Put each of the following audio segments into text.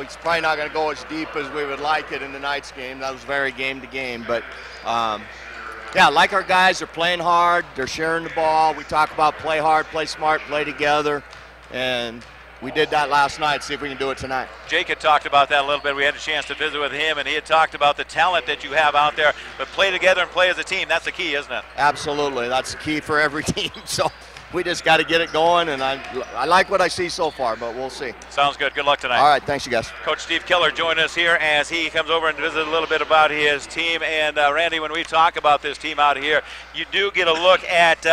it's probably not going to go as deep as we would like it in tonight's game. That was very game to game. But, yeah, like our guys, they're playing hard. They're sharing the ball. We talk about play hard, play smart, play together. And we did that last night. See if we can do it tonight. Jake had talked about that a little bit. We had a chance to visit with him, and he had talked about the talent that you have out there. But play together and play as a team, that's the key, isn't it? Absolutely. That's the key for every team. So we just got to get it going, and I like what I see so far, but we'll see. Sounds good. Good luck tonight. All right. Thanks, you guys. Coach Steve Keller joined us here as he comes over and visit a little bit about his team. And, Randy, when we talk about this team out here, you do get a look at,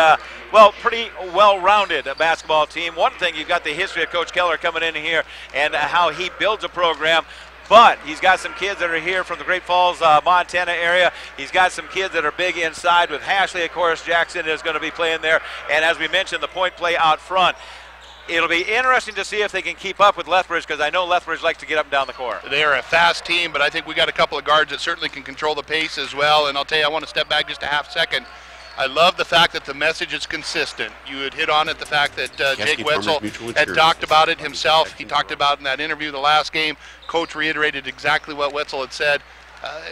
well, pretty well-rounded basketball team. One thing, you've got the history of Coach Keller coming in here and how he builds a program. But he's got some kids that are here from the Great Falls, Montana area. He's got some kids that are big inside with Hashley. Of course, Jackson is going to be playing there. And as we mentioned, the point play out front. It'll be interesting to see if they can keep up with Lethbridge, because I know Lethbridge likes to get up and down the court. They are a fast team, but I think we got a couple of guards that certainly can control the pace as well. And I'll tell you, I want to step back just a half second. I love the fact that the message is consistent. You had hit on it, the fact that Jake Wetzel had talked about it himself. He talked about in that interview the last game. Coach reiterated exactly what Wetzel had said.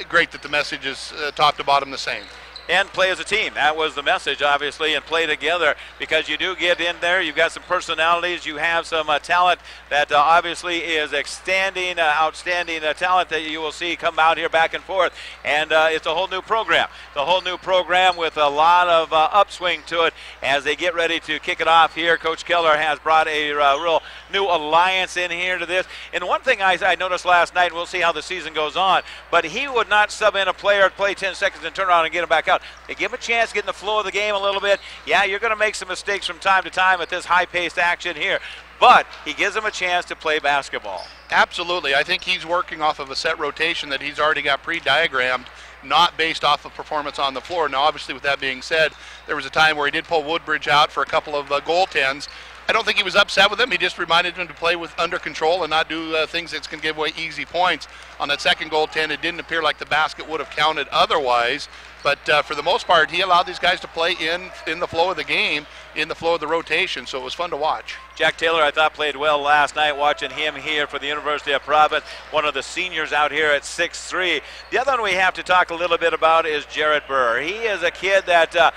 Great that the message is top to bottom the same. And play as a team. That was the message, obviously, and play together, because you do get in there. You've got some personalities. You have some talent that obviously is outstanding talent that you will see come out here back and forth. And it's a whole new program. It's a whole new program with a lot of upswing to it as they get ready to kick it off here. Coach Keller has brought a real new alliance in here to this. And one thing I noticed last night, and we'll see how the season goes on, but he would not sub in a player, play 10 seconds, and turn around and get him back out. They give him a chance to get in the flow of the game a little bit. Yeah, you're going to make some mistakes from time to time at this high-paced action here, but he gives them a chance to play basketball. Absolutely. I think he's working off of a set rotation that he's already got pre-diagrammed, not based off of performance on the floor. Now, obviously, with that being said, there was a time where he did pull Woodbridge out for a couple of goaltends. I don't think he was upset with him. He just reminded him to play with under control and not do things that's going to give away easy points. On that second goaltend, it didn't appear like the basket would have counted otherwise. But for the most part, he allowed these guys to play in the flow of the game, in the flow of the rotation, so it was fun to watch. Jack Taylor, I thought, played well last night, watching him here for the University of Providence, one of the seniors out here at 6'3". The other one we have to talk a little bit about is Jared Burr. He is a kid that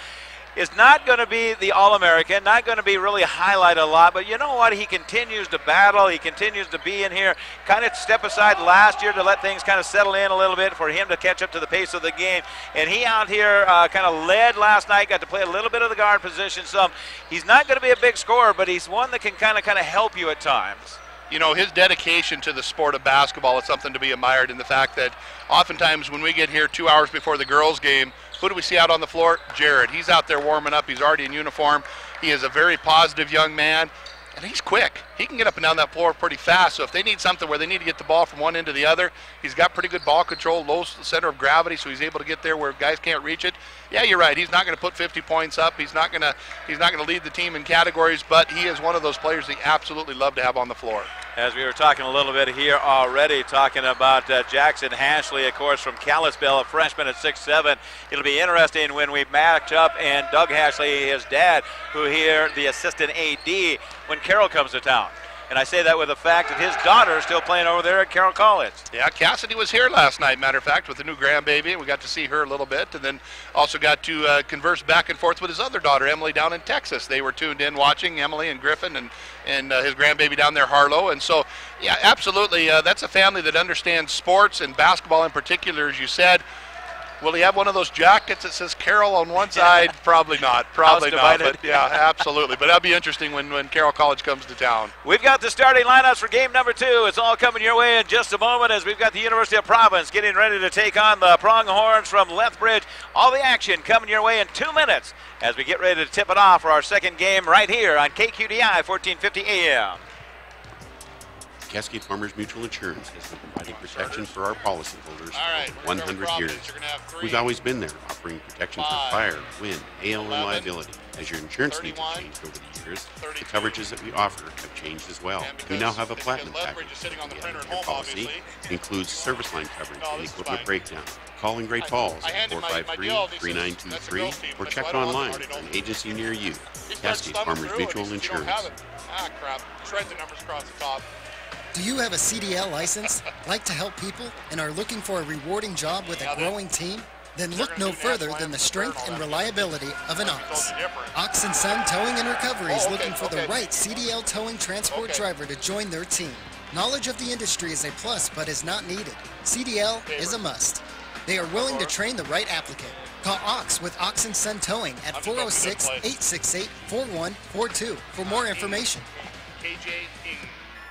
is not going to be the All-American, not going to be really highlighted a lot, but you know what? He continues to battle. He continues to be in here, kind of step aside last year to let things kind of settle in a little bit for him to catch up to the pace of the game. And he out here kind of led last night, got to play a little bit of the guard position some. He's not going to be a big scorer, but he's one that can kind of help you at times. You know, his dedication to the sport of basketball is something to be admired, in the fact that oftentimes when we get here 2 hours before the girls' game, who do we see out on the floor? Jared. He's out there warming up. He's already in uniform. He is a very positive young man, and he's quick. He can get up and down that floor pretty fast, so if they need something where they need to get the ball from one end to the other, he's got pretty good ball control, low center of gravity, so he's able to get there where guys can't reach it. Yeah, you're right. He's not going to put 50 points up. He's not going to lead the team in categories, but he is one of those players they absolutely love to have on the floor. As we were talking a little bit here already, talking about Jackson Hashley, of course, from Kalispell, a freshman at 6'7". It'll be interesting when we match up, and Doug Hashley, his dad, who here, the assistant AD, when Carroll comes to town. And I say that with the fact that his daughter is still playing over there at Carroll College. Yeah, Cassidy was here last night, matter of fact, with the new grandbaby, and we got to see her a little bit, and then also got to converse back and forth with his other daughter, Emily, down in Texas. They were tuned in watching Emily and Griffin and his grandbaby down there, Harlow. And so, yeah, absolutely, that's a family that understands sports and basketball in particular, as you said. Will he have one of those jackets that says Carroll on one side? Probably not. Probably not. But yeah, absolutely. But that'll be interesting when Carroll College comes to town. We've got the starting lineups for game number 2. It's all coming your way in just a moment as we've got the University of Providence getting ready to take on the Pronghorns from Lethbridge. All the action coming your way in 2 minutes as we get ready to tip it off for our second game right here on KQDI 1450 AM. Cascade Farmers Mutual Insurance has been providing protection for our policyholders for 100 years. We've always been there, offering protection for fire, wind, hail, and liability. As your insurance needs have changed over the years, the coverages that we offer have changed as well. We now have a platinum package that your policy includes service line coverage and equipment breakdown. Call in Great Falls at 453-3923 or check online on an agency near you. Cascade Farmers Mutual Insurance. Ah, crap. Shred the numbers across the top. Do you have a CDL license, like to help people, and are looking for a rewarding job with a growing team? Then look no further than the strength and reliability of an Ox. Ox & Son Towing and Recovery is looking for the right CDL towing transport driver to join their team. Knowledge of the industry is a plus but is not needed. CDL is a must. They are willing to train the right applicant. Call Ox with Ox & Son Towing at 406-868-4142 for more information.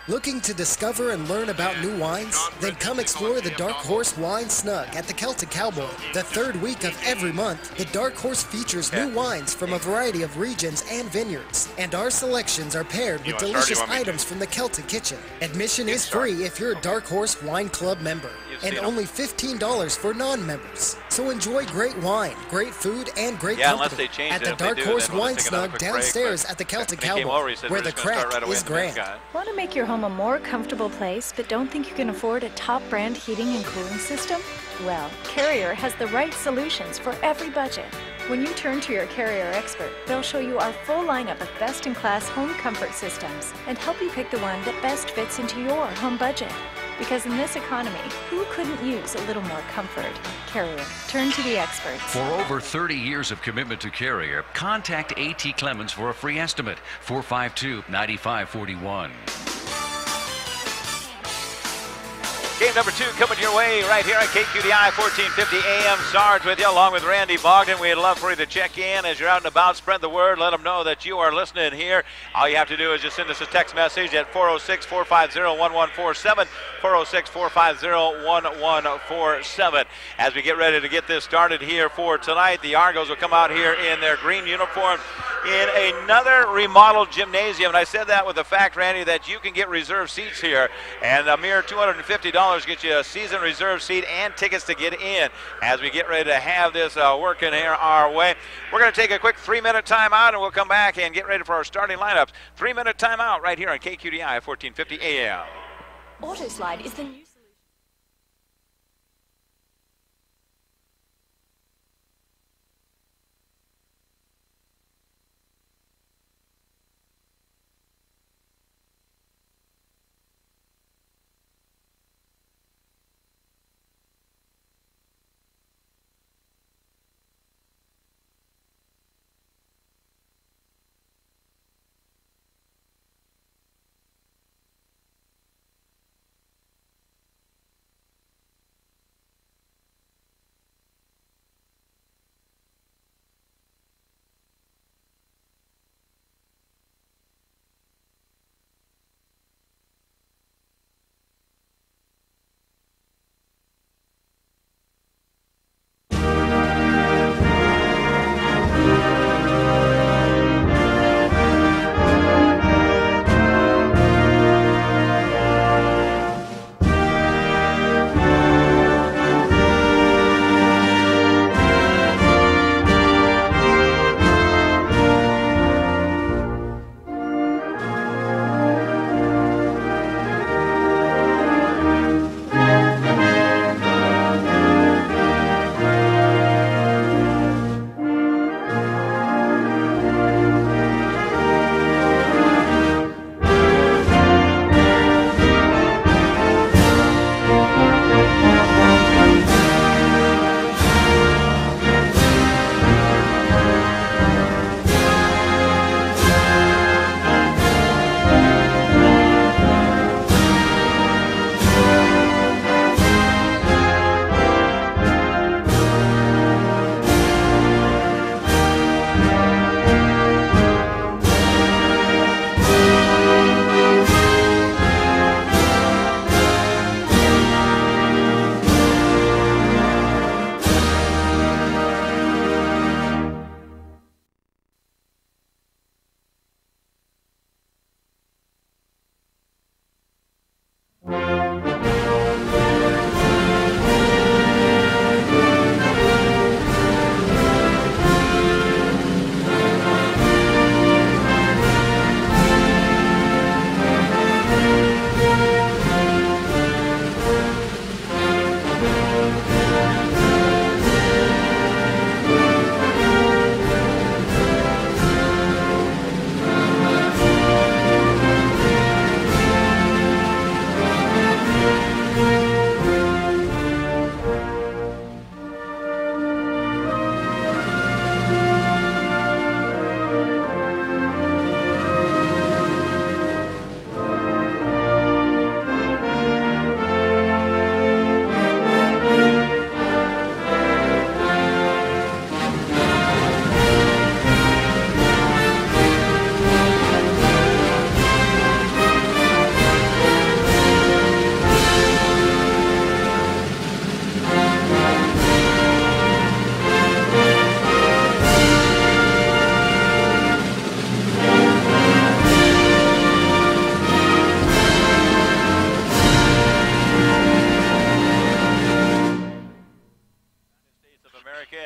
Looking to discover and learn about new wines? Then come explore the Dark Horse Wine Snug at the Celtic Cowboy. The third week of every month, the Dark Horse features new wines from a variety of regions and vineyards. And our selections are paired with delicious items from the Celtic Kitchen. Admission is free if you're a Dark Horse Wine Club member, and only $15 for non-members. So enjoy great wine, great food, and great company at the Dark Horse Wine Snug downstairs at the Celtic Cowboy, where the crack is grand. Want to make your home a more comfortable place, but don't think you can afford a top brand heating and cooling system? Well, Carrier has the right solutions for every budget. When you turn to your Carrier expert, they'll show you our full lineup of best-in-class home comfort systems and help you pick the one that best fits into your home budget. Because in this economy, who couldn't use a little more comfort? Carrier. Turn to the experts. For over 30 years of commitment to Carrier, contact A.T. Clemens for a free estimate. 452-9541. Game number 2 coming your way right here on KQDI 1450 AM. Sarge with you along with Randy Bogdan. We'd love for you to check in as you're out and about. Spread the word. Let them know that you are listening here. All you have to do is just send us a text message at 406-450-1147. 406-450-1147. As we get ready to get this started here for tonight, the Argos will come out here in their green uniform in another remodeled gymnasium. And I said that with the fact, Randy, that you can get reserved seats here. And a mere $250 gets you a season reserve seat and tickets to get in as we get ready to have this working here our way. We're going to take a quick 3-minute timeout, and we'll come back and get ready for our starting lineups. 3-minute timeout right here on KQDI 1450 AM. AutoSlide is the new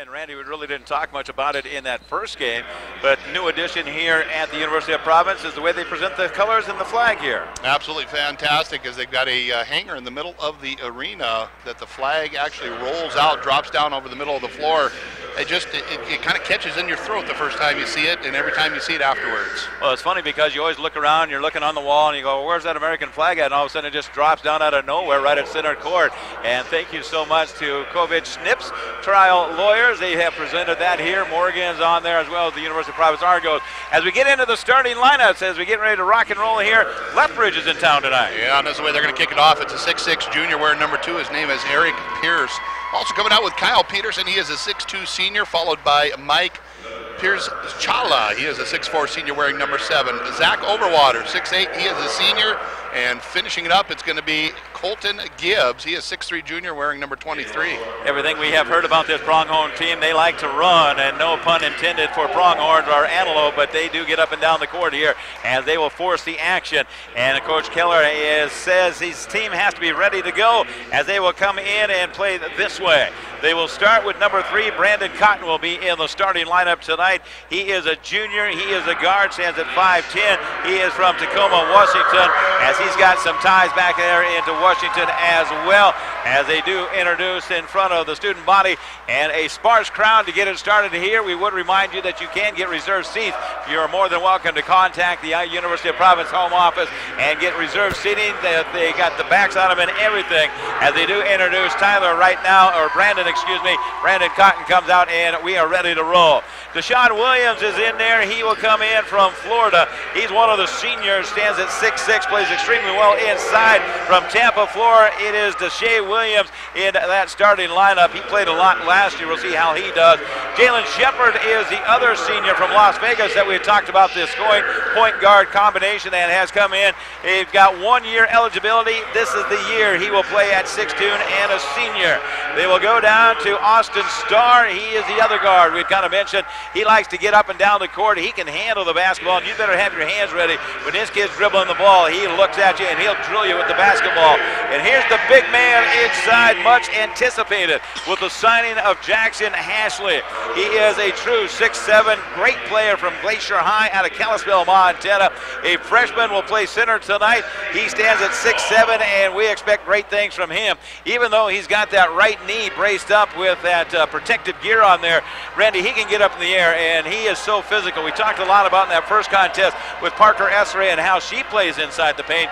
And Randy, we really didn't talk much about it in that first game, but new addition here at the University of Providence is the way they present the colors and the flag here. Absolutely fantastic, as they've got a hanger in the middle of the arena that the flag actually rolls out, drops down over the middle of the floor. It kind of catches in your throat the first time you see it, and every time you see it afterwards. Well, it's funny because you always look around, you're looking on the wall, and you go, well, where's that American flag at? And all of a sudden it just drops down out of nowhere right at center court. And thank you so much to Kovich Snips Trial Lawyers. They have presented that here. Morgan's on there as well as the University of Providence Argos. As we get into the starting lineups, as we get ready to rock and roll here, Lethbridge is in town tonight. Yeah, and that's the way they're going to kick it off. It's a 6'6 junior wearing number 2. His name is Eric Pierce. Also coming out with Kyle Peterson. He is a 6'2 senior, followed by Mike Pierce Chala. He is a 6'4 senior wearing number 7. Zach Overwater, 6'8. He is a senior. And finishing it up, it's going to be Colton Gibbs. He is 6'3 junior wearing number 23. Everything we have heard about this Pronghorn team, they like to run, and no pun intended for Pronghorns or Antelope, but they do get up and down the court here as they will force the action. And Coach Keller says his team has to be ready to go as they will come in and play this way. They will start with number 3. Brandon Cotton will be in the starting lineup tonight. He is a junior. He is a guard, stands at 5'10". He is from Tacoma, Washington, as he's got some ties back there into Washington as well, as they do introduce in front of the student body and a sparse crowd to get it started here. We would remind you that you can get reserved seats. You're more than welcome to contact the University of Providence home office and get reserved seating. They got the backs on them and everything as they do introduce Tyler right now, or Brandon, excuse me. Brandon Cotton comes out and we are ready to roll. Deshaun Williams is in there. He will come in from Florida. He's one of the seniors, stands at 6'6", plays extremely well inside. From Tampa, Florida, it is Deshae Williams in that starting lineup. He played a lot last year. We'll see how he does. Jalen Shepard is the other senior from Las Vegas that we had talked about, this scoring point guard combination that has come in. He's got 1 year eligibility. This is the year he will play at 6'2" and a senior. They will go down to Austin Starr. He is the other guard we kind of mentioned. He likes to get up and down the court. He can handle the basketball, and you better have your hands ready. When this kid's dribbling the ball, he looks at you and he'll drill you with the basketball. And here's the big man inside, much anticipated, with the signing of Jackson Hashley. He is a true 6'7", great player from Glacier High out of Kalispell, Montana. A freshman will play center tonight. He stands at 6'7", and we expect great things from him. Even though he's got that right knee braced up with that protective gear on there, Randy, he can get up in the air, and he is so physical. We talked a lot about in that first contest with Parker Esseray and how she plays inside the paint.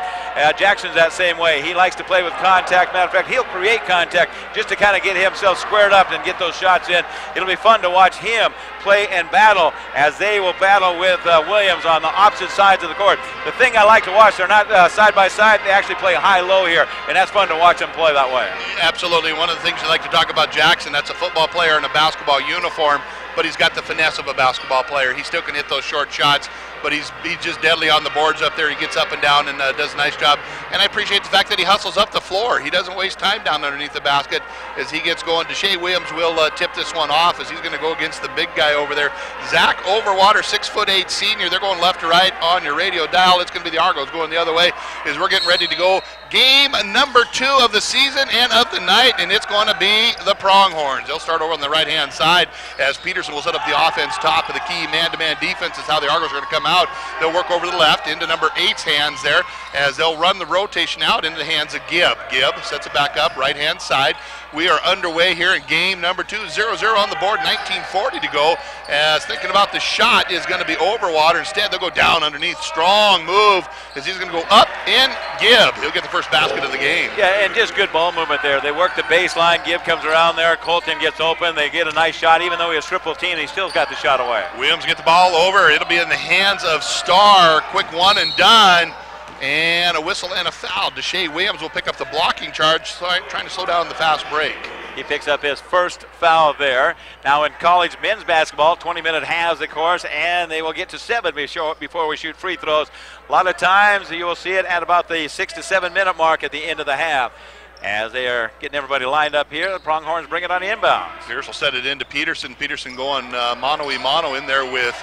Jackson's that same way. He likes to play with contact. Matter of fact, he'll create contact just to kind of get himself squared up and get those shots in. It'll be fun to watch him play and battle as they will battle with Williams on the opposite sides of the court. The thing I like to watch, they're not side by side. They actually play high-low here, and that's fun to watch them play that way. Absolutely. One of the things you like to talk about Jackson, that's a football player in a basketball uniform, but he's got the finesse of a basketball player. He still can hit those short shots, but he's just deadly on the boards up there. He gets up and down and does a nice job. And I appreciate the fact that he hustles up the floor. He doesn't waste time down underneath the basket as he gets going. Deshae Williams will tip this one off as he's going to go against the big guy over there. Zach Overwater, 6'8" senior. They're going left to right on your radio dial. It's going to be the Argos going the other way as we're getting ready to go. Game number 2 of the season and of the night, and it's going to be the Pronghorns. They'll start over on the right-hand side as Peterson will set up the offense top of the key. Man-to-man defense is how the Argos are going to come out. They'll work over to the left into number 8's hands there as they'll run the rotation out into the hands of Gibb. Gibb sets it back up, right-hand side. We are underway here in game number 2, 0-0 on the board, 19:40 to go. As thinking about the shot is going to be Overwater. Instead, they'll go down underneath. Strong move as he's going to go up and Gibb. He'll get the first basket of the game. Yeah, and just good ball movement there. They work the baseline. Gibb comes around there. Colton gets open. They get a nice shot. Even though he has triple team, he still got the shot away. Williams get the ball over. It'll be in the hands of Starr. Quick one and done. And a whistle and a foul. Deshae Williams will pick up the blocking charge, trying to slow down the fast break. He picks up his first foul there. Now in college men's basketball, 20-minute halves, of course, and they will get to 7 before we shoot free throws. A lot of times you will see it at about the 6 to 7 minute mark at the end of the half. As they are getting everybody lined up here, the Pronghorns bring it on the inbound. Pierce will set it into Peterson. Peterson going mano-a-mano in there with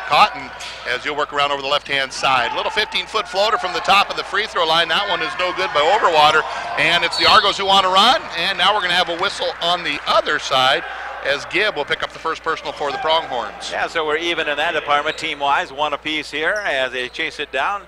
Cotton as he'll work around over the left-hand side. Little 15-foot floater from the top of the free throw line. That one is no good by Overwater. And it's the Argos who want to run. And now we're going to have a whistle on the other side as Gibb will pick up the first personal for the Pronghorns. Yeah, so we're even in that department team-wise, one apiece here as they chase it down.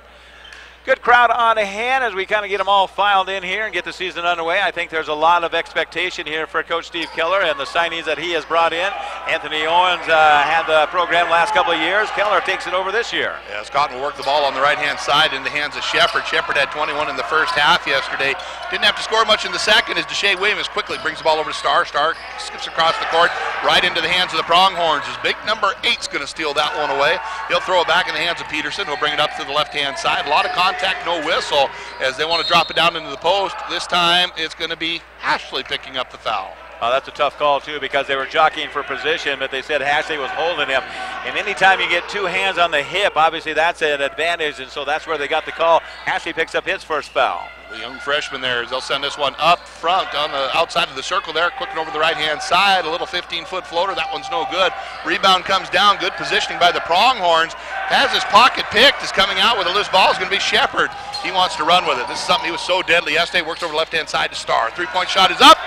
Good crowd on hand as we kind of get them all filed in here and get the season underway. I think there's a lot of expectation here for Coach Steve Keller and the signings that he has brought in. Anthony Owens had the program last couple of years. Keller takes it over this year. Yeah, Scott will work the ball on the right-hand side in the hands of Shepard. Shepard had 21 in the first half yesterday. Didn't have to score much in the second as Deshae Williams quickly brings the ball over to Starr. Starr skips across the court right into the hands of the Pronghorns. His big number 8's going to steal that one away. He'll throw it back in the hands of Peterson. He'll bring it up to the left-hand side. A lot of contact, no whistle as they want to drop it down into the post. This time it's going to be Ashley picking up the foul. That's a tough call, too, because they were jockeying for position, but they said Ashley was holding him. And anytime you get two hands on the hip, obviously that's an advantage, and so that's where they got the call. Ashley picks up his first foul. The young freshman there, they'll send this one up front on the outside of the circle there, quick and over the right-hand side, a little 15-foot floater. That one's no good. Rebound comes down, good positioning by the Pronghorns. Has his pocket picked, is coming out with a loose ball. Is going to be Shepard. He wants to run with it. This is something he was so deadly yesterday. Works over the left-hand side to Starr. Three-point shot is up.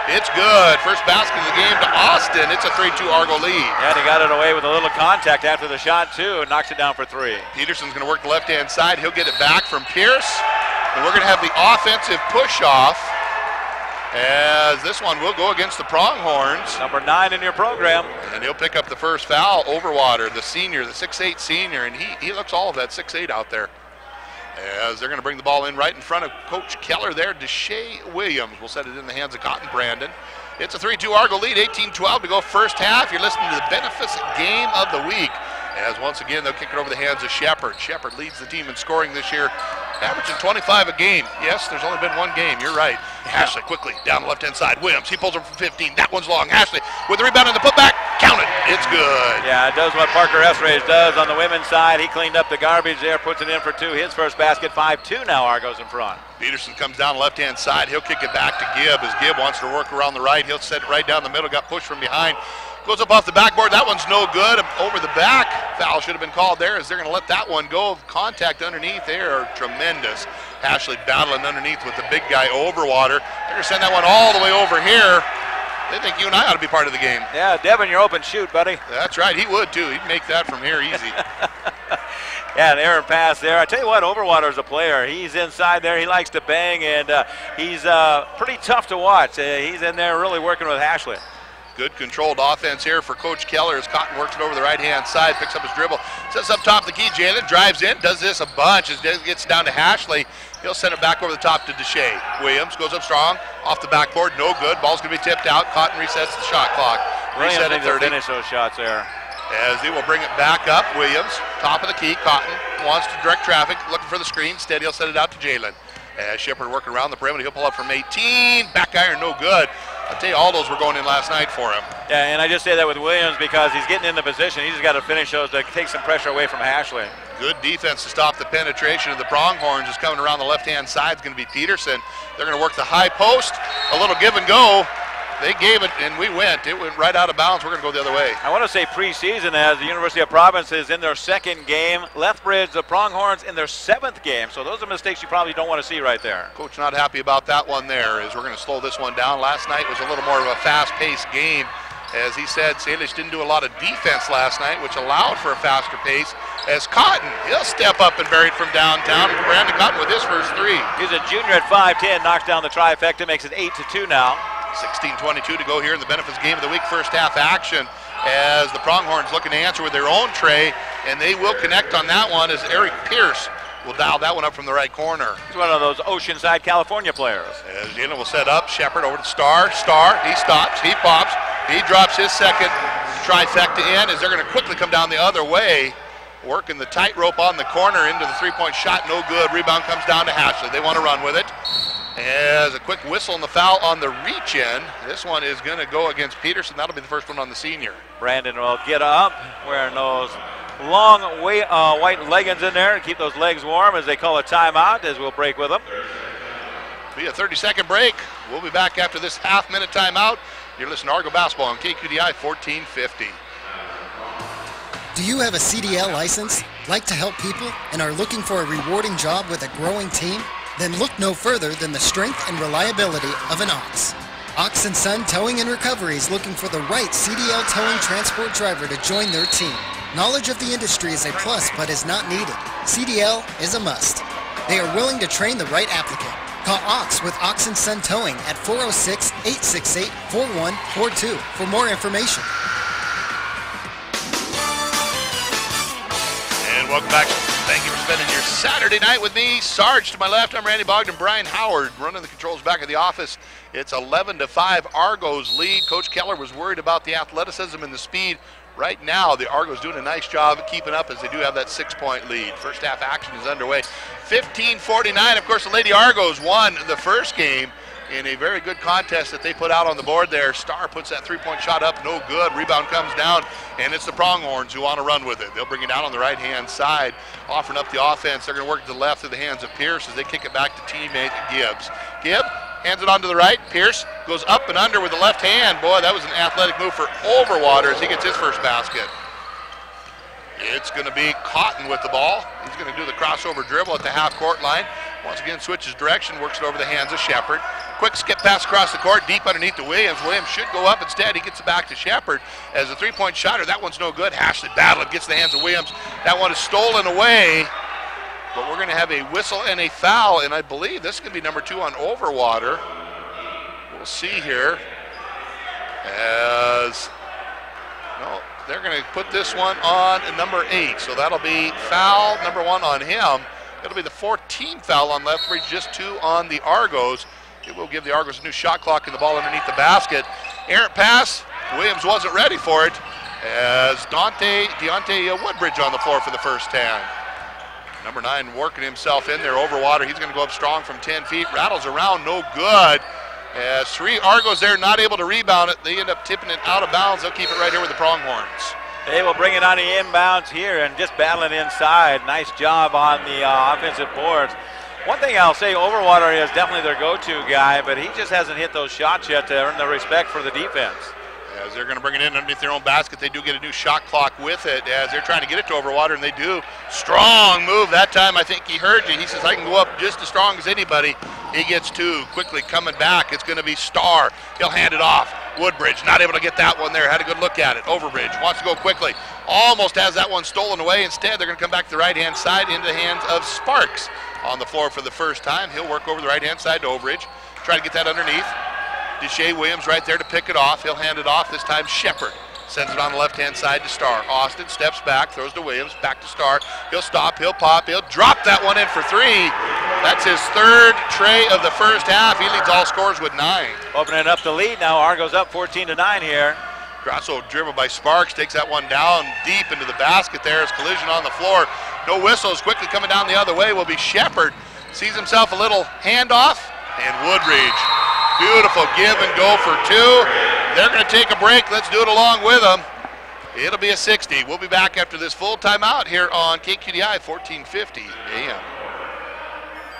It's good. First basket of the game to Austin. It's a 3-2 Argo lead. Yeah, they got it away with a little contact after the shot, too, and knocks it down for 3. Peterson's going to work the left-hand side. He'll get it back from Pierce. And we're going to have the offensive push-off as this one will go against the Pronghorns. Number 9 in your program. And he'll pick up the first foul. Overwater, the senior, the 6'8 senior, and he looks all of that 6'8 out there. As they're going to bring the ball in right in front of Coach Keller there. Deshae Williams will set it in the hands of Cotton Brandon. It's a 3-2 Argo lead, 18-12 to go first half. You're listening to the beneficent game of the week. As once again, they'll kick it over the hands of Shepard. Shepard leads the team in scoring this year, averaging 25 a game. Yes, there's only been one game. You're right. Ashley quickly down the left-hand side. Williams, he pulls her from 15. That one's long. Ashley with the rebound and the putback. Count it. It's good. Yeah, it does what Parker Esrage does on the women's side. He cleaned up the garbage there, puts it in for 2. His first basket, 5-2 now. Argo's in front. Peterson comes down the left-hand side. He'll kick it back to Gibb as Gibb wants to work around the right. He'll set it right down the middle. Got pushed from behind. Goes up off the backboard. That one's no good. Over the back. Foul should have been called there as they're going to let that one go. Contact underneath there are tremendous. Ashley battling underneath with the big guy Overwater. They're going to send that one all the way over here. They think you and I ought to be part of the game. Yeah, Devin, you're open shoot, buddy. That's right. He would, too. He'd make that from here easy. Yeah, an error pass there. I tell you what, Overwater's a player. He's inside there. He likes to bang, and he's pretty tough to watch. He's in there really working with Ashley. Good controlled offense here for Coach Keller as Cotton works it over the right-hand side, picks up his dribble, sets up top of the key. Jalen drives in, does this a bunch as it gets down to Ashley. He'll send it back over the top to Deshae. Williams goes up strong, off the backboard, no good. Ball's going to be tipped out. Cotton resets the shot clock. Reset at 30. Finish those shots there. As he will bring it back up. Williams, top of the key. Cotton wants to direct traffic, looking for the screen. Instead, he'll set it out to Jalen. As Shepard working around the perimeter, he'll pull up from 18. Back iron, no good. I'll tell you, all those were going in last night for him. Yeah, and I just say that with Williams because he's getting in the position. He's just got to finish those to take some pressure away from Ashley. Good defense to stop the penetration of the Pronghorns. Is coming around the left-hand side. It's going to be Peterson. They're going to work the high post. A little give and go. They gave it, and we went. It went right out of bounds. We're going to go the other way. I want to say preseason as the University of Providence is in their second game. Lethbridge, the Pronghorns, in their 7th game. So those are mistakes you probably don't want to see right there. Coach not happy about that one there as we're going to slow this one down. Last night was a little more of a fast-paced game. As he said, Salish didn't do a lot of defense last night, which allowed for a faster pace. As Cotton, he'll step up and bury it from downtown. Brandon Cotton with his first 3. He's a junior at 5'10", knocks down the trifecta, makes it 8-2 now. 16-22 to go here in the Benefits Game of the Week first half action as the Pronghorns looking to answer with their own tray, and they will connect on that one as Eric Pierce will dial that one up from the right corner. He's one of those Oceanside, California players. As Jalen will set up, Shepard over to Starr. Starr, he stops, he pops, he drops his second trifecta in as they're going to quickly come down the other way. Working the tightrope on the corner into the three-point shot, no good. Rebound comes down to Ashley. They want to run with it. As a quick whistle and the foul on the reach-in. This one is going to go against Peterson. That'll be the first one on the senior. Brandon will get up, wearing those long white leggings in there and keep those legs warm as they call a timeout as we'll break with them. Be a 30-second break. We'll be back after this half-minute timeout. You're listening to Argo Basketball on KQDI 1450. Do you have a CDL license, like to help people, and are looking for a rewarding job with a growing team? Then look no further than the strength and reliability of an Ox. Ox & Son Towing and Recovery is looking for the right CDL towing transport driver to join their team. Knowledge of the industry is a plus but is not needed. CDL is a must. They are willing to train the right applicant. Call Ox with Ox & Son Towing at 406-868-4142 for more information. And welcome back. Thank you for spending your Saturday night with me. Sarge to my left, I'm Randy Bogdan. Brian Howard running the controls back at the office. It's 11-5, Argos lead. Coach Keller was worried about the athleticism and the speed. Right now, the Argos doing a nice job of keeping up as they do have that 6-point lead. First half action is underway. 15-49, of course, the Lady Argos won the first game in a very good contest that they put out on the board there. Starr puts that 3-point shot up, no good. Rebound comes down, and it's the Pronghorns who want to run with it. They'll bring it down on the right-hand side, offering up the offense. They're going to work to the left of the hands of Pierce as they kick it back to teammate Gibbs. Gibbs hands it on to the right. Pierce goes up and under with the left hand. Boy, that was an athletic move for Overwater as he gets his first basket. It's going to be Cotton with the ball. He's going to do the crossover dribble at the half-court line. Once again, switches direction, works it over the hands of Shepard. Quick skip pass across the court, deep underneath to Williams. Williams should go up. Instead, he gets it back to Shepard as a 3-point shotter. That one's no good. Hashley battled, gets the hands of Williams. That one is stolen away, but we're going to have a whistle and a foul, and I believe this is going to be number 2 on Overwater. We'll see here as, no, they're going to put this one on number 8, so that'll be foul number 1 on him. It'll be the 14th foul on Lethbridge, just 2 on the Argos. It will give the Argos a new shot clock and the ball underneath the basket. Errant pass, Williams wasn't ready for it as Deontay Woodbridge on the floor for the first time. Number 9 working himself in there. Overwater, he's going to go up strong from 10 feet. Rattles around, no good. As 3 Argos there, not able to rebound it. They end up tipping it out of bounds. They'll keep it right here with the Pronghorns. They will bring it on the inbounds here and just battling inside. Nice job on the offensive boards. One thing I'll say, Overwater is definitely their go-to guy, but he just hasn't hit those shots yet to earn the respect for the defense. As they're going to bring it in underneath their own basket, they do get a new shot clock with it as they're trying to get it to Overwater, and they do. Strong move that time. I think he heard you. He says, I can go up just as strong as anybody. He gets 2. Quickly coming back. It's going to be Starr. He'll hand it off. Woodbridge not able to get that one there. Had a good look at it. Overbridge wants to go quickly. Almost has that one stolen away. Instead, they're going to come back to the right-hand side into the hands of Sparks on the floor for the first time. He'll work over the right-hand side to Overbridge. Try to get that underneath. Deshae Williams right there to pick it off. He'll hand it off. This time Shepard sends it on the left-hand side to Starr. Austin steps back, throws to Williams, back to Starr. He'll stop, he'll pop, he'll drop that one in for 3. That's his 3rd tray of the first half. He leads all scorers with 9. Opening up the lead now. Argos up 14-9 here. Grasso dribble by Sparks, takes that one down deep into the basket there. As collision on the floor. No whistles. Quickly coming down the other way will be Shepard. Sees himself a little handoff, and Woodridge. Beautiful give and go for 2. They're going to take a break. Let's do it along with them. It'll be a 60. We'll be back after this full timeout here on KQDI 1450 AM.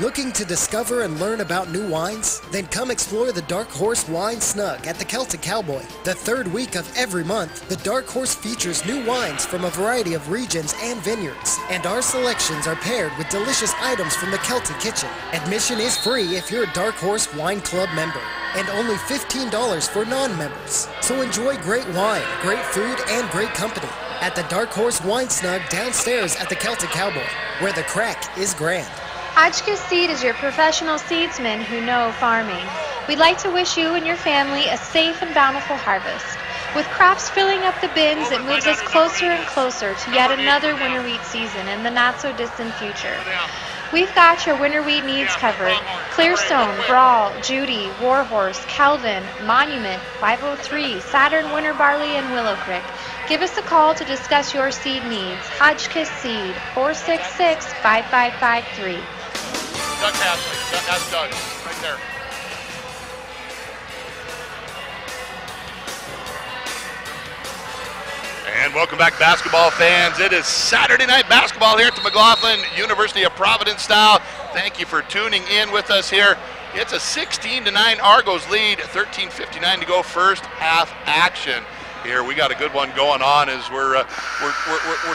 Looking to discover and learn about new wines? Then come explore the Dark Horse Wine Snug at the Celtic Cowboy. The 3rd week of every month, the Dark Horse features new wines from a variety of regions and vineyards. And our selections are paired with delicious items from the Celtic Kitchen. Admission is free if you're a Dark Horse Wine Club member, and only $15 for non-members. So enjoy great wine, great food, and great company at the Dark Horse Wine Snug downstairs at the Celtic Cowboy, where the crack is grand. Hotchkiss Seed is your professional seedsmen who know farming. We'd like to wish you and your family a safe and bountiful harvest. With crops filling up the bins, it moves us closer and closer to yet another winter wheat season in the not-so-distant future. We've got your winter wheat needs covered. Clearstone, Brawl, Judy, Warhorse, Calvin, Monument, 503, Saturn, Winter Barley, and Willow Creek. Give us a call to discuss your seed needs. Hotchkiss Seed, 466-5553. Doug Hasley. That's Doug, right there. And welcome back, basketball fans. It is Saturday night basketball here at the McLaughlin University of Providence style. Thank you for tuning in with us here. It's a 16-9 Argos lead, 13:59 to go, first half action. here. We got a good one going on as we're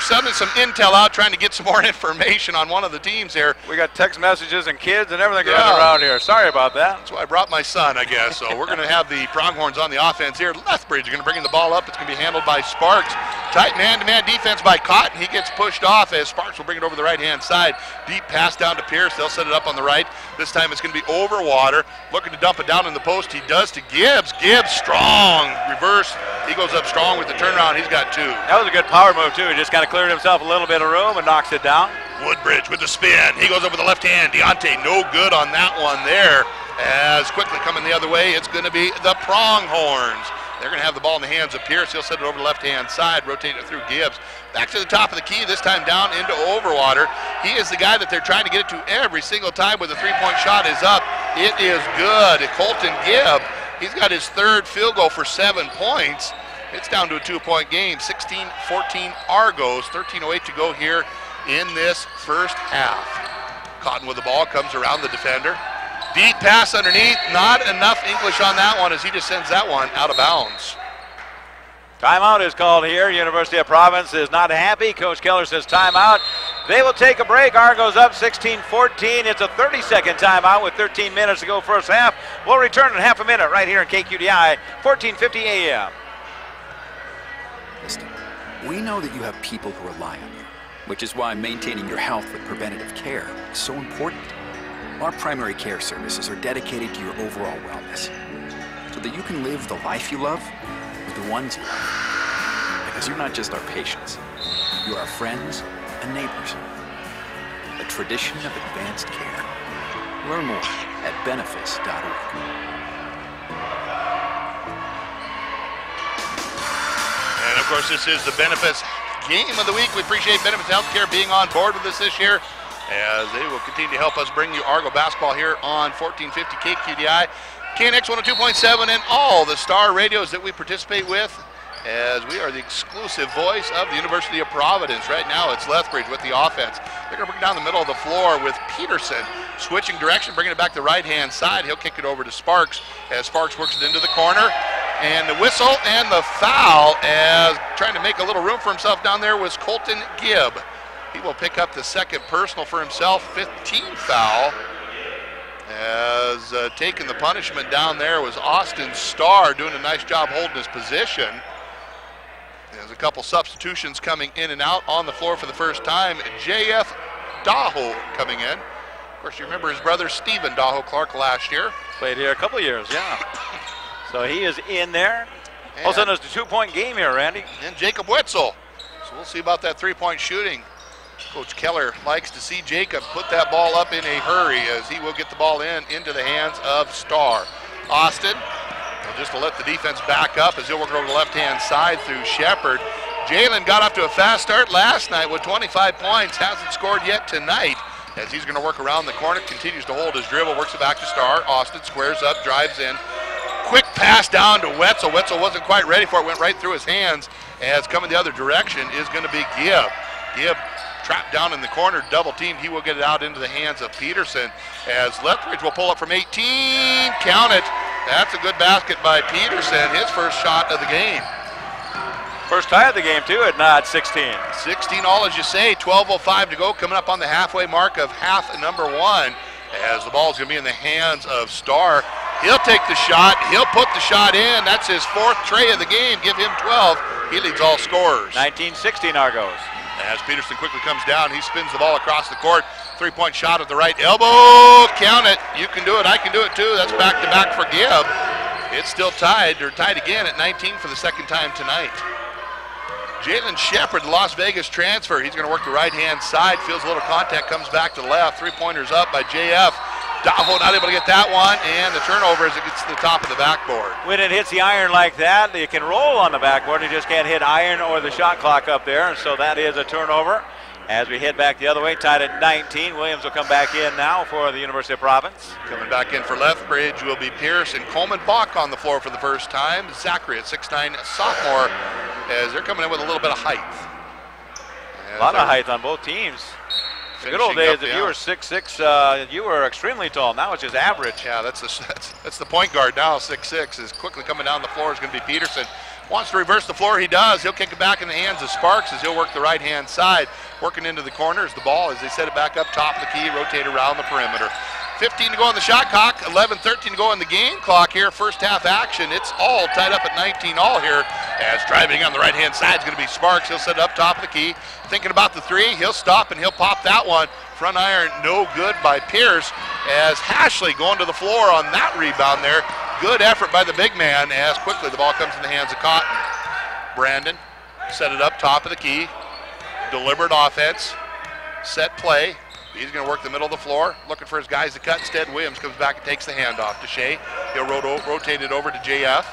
sending some intel out, trying to get some more information on one of the teams here. We got text messages and kids and everything going around here. Sorry about that. That's why I brought my son, I guess. So we're going to have the Pronghorns on the offense here. Lethbridge are going to bring the ball up. It's going to be handled by Sparks. Tight man-to-man defense by Cotton. He gets pushed off as Sparks will bring it over the right-hand side. Deep pass down to Pierce. They'll set it up on the right. This time it's going to be over Water. Looking to dump it down in the post. He does to Gibbs. Gibbs strong. Reverse. He goes up strong with the turnaround. He's got 2. That was a good power move, too. He just kind of cleared himself a little bit of room and knocks it down. Woodbridge with the spin. He goes over the left hand. Deontay no good on that one there. As quickly coming the other way, it's going to be the Pronghorns. They're going to have the ball in the hands of Pierce. He'll set it over the left-hand side, rotate it through Gibbs. Back to the top of the key, this time down into Overwater. He is the guy that they're trying to get it to every single time with a three-point shot is up. It is good. Colton Gibb, he's got his 3rd field goal for 7 points. It's down to a 2-point game, 16-14 Argos, 13:08 to go here in this first half. Cotton with the ball, comes around the defender. Deep pass underneath, not enough English on that one as he just sends that one out of bounds. Timeout is called here. University of Providence is not happy. Coach Keller says timeout. They will take a break. Argos up 16-14. It's a 30-second timeout with 13 minutes to go first half. We'll return in half a minute right here in KQDI, 1450 AM. Listen, we know that you have people who rely on you, which is why maintaining your health with preventative care is so important. Our primary care services are dedicated to your overall wellness, so that you can live the life you love with the ones you love. Because you're not just our patients, you're our friends and neighbors. A tradition of advanced care. Learn more at benefice.org. And of course, this is the Benefice Game of the Week. We appreciate Benefice Healthcare being on board with us this year, as they will continue to help us bring you Argo basketball here on 1450 KQDI, KNX 102.7, and all the star radios that we participate with, as we are the exclusive voice of the University of Providence. Right now it's Lethbridge with the offense. They're going to bring it down the middle of the floor with Peterson switching direction, bringing it back to the right-hand side. He'll kick it over to Sparks as Sparks works it into the corner. And the whistle and the foul, as trying to make a little room for himself down there, was Colton Gibb. He will pick up the 2nd personal for himself, 15th foul. As taking the punishment down there was Austin Starr, doing a nice job holding his position. There's a couple substitutions coming in and out on the floor for the first time. J.F. Daho coming in. Of course, you remember his brother Stephen Daho Clark last year. Played here a couple of years, yeah. So he is in there. All of a sudden it's a 2-point game here, Randy. And Jacob Wetzel. So we'll see about that 3-point shooting. Coach Keller likes to see Jacob put that ball up in a hurry, as he will get the ball into the hands of Starr. Austin, just to let the defense back up as he'll work over the left-hand side through Shepard. Jalen got off to a fast start last night with 25 points, hasn't scored yet tonight, as he's going to work around the corner, continues to hold his dribble, works it back to Starr. Austin squares up, drives in. Quick pass down to Wetzel. Wetzel wasn't quite ready for it, went right through his hands, as coming the other direction is going to be Gibb. Gibb trapped down in the corner, double teamed. He will get it out into the hands of Peterson, as Lethbridge will pull up from 18. Count it. That's a good basket by Peterson, his first shot of the game. First tie of the game, too, at 16. 16 all, as you say. 12:05 to go, coming up on the halfway mark of half number 1, as the ball is going to be in the hands of Starr. He'll take the shot. He'll put the shot in. That's his 4th tray of the game. Give him 12. He leads all scorers. 19-16 Argos. As Peterson quickly comes down, he spins the ball across the court. 3-point shot at the right elbow. Count it. You can do it. I can do it too. That's back-to-back for Gibb. It's still tied. They're tied again at 19 for the 2nd time tonight. Jalen Shepard, the Las Vegas transfer. He's going to work the right-hand side. Feels a little contact. Comes back to the left. 3-pointers up by JF. Daho not able to get that one, and the turnover as it gets to the top of the backboard. When it hits the iron like that, you can roll on the backboard. You just can't hit iron or the shot clock up there, and so that is a turnover. As we head back the other way, tied at 19. Williams will come back in now for the University of Providence. Coming back in for Lethbridge will be Pierce and Coleman Bach on the floor for the first time. Zachary at 6'9", sophomore, as they're coming in with a little bit of height. A lot of height on both teams. The good old days, if you were 6'6", you were extremely tall. Now it's just average. Yeah, that's the point guard now, 6'6", is quickly coming down the floor. Is going to be Peterson. Wants to reverse the floor, he does. He'll kick it back in the hands of Sparks as he'll work the right-hand side. Working into the corners, the ball as they set it back up top of the key, rotate around the perimeter. 15 to go on the shot clock, 11-13 to go on the game clock here. First half action, it's all tied up at 19 all here. As driving on the right-hand side is going to be Sparks. He'll set it up top of the key. Thinking about the three, he'll stop and he'll pop that one. Front iron, no good by Pierce. As Hashley going to the floor on that rebound there. Good effort by the big man as quickly the ball comes in the hands of Cotton. Brandon set it up top of the key. Deliberate offense. Set play. He's going to work the middle of the floor, looking for his guys to cut. Instead, Williams comes back and takes the handoff to Shea. He'll rotate it over to JF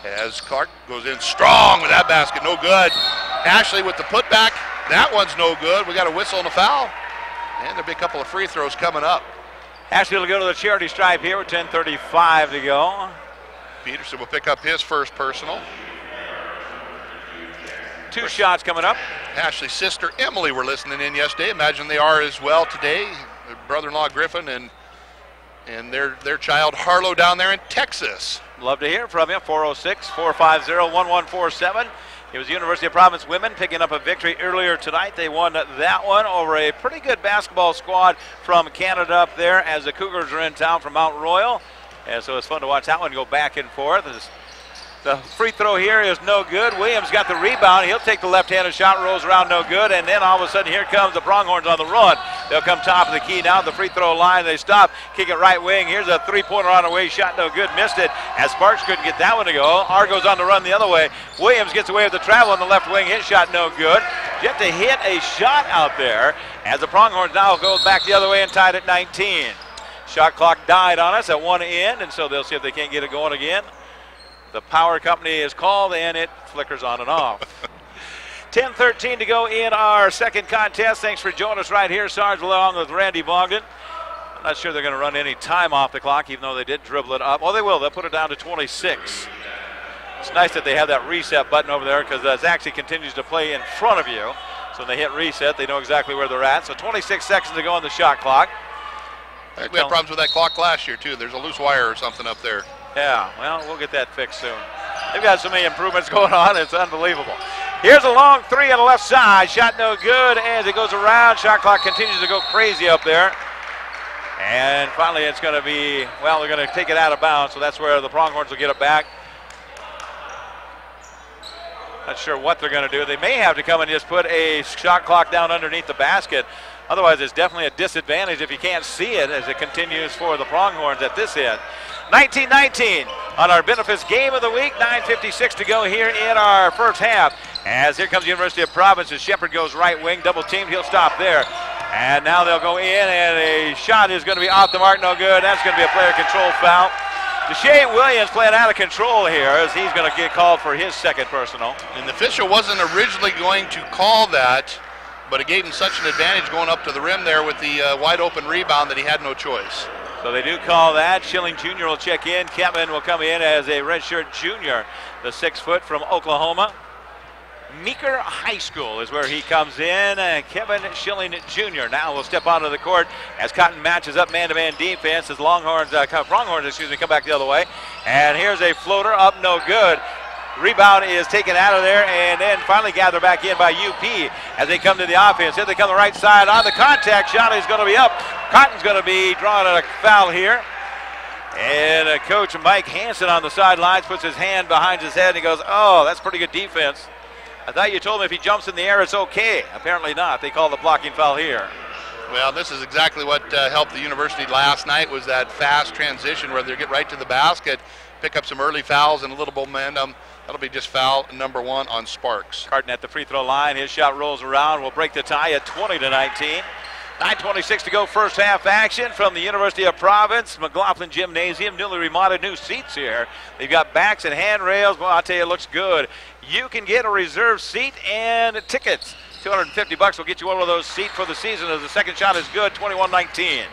as Clark goes in strong with that basket. No good. Ashley with the putback. That one's no good. We got a whistle and a foul. And there'll be a couple of free throws coming up. Ashley will go to the charity stripe here with 10:35 to go. Peterson will pick up his first personal. 2 shots coming up. Ashley's sister Emily were listening in yesterday. Imagine they are as well today. Their brother-in-law Griffin and their child Harlow down there in Texas. Love to hear from you. 406-450-1147. It was University of Providence women picking up a victory earlier tonight. They won that one over a pretty good basketball squad from Canada up there as the Cougars are in town from Mount Royal. And so it's fun to watch that one go back and forth. The free throw here is no good. Williams got the rebound. He'll take the left-handed shot, rolls around, no good. And then all of a sudden, here comes the Pronghorns on the run. They'll come top of the key now. The free throw line, they stop, kick it right wing. Here's a three-pointer on the way, shot no good, missed it. As Sparks couldn't get that one to go. Argo's on the run the other way. Williams gets away with the travel on the left wing. His shot no good. Yet to hit a shot out there as the Pronghorns now go back the other way and tied at 19. Shot clock died on us at one end, and so they'll see if they can't get it going again. The power company is called, and it flickers on and off. 10:13 to go in our second contest. Thanks for joining us right here, Sarge, along with Randy Bogdan. I'm not sure they're going to run any time off the clock, even though they did dribble it up. Oh, they will. They'll put it down to 26. It's nice that they have that reset button over there because Zaxi continues to play in front of you. So when they hit reset, they know exactly where they're at. So 26 seconds to go on the shot clock. We had problems with that clock last year, too. There's a loose wire or something up there. Yeah, well, we'll get that fixed soon. They've got so many improvements going on, it's unbelievable. Here's a long three on the left side. Shot no good as it goes around. Shot clock continues to go crazy up there. And finally it's going to be, well, they're going to take it out of bounds, so that's where the Pronghorns will get it back. Not sure what they're going to do. They may have to come and just put a shot clock down underneath the basket. Otherwise, it's definitely a disadvantage if you can't see it as it continues for the Pronghorns at this end. 19-19 on our benefits game of the week. 9:56 to go here in our first half. As here comes the University of Providence as Shepard goes right wing, double teamed. He'll stop there. And now they'll go in, and a shot is going to be off the mark, no good. That's going to be a player control foul. Deshae Williams playing out of control here as he's going to get called for his second personal. And the official wasn't originally going to call that, but it gave him such an advantage going up to the rim there with the wide open rebound that he had no choice. So they do call that. Schilling Jr. will check in. Kevin will come in as a redshirt junior, the 6 foot from Oklahoma. Meeker High School is where he comes in. Kevin Schilling Jr. now will step onto the court as Cotton matches up man-to-man defense as Pronghorns, come back the other way. And here's a floater up, no good. Rebound is taken out of there and then finally gathered back in by UP as they come to the offense. Here they come the right side on the contact shot is going to be up. Cotton's going to be drawing a foul here. And Coach Mike Hansen on the sidelines puts his hand behind his head and he goes, oh, that's pretty good defense. I thought you told him if he jumps in the air, it's okay. Apparently not. They call the blocking foul here. Well, this is exactly what helped the university last night was that fast transition where they get right to the basket, pick up some early fouls and a little momentum. That'll be just foul number 1 on Sparks. Carton at the free throw line. His shot rolls around. Will break the tie at 20-19. 9:26 to go, first half action from the University of Providence. McLaughlin Gymnasium, newly remodeled, new seats here. They've got backs and handrails. Well, I'll tell you, it looks good. You can get a reserved seat and tickets. $250 will get you one of those seats for the season as the second shot is good, 21-19.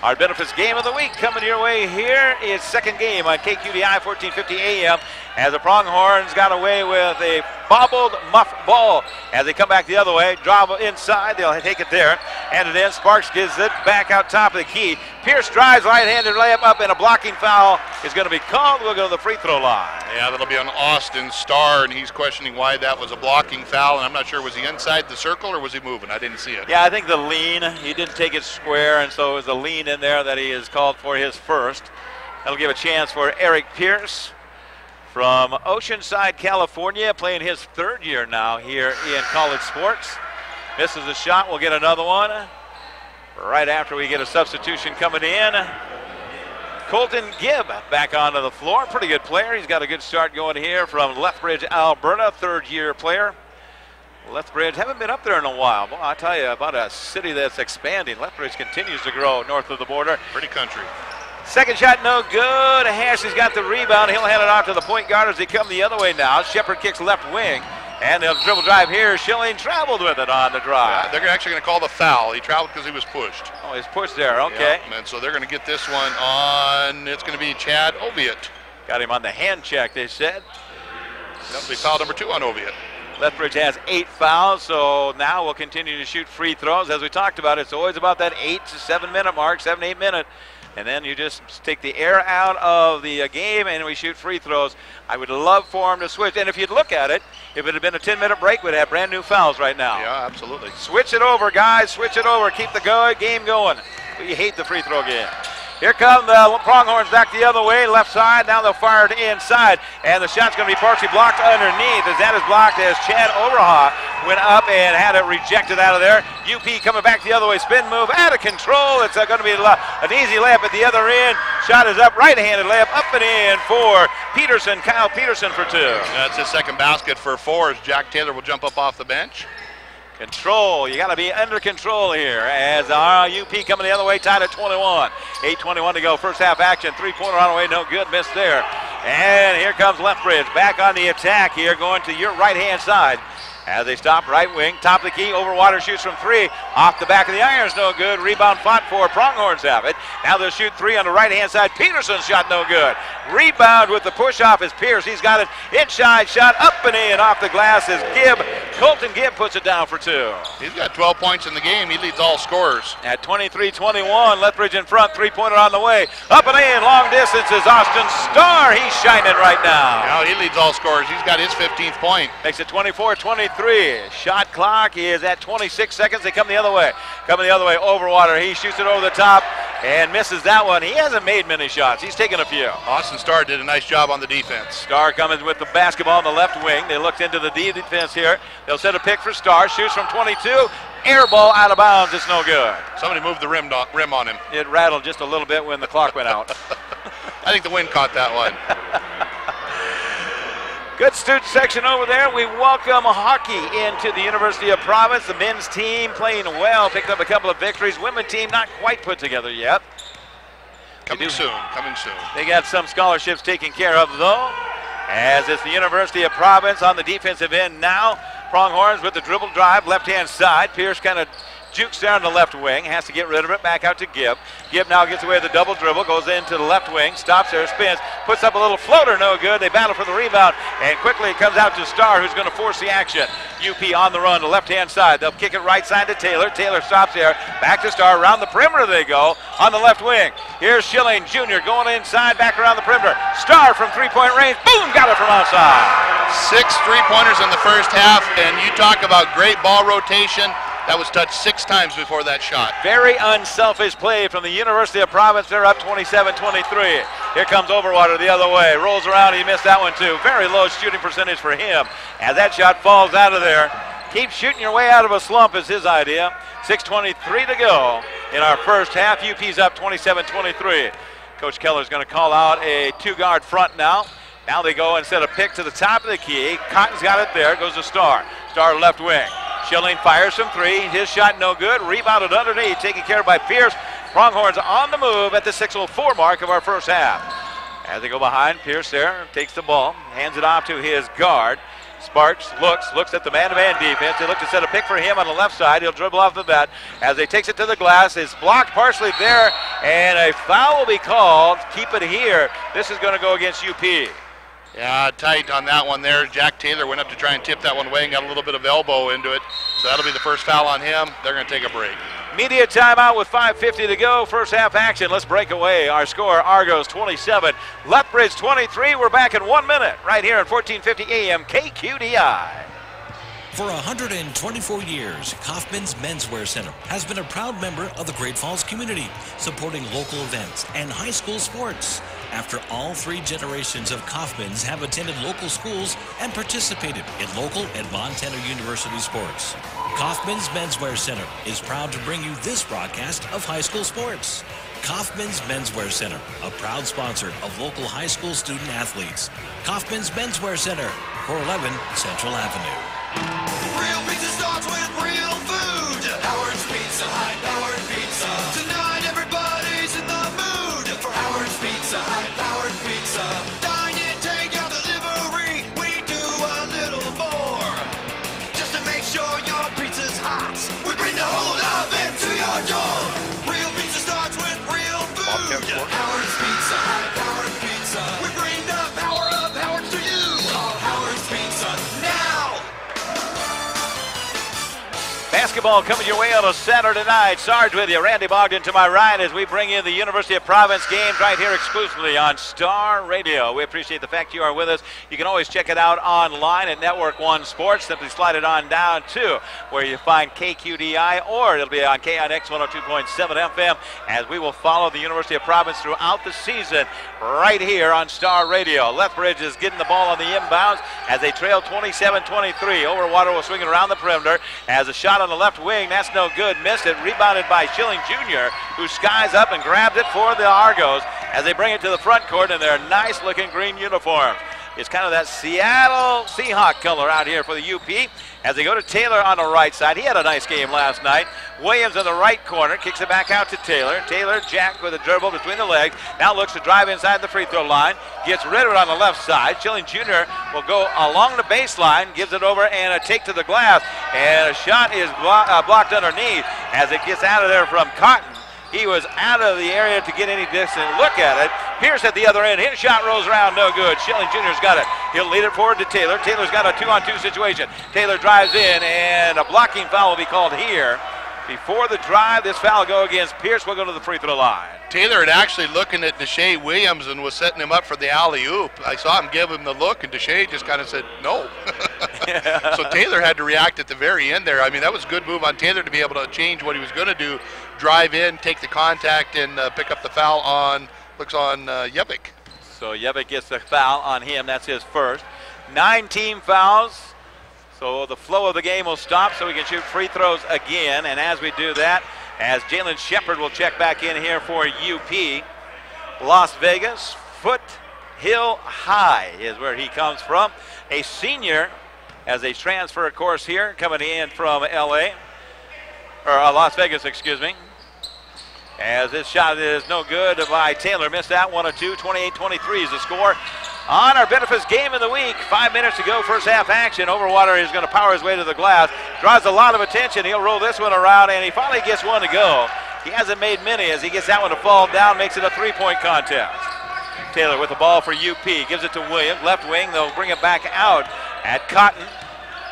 Our benefits game of the week coming your way here is second game on KQDI 1450 AM as the Pronghorns got away with a bobbled muff ball. As they come back the other way, drive inside, they'll take it there. And it in, Sparks gives it back out top of the key. Pierce drives, right-handed layup up, and a blocking foul is going to be called. We'll go to the free throw line. Yeah, that'll be on Austin Starr, and he's questioning why that was a blocking foul. And I'm not sure, was he inside the circle or was he moving? I didn't see it. Yeah, I think the lean, he didn't take it square, and so it was a lean in there that he is called for his first. That'll give a chance for Eric Pierce from Oceanside, California, playing his third year now here in college sports. Misses a shot, we'll get another one right after we get a substitution coming in. Colton Gibb back onto the floor, pretty good player. He's got a good start going here from Lethbridge, Alberta, third-year player. Lethbridge, haven't been up there in a while. Boy, I'll tell you about a city that's expanding. Lethbridge continues to grow north of the border. Pretty country. Second shot, no good. Hashley's got the rebound. He'll hand it off to the point guard as they come the other way now. Shepard kicks left wing. And they'll dribble drive here. Schilling traveled with it on the drive. Yeah, they're actually going to call the foul. He traveled because he was pushed. Oh, he's pushed there. Okay. Yeah, and so they're going to get this one on. It's going to be Chad Oviatt. Got him on the hand check, they said. That'll be foul number 2 on Oviatt. Lethbridge has 8 fouls, so now we'll continue to shoot free throws. As we talked about, it's always about that 8 to 7 minute mark, 7-8 minute. And then you just take the air out of the game and we shoot free throws. I would love for him to switch. And if you'd look at it, if it had been a 10-minute break, we'd have brand new fouls right now. Yeah, absolutely. Switch it over, guys. Switch it over. Keep the game going. We hate the free throw game. Here come the Pronghorns back the other way, left side. Now they'll fire it inside. And the shot's going to be partially blocked underneath. As that is blocked as Chad Overhaw went up and had it rejected out of there. UP coming back the other way. Spin move out of control. It's going to be an easy layup at the other end. Shot is up. Right-handed layup up and in for Peterson. Kyle Peterson for 2. That's his second basket for 4 as Jack Taylor will jump up off the bench. Control, you got to be under control here as UP coming the other way, tied at 21. 8:21 to go, first half action, three-pointer on the way, no good, missed there. And here comes Lethbridge back on the attack here, going to your right-hand side. As they stop right wing, top of the key, Overwater shoots from 3, off the back of the irons, no good. Rebound fought for, Pronghorns have it. Now they'll shoot 3 on the right-hand side. Peterson's shot no good. Rebound with the push-off is Pierce. He's got it inside, shot up and in off the glass as Colton Gibb puts it down for 2. He's got 12 points in the game. He leads all scorers. At 23-21, Lethbridge in front, three-pointer on the way. Up and in, long distance is Austin Starr. He's shining right now. Now he leads all scorers. He's got his 15th point. Makes it 24-23. Shot clock is at 26 seconds. They come the other way. Coming the other way, Overwater. He shoots it over the top and misses that one. He hasn't made many shots. He's taken a few. Austin Starr did a nice job on the defense. Starr coming with the basketball on the left wing. They looked into the defense here. They'll set a pick for Starr. Shoots from 22. Air ball out of bounds. It's no good. Somebody moved the rim on him. It rattled just a little bit when the clock went out. I think the wind caught that one. Good student section over there. We welcome hockey into the University of Providence. The men's team playing well, picked up a couple of victories. Women's team not quite put together yet. Coming soon. They got some scholarships taken care of though, as it's the University of Providence on the defensive end now. Pronghorns with the dribble drive, left-hand side. Pierce kind of jukes down the left wing, has to get rid of it, back out to Gibb. Gibb now gets away with the double dribble, goes into the left wing, stops there, spins, puts up a little floater, no good. They battle for the rebound, and quickly it comes out to Starr, who's going to force the action. UP on the run, the left-hand side. They'll kick it right side to Taylor. Taylor stops there, back to Starr, around the perimeter they go, on the left wing. Here's Schilling Jr. going inside, back around the perimeter. Starr from three-point range, boom, got it from outside. 6 3-pointers in the first half, and you talk about great ball rotation. That was touched 6 times before that shot. Very unselfish play from the University of Providence. They're up 27-23. Here comes Overwater the other way. Rolls around. He missed that one too. Very low shooting percentage for him. As that shot falls out of there. Keep shooting your way out of a slump is his idea. 6:23 to go in our first half. UP's up 27-23. Coach Keller's going to call out a 2-guard front now. Now they go and set a pick to the top of the key. Cotton's got it there. Goes to Starr. Starr left wing. Schilling fires from 3. His shot no good. Rebounded underneath. Taken care of by Pierce. Pronghorns on the move at the 6:04 mark of our first half. As they go behind, Pierce there takes the ball. Hands it off to his guard. Sparks looks at the man-to-man defense. They look to set a pick for him on the left side. He'll dribble off the bat. As they takes it to the glass, it's blocked partially there, and a foul will be called. Keep it here. This is going to go against UP. Yeah, tight on that one there. Jack Taylor went up to try and tip that one away and got a little bit of elbow into it. So that'll be the first foul on him. They're going to take a break. Media timeout with 5:50 to go. First half action. Let's break away. Our score, Argos 27, Lethbridge 23. We're back in 1 minute right here at 1450 AM KQDI. For 124 years, Kaufman's Menswear Center has been a proud member of the Great Falls community, supporting local events and high school sports. After all 3 generations of Kaufman's have attended local schools and participated in local and Montana University sports, Kaufman's Menswear Center is proud to bring you this broadcast of high school sports. Kaufman's Menswear Center, a proud sponsor of local high school student athletes. Kaufman's Menswear Center, 411 Central Avenue. Real pizza starts with real food. Howard's Pizza, high-powered pizza. Tonight everybody's in the mood for Howard's Pizza, high-powered pizza. Dine in, take out delivery. We do a little more just to make sure your pizza's hot. We bring the whole oven to your door. Real pizza starts with real food. Howard's Pizza, high-powered pizza. We bring the power of Howard's to you. Call Howard's Pizza now. Basketball coming your way on a Saturday night. Sarge with you. Randy Bogdan to my right as we bring in the University of Providence games right here exclusively on Star Radio. We appreciate the fact you are with us. You can always check it out online at Network One Sports. Simply slide it on down to where you find KQDI, or it'll be on KINX 102.7 FM as we will follow the University of Providence throughout the season right here on Star Radio. Lethbridge is getting the ball on the inbounds as they trail 27-23. Overwater will swing it around the perimeter as a shot on the left wing. That's no good. Missed it. Rebounded by Schilling Jr., who skies up and grabs it for the Argos as they bring it to the front court in their nice-looking green uniforms. It's kind of that Seattle Seahawk color out here for the UP as they go to Taylor on the right side. He had a nice game last night. Williams in the right corner, kicks it back out to Taylor. Taylor jacked with a dribble between the legs. Now looks to drive inside the free throw line. Gets rid of it on the left side. Schilling Jr. will go along the baseline, gives it over and a take to the glass. And a shot is blocked underneath as it gets out of there from Cotton. He was out of the area to get any distant look at it. Pierce at the other end. His shot rolls around, no good. Schilling Jr.'s got it. He'll lead it forward to Taylor. Taylor's got a 2-on-2 situation. Taylor drives in, and a blocking foul will be called here. Before the drive, this foul will go against Pierce. We'll go to the free throw line. Taylor had actually looking at Deshae Williams and was setting him up for the alley-oop. I saw him give him the look, and Deshae just kind of said, no. So Taylor had to react at the very end there. I mean, that was a good move on Taylor to be able to change what he was going to do, drive in, take the contact, and pick up the foul on, looks on Jevic. So Jevic gets the foul on him. That's his first. 9 team fouls. So the flow of the game will stop so we can shoot free throws again. And as we do that, as Jalen Shepard will check back in here for UP, Las Vegas, Foothill High is where he comes from. A senior as a transfer course here coming in from LA, or Las Vegas, excuse me. As this shot is no good by Taylor. Missed that one or two. 28-23 is the score. On our benefits game of the week, 5 minutes to go, first half action. Overwater is going to power his way to the glass. Draws a lot of attention. He'll roll this one around, and he finally gets one to go. He hasn't made many as he gets that one to fall down, makes it a 3-point contest. Taylor with the ball for UP, gives it to Williams. Left wing, they'll bring it back out at Cotton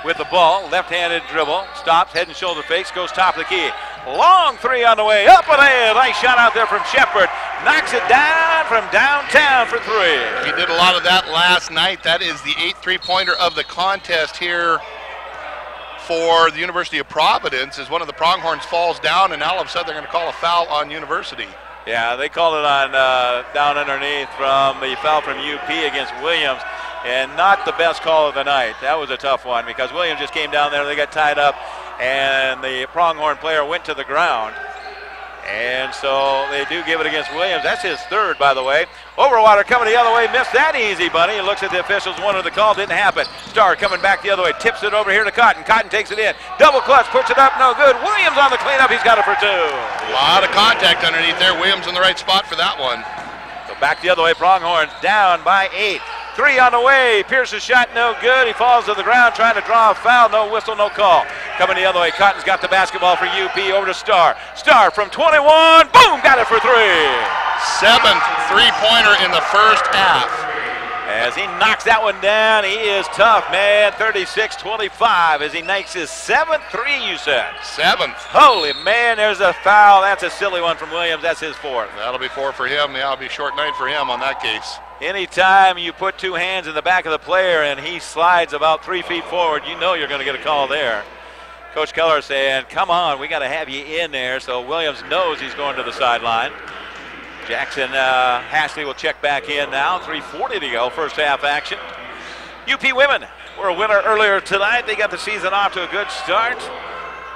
with the ball. Left-handed dribble, stops, head and shoulder fakes, goes top of the key. Long three on the way, up and in. Nice shot out there from Shepard. Knocks it down from downtown for 3. He did a lot of that last night. That is the 8th three-pointer of the contest here for the University of Providence, as one of the pronghorns falls down, and all of a sudden they're going to call a foul on University. Yeah, they called it on down underneath from the foul from UP against Williams, and not the best call of the night. That was a tough one because Williams just came down there, they got tied up, and the pronghorn player went to the ground. And so they do give it against Williams. That's his third, by the way. Overwater coming the other way, missed that easy, buddy. He looks at the officials, wanted the call, didn't happen. Starr coming back the other way, tips it over here to Cotton. Cotton takes it in, double clutch, puts it up, no good. Williams on the cleanup, he's got it for 2. A lot of contact underneath there. Williams in the right spot for that one. So back the other way, Pronghorns down by 8. 3 on the way, Pierce's shot no good. He falls to the ground trying to draw a foul, no whistle, no call. Coming the other way, Cotton's got the basketball for UP, over to Starr. Starr from 21, boom, got it for 3. 7th three-pointer in the first half. As he knocks that one down, he is tough, man. 36-25 as he makes his 7th three, you said. 7th. Holy man, there's a foul. That's a silly one from Williams. That's his 4th. That'll be 4 for him. Yeah, it'll be short night for him on that case. Anytime you put 2 hands in the back of the player and he slides about 3 feet forward, you know you're going to get a call there. Coach Keller saying, come on, we got to have you in there. So Williams knows he's going to the sideline. Jackson Hashley will check back in now. 3:40 to go, first half action. UP women were a winner earlier tonight. They got the season off to a good start.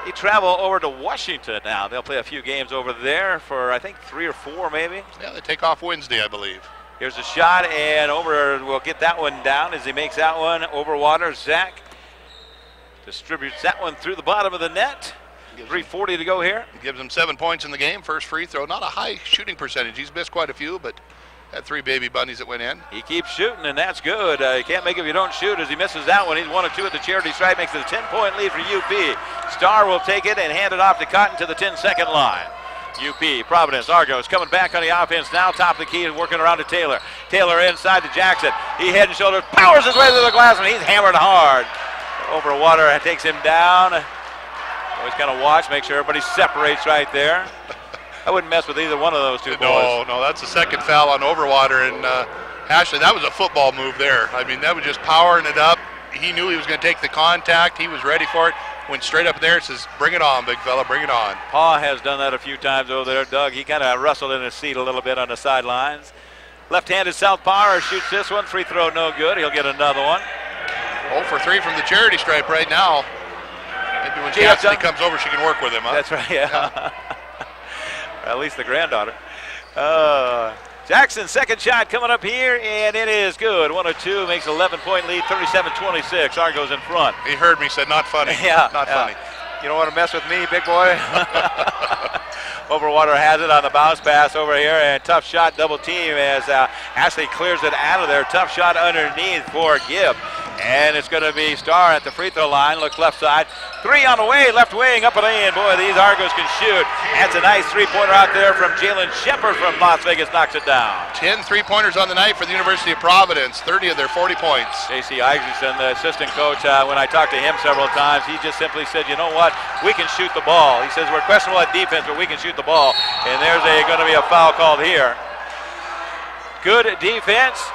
They travel over to Washington now. They'll play a few games over there for, I think, 3 or 4 maybe. Yeah, they take off Wednesday, I believe. Here's a shot, and Over will get that one down as he makes that one. Overwater, Zach distributes that one through the bottom of the net. 3:40 to go here. Gives him 7 points in the game. First free throw. Not a high shooting percentage. He's missed quite a few, but had 3 baby bunnies that went in. He keeps shooting, and that's good. You can't make it if you don't shoot. As he misses that one, he's 1 of 2 at the charity stripe. Makes it a 10-point lead for UP. Star will take it and hand it off to Cotton to the 10-second line. UP, Providence, Argos coming back on the offense now. Top of the key and working around to Taylor. Taylor inside to Jackson. He head and shoulders, powers his way to the glass, and he's hammered hard. Overwater takes him down. Always kind of watch, make sure everybody separates right there. I wouldn't mess with either one of those 2 boys. No, that's the second foul on Overwater. And Ashley, that was a football move there. I mean, that was just powering it up. He knew he was going to take the contact. He was ready for it. Went straight up there and says, bring it on, big fella, bring it on. Paul has done that a few times over there, Doug. He kind of rustled in his seat a little bit on the sidelines. Left-handed southpaw shoots this one. Free throw no good. He'll get another one. 0 for 3 from the charity stripe right now. Maybe when Cassidy comes over, she can work with him, huh? That's right, yeah. At least the granddaughter. Jackson, second shot coming up here, and it is good. 1 of 2, makes 11-point lead, 37-26. Argos in front. He heard me, said not funny. Yeah. Not funny. You don't want to mess with me, big boy? Overwater has it on the bounce pass over here, and tough shot, double team as Ashley clears it out of there. Tough shot underneath for Gibb. And it's going to be Starr at the free throw line. Looks left side. 3 on the way, left wing, up and in. Boy, these Argos can shoot. That's a nice 3-pointer out there from Jalen Shepard from Las Vegas. Knocks it down. 10 3-pointers on the night for the University of Providence. 30 of their 40 points. J.C. Isaacson, the assistant coach, when I talked to him several times, he just simply said, you know what, we can shoot the ball. He says, we're questionable at defense, but we can shoot the ball. And there's going to be a foul called here. Good defense.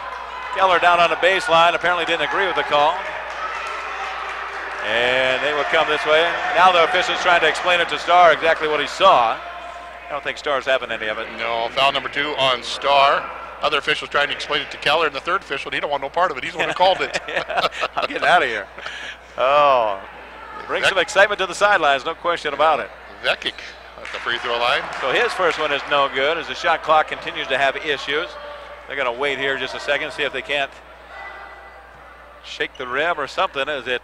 Keller down on the baseline, apparently didn't agree with the call. And they will come this way. Now the official's trying to explain it to Starr exactly what he saw. I don't think Starr's having any of it. No, foul number 2 on Starr. Other officials trying to explain it to Keller, and the third official, he don't want no part of it. He's the one who called it. Yeah, I'm getting out of here. Oh, bring some excitement to the sidelines, no question about it. Vekic at the free throw line. So his first one is no good as the shot clock continues to have issues. They're going to wait here just a second, see if they can't shake the rim or something as it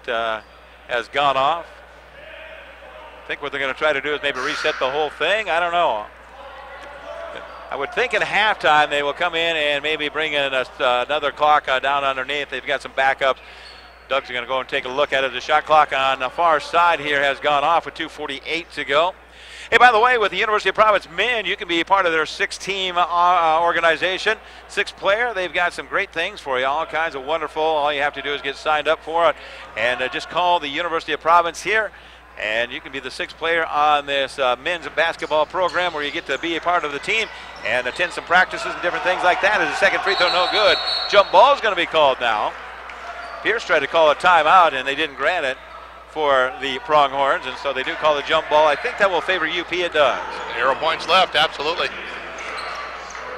has gone off. I think what they're going to try to do is maybe reset the whole thing. I don't know. I would think at halftime they will come in and maybe bring in another clock down underneath. They've got some backups. Doug's going to go and take a look at it. The shot clock on the far side here has gone off with 2:48 to go. Hey, by the way, with the University of Providence men, you can be part of their 6-team organization. 6-player, they've got some great things for you, all kinds of wonderful. All you have to do is get signed up for it and just call the University of Providence here, and you can be the 6th player on this men's basketball program where you get to be a part of the team and attend some practices and different things like that. As the second free throw no good. Jump ball is going to be called now. Pierce tried to call a timeout, and they didn't grant it for the Pronghorns, and so they do call the jump ball. I think that will favor UP. It does. 0 points left, absolutely.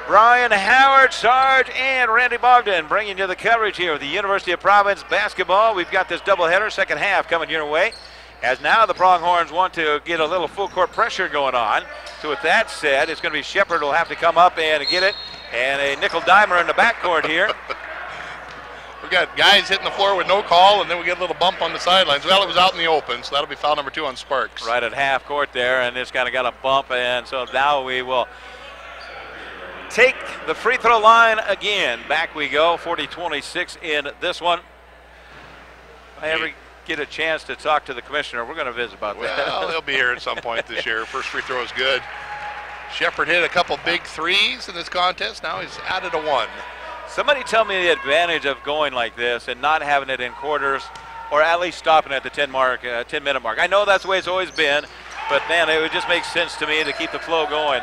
Brian Howard, Sarge, and Randy Bogdan bringing you the coverage here with the University of Providence basketball. We've got this doubleheader, second half coming your way, as now the Pronghorns want to get a little full court pressure going on. So with that said, it's going to be Shepard who will have to come up and get it, and a nickel dimer in the backcourt here. We got guys hitting the floor with no call, and then we get a little bump on the sidelines. Well, it was out in the open, so that'll be foul number 2 on Sparks. Right at half court there, and it's kind of got a bump, and so now we will take the free throw line again. Back we go, 40-26 in this one. If I ever get a chance to talk to the commissioner, we're going to visit about that. Well, they'll be here at some point this year. First free throw is good. Shepard hit a couple big threes in this contest. Now he's added a 1. Somebody tell me the advantage of going like this and not having it in quarters, or at least stopping at the 10-minute mark. I know that's the way it's always been, but man, it would just make sense to me to keep the flow going.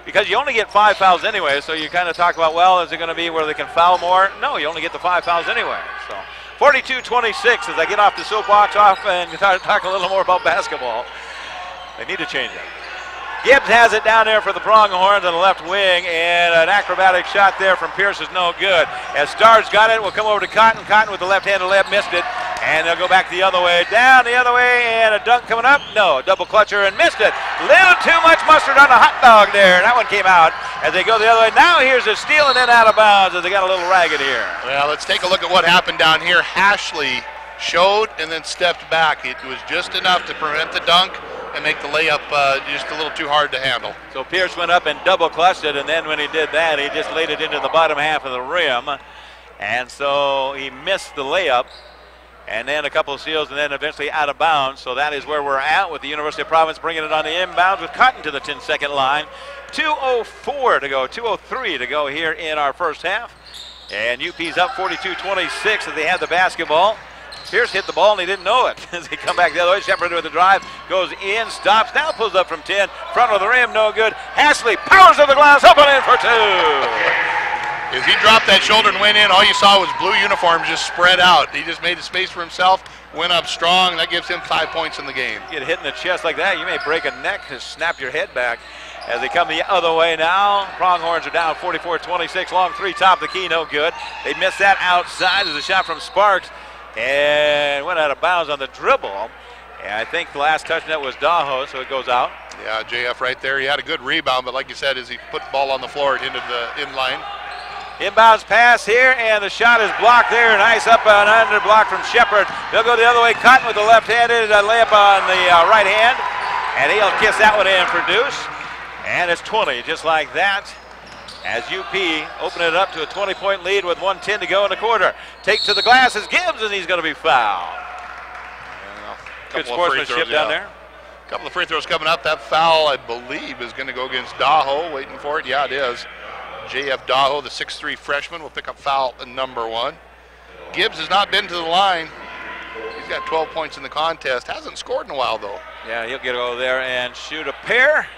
Because you only get 5 fouls anyway, so you kind of talk about, well, is it going to be where they can foul more? No, you only get the 5 fouls anyway. So 42-26 as I get off the soapbox and talk a little more about basketball. They need to change it. Gibbs has it down there for the Pronghorns on the left wing, and an acrobatic shot there from Pierce is no good. As Starr's got it, we'll come over to Cotton. Cotton with the left-handed layup, missed it, and they'll go back the other way. Down the other way, and a dunk coming up. No, double clutcher and missed it. Little too much mustard on the hot dog there. That one came out as they go the other way. Now here's a steal and then out of bounds as they got a little ragged here. Well, let's take a look at what happened down here. Ashley showed and then stepped back. It was just enough to prevent the dunk and make the layup just a little too hard to handle. So Pierce went up and double clutched it, and then when he did that, he just laid it into the bottom half of the rim. And so he missed the layup, and then a couple of steals, and then eventually out of bounds. So that is where we're at with the University of Providence bringing it on the inbounds with Cotton to the 10-second line. 2:04 to go, 2:03 to go here in our first half. And UP's up 42-26 as they had the basketball. Pierce hit the ball and he didn't know it. As they come back the other way, Shepard with the drive, goes in, stops, now pulls up from 10, front of the rim, no good. Ashley powers to the glass, up and in for 2. As he dropped that shoulder and went in, all you saw was blue uniforms just spread out. He just made a space for himself, went up strong, that gives him 5 points in the game. Get hit in the chest like that, you may break a neck and snap your head back. As they come the other way now, Pronghorns are down 44-26, long three, top of the key, no good. They missed that outside as a shot from Sparks. And went out of bounds on the dribble. And I think the last touch net was Daho, so it goes out. Yeah, JF right there. He had a good rebound, but like you said, as he put the ball on the floor, it into the inline. Inbounds pass here, and the shot is blocked there. Nice up and under block from Shepard. They'll go the other way. Cotton with the left-handed layup on the right hand. And he'll kiss that one in for Deuce. And it's 20, just like that. As UP open it up to a 20-point lead with 1:10 to go in the quarter. Take to the glass is Gibbs, and he's going to be fouled. Good sportsmanship down there. A couple of free throws coming up. That foul, I believe, is going to go against Daho. Waiting for it. Yeah, it is. JF Daho, the 6'3 freshman, will pick up foul number 1. Gibbs has not been to the line. He's got 12 points in the contest. Hasn't scored in a while, though. Yeah, he'll get over there and shoot a pair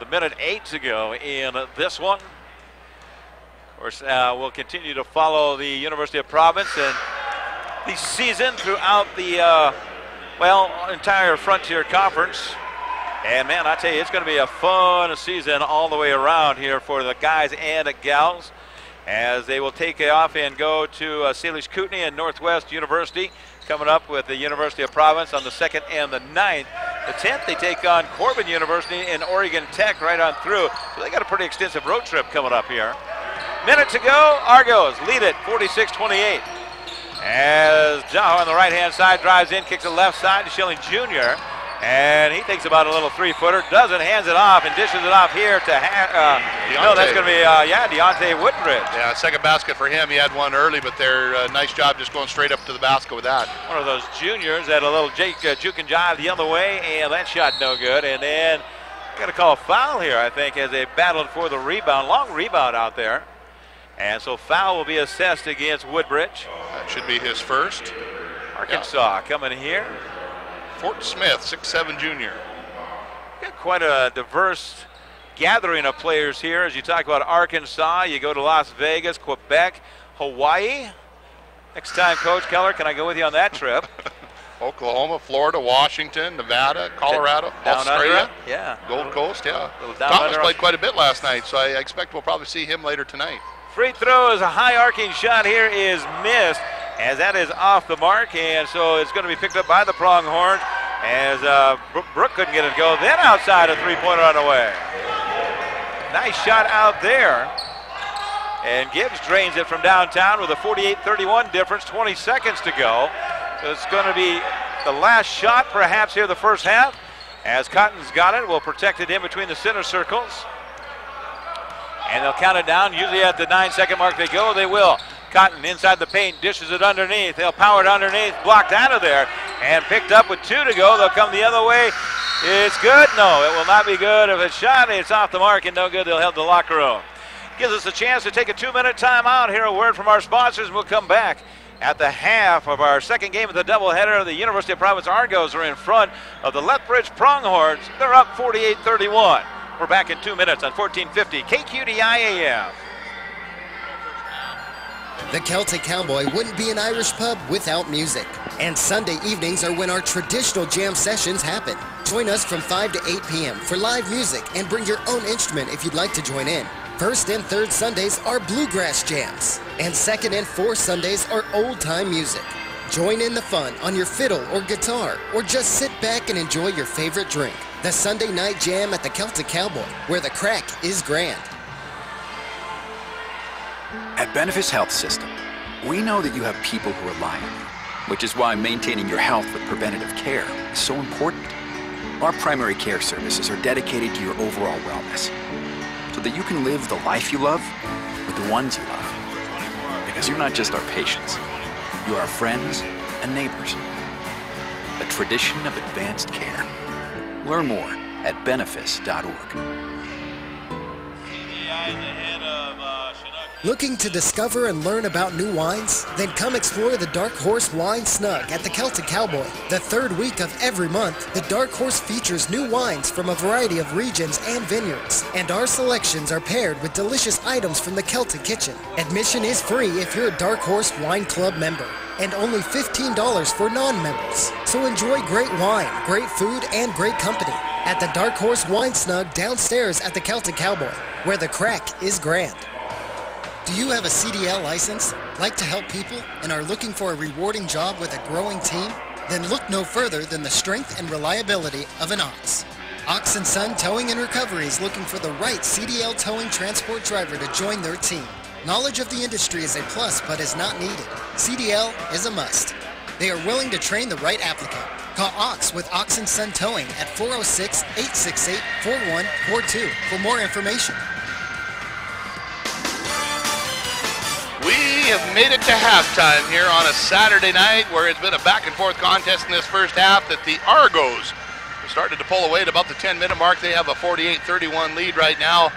with 1:08 to go in this one. Of course, we'll continue to follow the University of Providence and the season throughout the, entire Frontier Conference. And, man, I tell you, it's going to be a fun season all the way around here for the guys and the gals as they will take off and go to Salish Kootenai and Northwest University coming up with the University of Providence on the 2nd and the 9th. The 10th, they take on Corbin University and Oregon Tech right on through. So they got a pretty extensive road trip coming up here. Minute to go, Argos lead it 46-28. As Jaho on the right-hand side drives in, kicks it left side to Schilling Jr. And he thinks about a little three-footer, doesn't, hands it off, and dishes it off here to, no, that's going to be, Deontay Woodbridge. Yeah, second basket for him. He had one early, but they're nice job just going straight up to the basket with that. One of those juniors had a little juke and jive the other way, and that shot no good. And then got to call a foul here, I think, as they battled for the rebound. Long rebound out there. And so foul will be assessed against Woodbridge. That should be his first. Arkansas coming here. Fort Smith, 6'7" junior. Got quite a diverse gathering of players here. As you talk about Arkansas, you go to Las Vegas, Quebec, Hawaii. Next time, Coach Keller, can I go with you on that trip? Oklahoma, Florida, Washington, Nevada, Colorado, down Australia, under, yeah. Gold Coast, yeah. Thomas played quite a bit last night, so I expect we'll probably see him later tonight. Free throw is a high arcing shot here is missed as that is off the mark, and so it's going to be picked up by the Pronghorns as Brooke couldn't get it to go. Then outside a three-pointer on the way. Nice shot out there. And Gibbs drains it from downtown with a 48-31 difference, 20 seconds to go. So it's going to be the last shot perhaps here the first half. As Cotton's got it, will protect it in between the center circles. And they'll count it down. Usually at the 9-second mark they go, they will. Cotton inside the paint, dishes it underneath. They'll power it underneath, blocked out of there, and picked up with 2 to go. They'll come the other way. It's good. No, it will not be good. If it's shot, it's off the mark and no good. They'll head to the locker room. gives us a chance to take a 2-minute timeout. Hear a word from our sponsors, and we'll come back. At the half of our second game of the doubleheader, the University of Providence Argos are in front of the Lethbridge Pronghorns. They're up 48-31. We're back in 2 minutes on 1450 KQDI AM. The Celtic Cowboy wouldn't be an Irish pub without music. And Sunday evenings are when our traditional jam sessions happen. Join us from 5 to 8 p.m. for live music and bring your own instrument if you'd like to join in. First and third Sundays are bluegrass jams, and second and fourth Sundays are old-time music. Join in the fun on your fiddle or guitar, or just sit back and enjoy your favorite drink. The Sunday night jam at the Celtic Cowboy, where the crack is grand. At Benefis Health System, we know that you have people who rely on you, which is why maintaining your health with preventative care is so important. Our primary care services are dedicated to your overall wellness, so that you can live the life you love with the ones you love. Because you're not just our patients, you're our friends and neighbors. A tradition of advanced care. Learn more at benefis.org. Looking to discover and learn about new wines? Then come explore the Dark Horse Wine Snug at the Celtic Cowboy. The third week of every month, the Dark Horse features new wines from a variety of regions and vineyards. And our selections are paired with delicious items from the Celtic Kitchen. Admission is free if you're a Dark Horse Wine Club member, and only $15 for non-members. So enjoy great wine, great food, and great company at the Dark Horse Wine Snug downstairs at the Celtic Cowboy, where the crack is grand. Do you have a CDL license, like to help people, and are looking for a rewarding job with a growing team? Then look no further than the strength and reliability of an Ox. Ox & Son Towing and Recovery is looking for the right CDL towing transport driver to join their team. Knowledge of the industry is a plus but is not needed. CDL is a must. They are willing to train the right applicant. Call Ox with Ox & Son Towing at 406-868-4142 for more information. We have made it to halftime here on a Saturday night where it's been a back-and-forth contest in this first half that the Argos started to pull away at about the 10-minute mark. They have a 48-31 lead right now.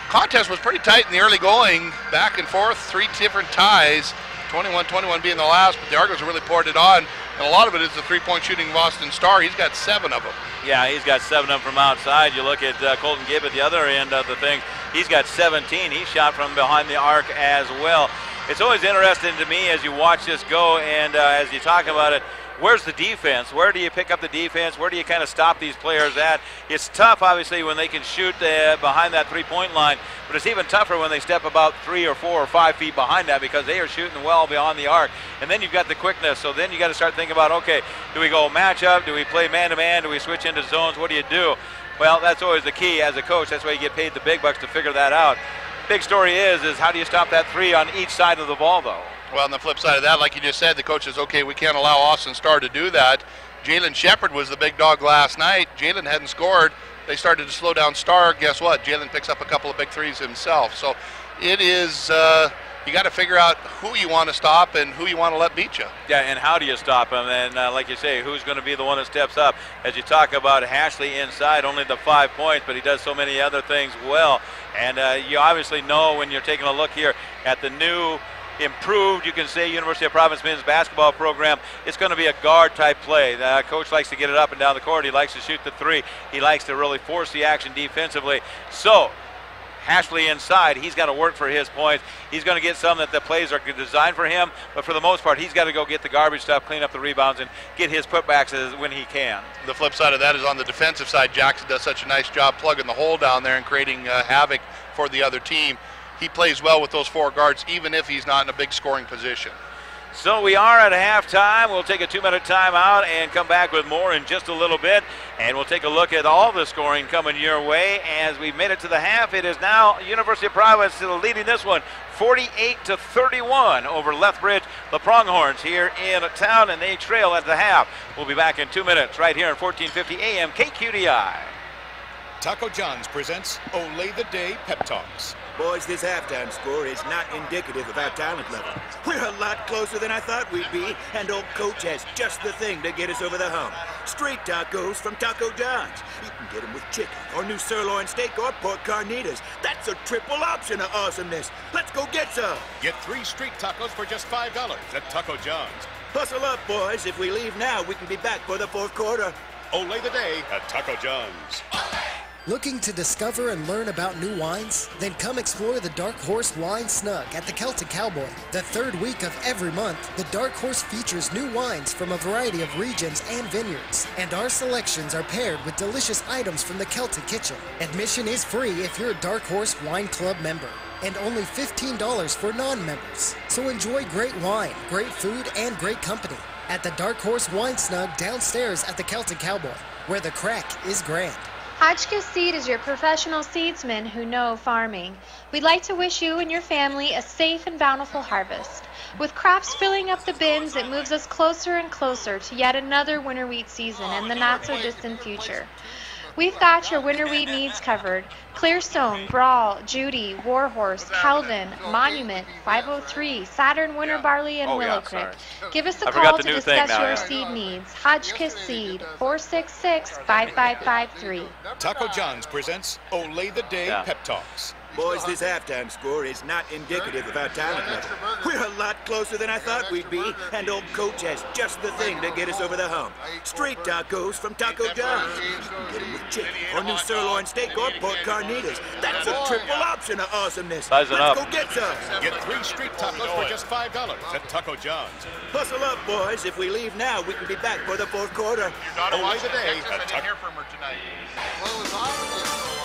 Contest was pretty tight in the early going, back and forth, three different ties, 21-21 being the last, but the Argos have really poured it on, and a lot of it is the three-point shooting of Austin Starr. He's got 7 of them. Yeah, he's got 7 of them from outside. You look at Colton Gibb at the other end of the thing. He's got 17. He shot from behind the arc as well. It's always interesting to me as you watch this go and as you talk about it, where's the defense? Where do you pick up the defense? Where do you kind of stop these players at? It's tough, obviously, when they can shoot behind that three-point line, but it's even tougher when they step about 3 or 4 or 5 feet behind that because they are shooting well beyond the arc. And then you've got the quickness, so then you got to start thinking about, okay, do we go matchup? Do we play man-to-man? Do we switch into zones? What do you do? Well, that's always the key as a coach. That's why you get paid the big bucks to figure that out. Big story is how do you stop that three on each side of the ball, though? Well, on the flip side of that, like you just said, the coach says, okay, we can't allow Austin Starr to do that. Jalen Shepard was the big dog last night. Jalen hadn't scored. They started to slow down Starr. Guess what? Jalen picks up a couple of big threes himself. So it is, you got to figure out who you want to stop and who you want to let beat you. Yeah, and how do you stop him? And like you say, who's going to be the one that steps up? As you talk about Hashley inside, only the 5 points, but he does so many other things well. And you obviously know when you're taking a look here at the new improved, you can say, University of Providence men's basketball program, it's going to be a guard type play. The coach likes to get it up and down the court. He likes to shoot the three. He likes to really force the action defensively. So Hashley inside, he's got to work for his points. He's going to get some that the plays are designed for him, but for the most part, he's got to go get the garbage stuff, clean up the rebounds, and get his putbacks when he can. The flip side of that is on the defensive side. Jackson does such a nice job plugging the hole down there and creating havoc for the other team. He plays well with those 4 guards, even if he's not in a big scoring position. So we are at halftime. We'll take a 2-minute timeout and come back with more in just a little bit. And we'll take a look at all the scoring coming your way as we've made it to the half. It is now University of Providence leading this one 48-31 over Lethbridge. The Pronghorns here in town, and they trail at the half. We'll be back in 2 minutes right here at 1450 AM KQDI. Taco John's presents Olay the Day Pep Talks. Boys, this halftime score is not indicative of our talent level. We're a lot closer than I thought we'd be, and old coach has just the thing to get us over the hump. Street tacos from Taco John's. You can get them with chicken, or new sirloin steak, or pork carnitas. That's a triple option of awesomeness. Let's go get some. Get 3 street tacos for just $5 at Taco John's. Hustle up, boys. If we leave now, we can be back for the fourth quarter. Olay the day at Taco John's. Looking to discover and learn about new wines? Then come explore the Dark Horse Wine Snug at the Celtic Cowboy. The third week of every month, the Dark Horse features new wines from a variety of regions and vineyards. And our selections are paired with delicious items from the Celtic Kitchen. Admission is free if you're a Dark Horse Wine Club member, and only $15 for non-members. So enjoy great wine, great food, and great company at the Dark Horse Wine Snug downstairs at the Celtic Cowboy, where the crack is grand. Hotchkiss Seed is your professional seedsmen who know farming. We'd like to wish you and your family a safe and bountiful harvest. With crops filling up the bins, it moves us closer and closer to yet another winter wheat season and the not-so-distant future. We've got your winter wheat needs covered. Clearstone, Brawl, Judy, Warhorse, Calvin, Monument, 503, Saturn, Winter Barley, and Willow Creek. Give us a call to discuss your seed needs. Hotchkiss Seed, 466-5553. Taco John's presents Olay the Day Pep Talks. Boys, this halftime score is not indicative of our talent level. We're a lot closer than I thought we'd be, and old coach has just the thing to get us over the hump. Street tacos from Taco John's. You can get them with chicken, or new sirloin steak, or pork carnitas. That's a triple option of awesomeness. Let's go get some. Get 3 street tacos for just $5 at Taco John's. Hustle up, boys. If we leave now, we can be back for the fourth quarter. Olay the day at Taco. Hear from her tonight. Well, it was obviously for a while.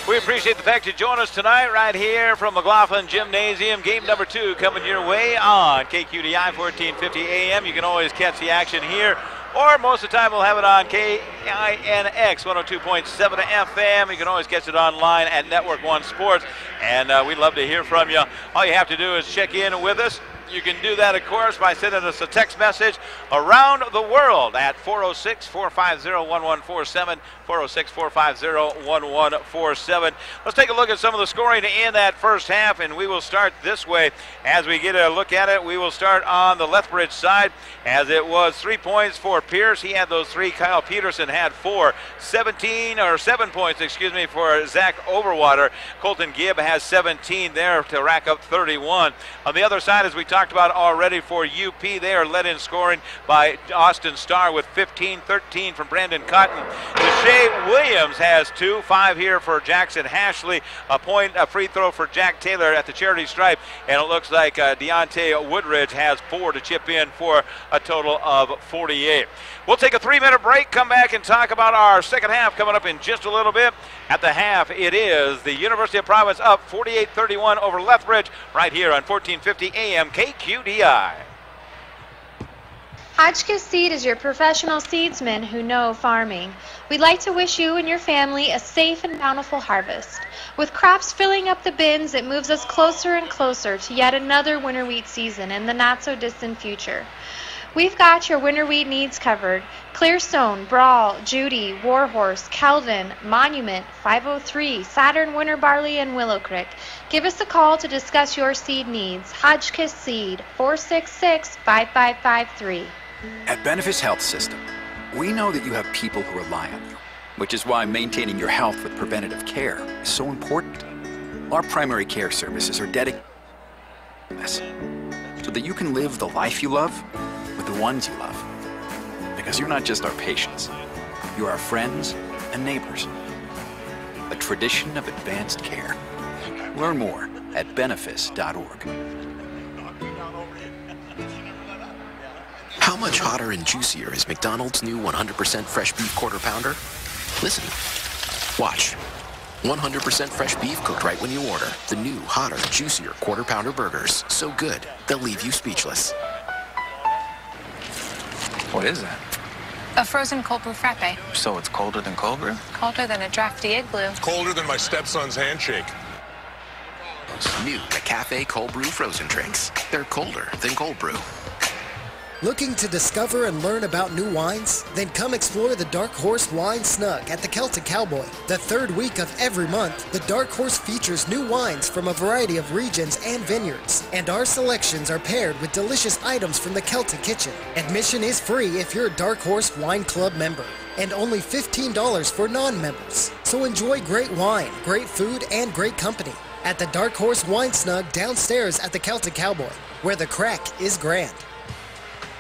We appreciate the fact you join us tonight right here from McLaughlin Gymnasium. Game number 2 coming your way on KQDI 1450 AM. You can always catch the action here, or most of the time we'll have it on KINX 102.7 FM. You can always catch it online at Network One Sports, and we'd love to hear from you. All you have to do is check in with us. You can do that, of course, by sending us a text message around the world at 406-450-1147, 406-450-1147. Let's take a look at some of the scoring in that first half, and we will start this way. As we get a look at it, we will start on the Lethbridge side, as it was 3 points for Pierce. He had those 3. Kyle Peterson had 4. 7 points, for Zach Overwater. Colton Gibb has 17 there to rack up 31. On the other side, as we talked about already for UP, they are led in scoring by Austin Starr with 15, 13 from Brandon Cotton. Deshae Williams has 2, 5 here for Jackson Hashley, a free throw for Jack Taylor at the charity stripe, and it looks like Deontay Woodridge has 4 to chip in for a total of 48. We'll take a 3-minute break, come back and talk about our second half coming up in just a little bit. At the half, it is the University of Providence up 48-31 over Lethbridge right here on 1450 AM KQDI. Hotchkiss Seed is your professional seedsmen who know farming. We'd like to wish you and your family a safe and bountiful harvest. With crops filling up the bins, it moves us closer and closer to yet another winter wheat season and the not-so-distant future. We've got your winter wheat needs covered. Clearstone, Brawl, Judy, Warhorse, Calvin, Monument, 503, Saturn, Winter Barley, and Willow Creek. Give us a call to discuss your seed needs. Hotchkiss Seed, 466-5553. At Benefis Health System, we know that you have people who rely on you, which is why maintaining your health with preventative care is so important. Our primary care services are dedicated to this, so that you can live the life you love with the ones you love. Because you're not just our patients, you're our friends and neighbors. A tradition of advanced care. Learn more at benefis.org. How much hotter and juicier is McDonald's new 100% fresh beef quarter pounder? Listen. Watch. 100% fresh beef cooked right when you order. The new, hotter, juicier quarter pounder burgers. So good, they'll leave you speechless. What is that? A frozen cold brew frappe. So it's colder than cold brew? Colder than a drafty igloo. It's colder than my stepson's handshake. New McCafe cold brew frozen drinks. They're colder than cold brew. Looking to discover and learn about new wines? Then come explore the Dark Horse Wine Snug at the Celtic Cowboy. The third week of every month, the Dark Horse features new wines from a variety of regions and vineyards. And our selections are paired with delicious items from the Celtic Kitchen. Admission is free if you're a Dark Horse Wine Club member, and only $15 for non-members. So enjoy great wine, great food, and great company at the Dark Horse Wine Snug downstairs at the Celtic Cowboy, where the crack is grand.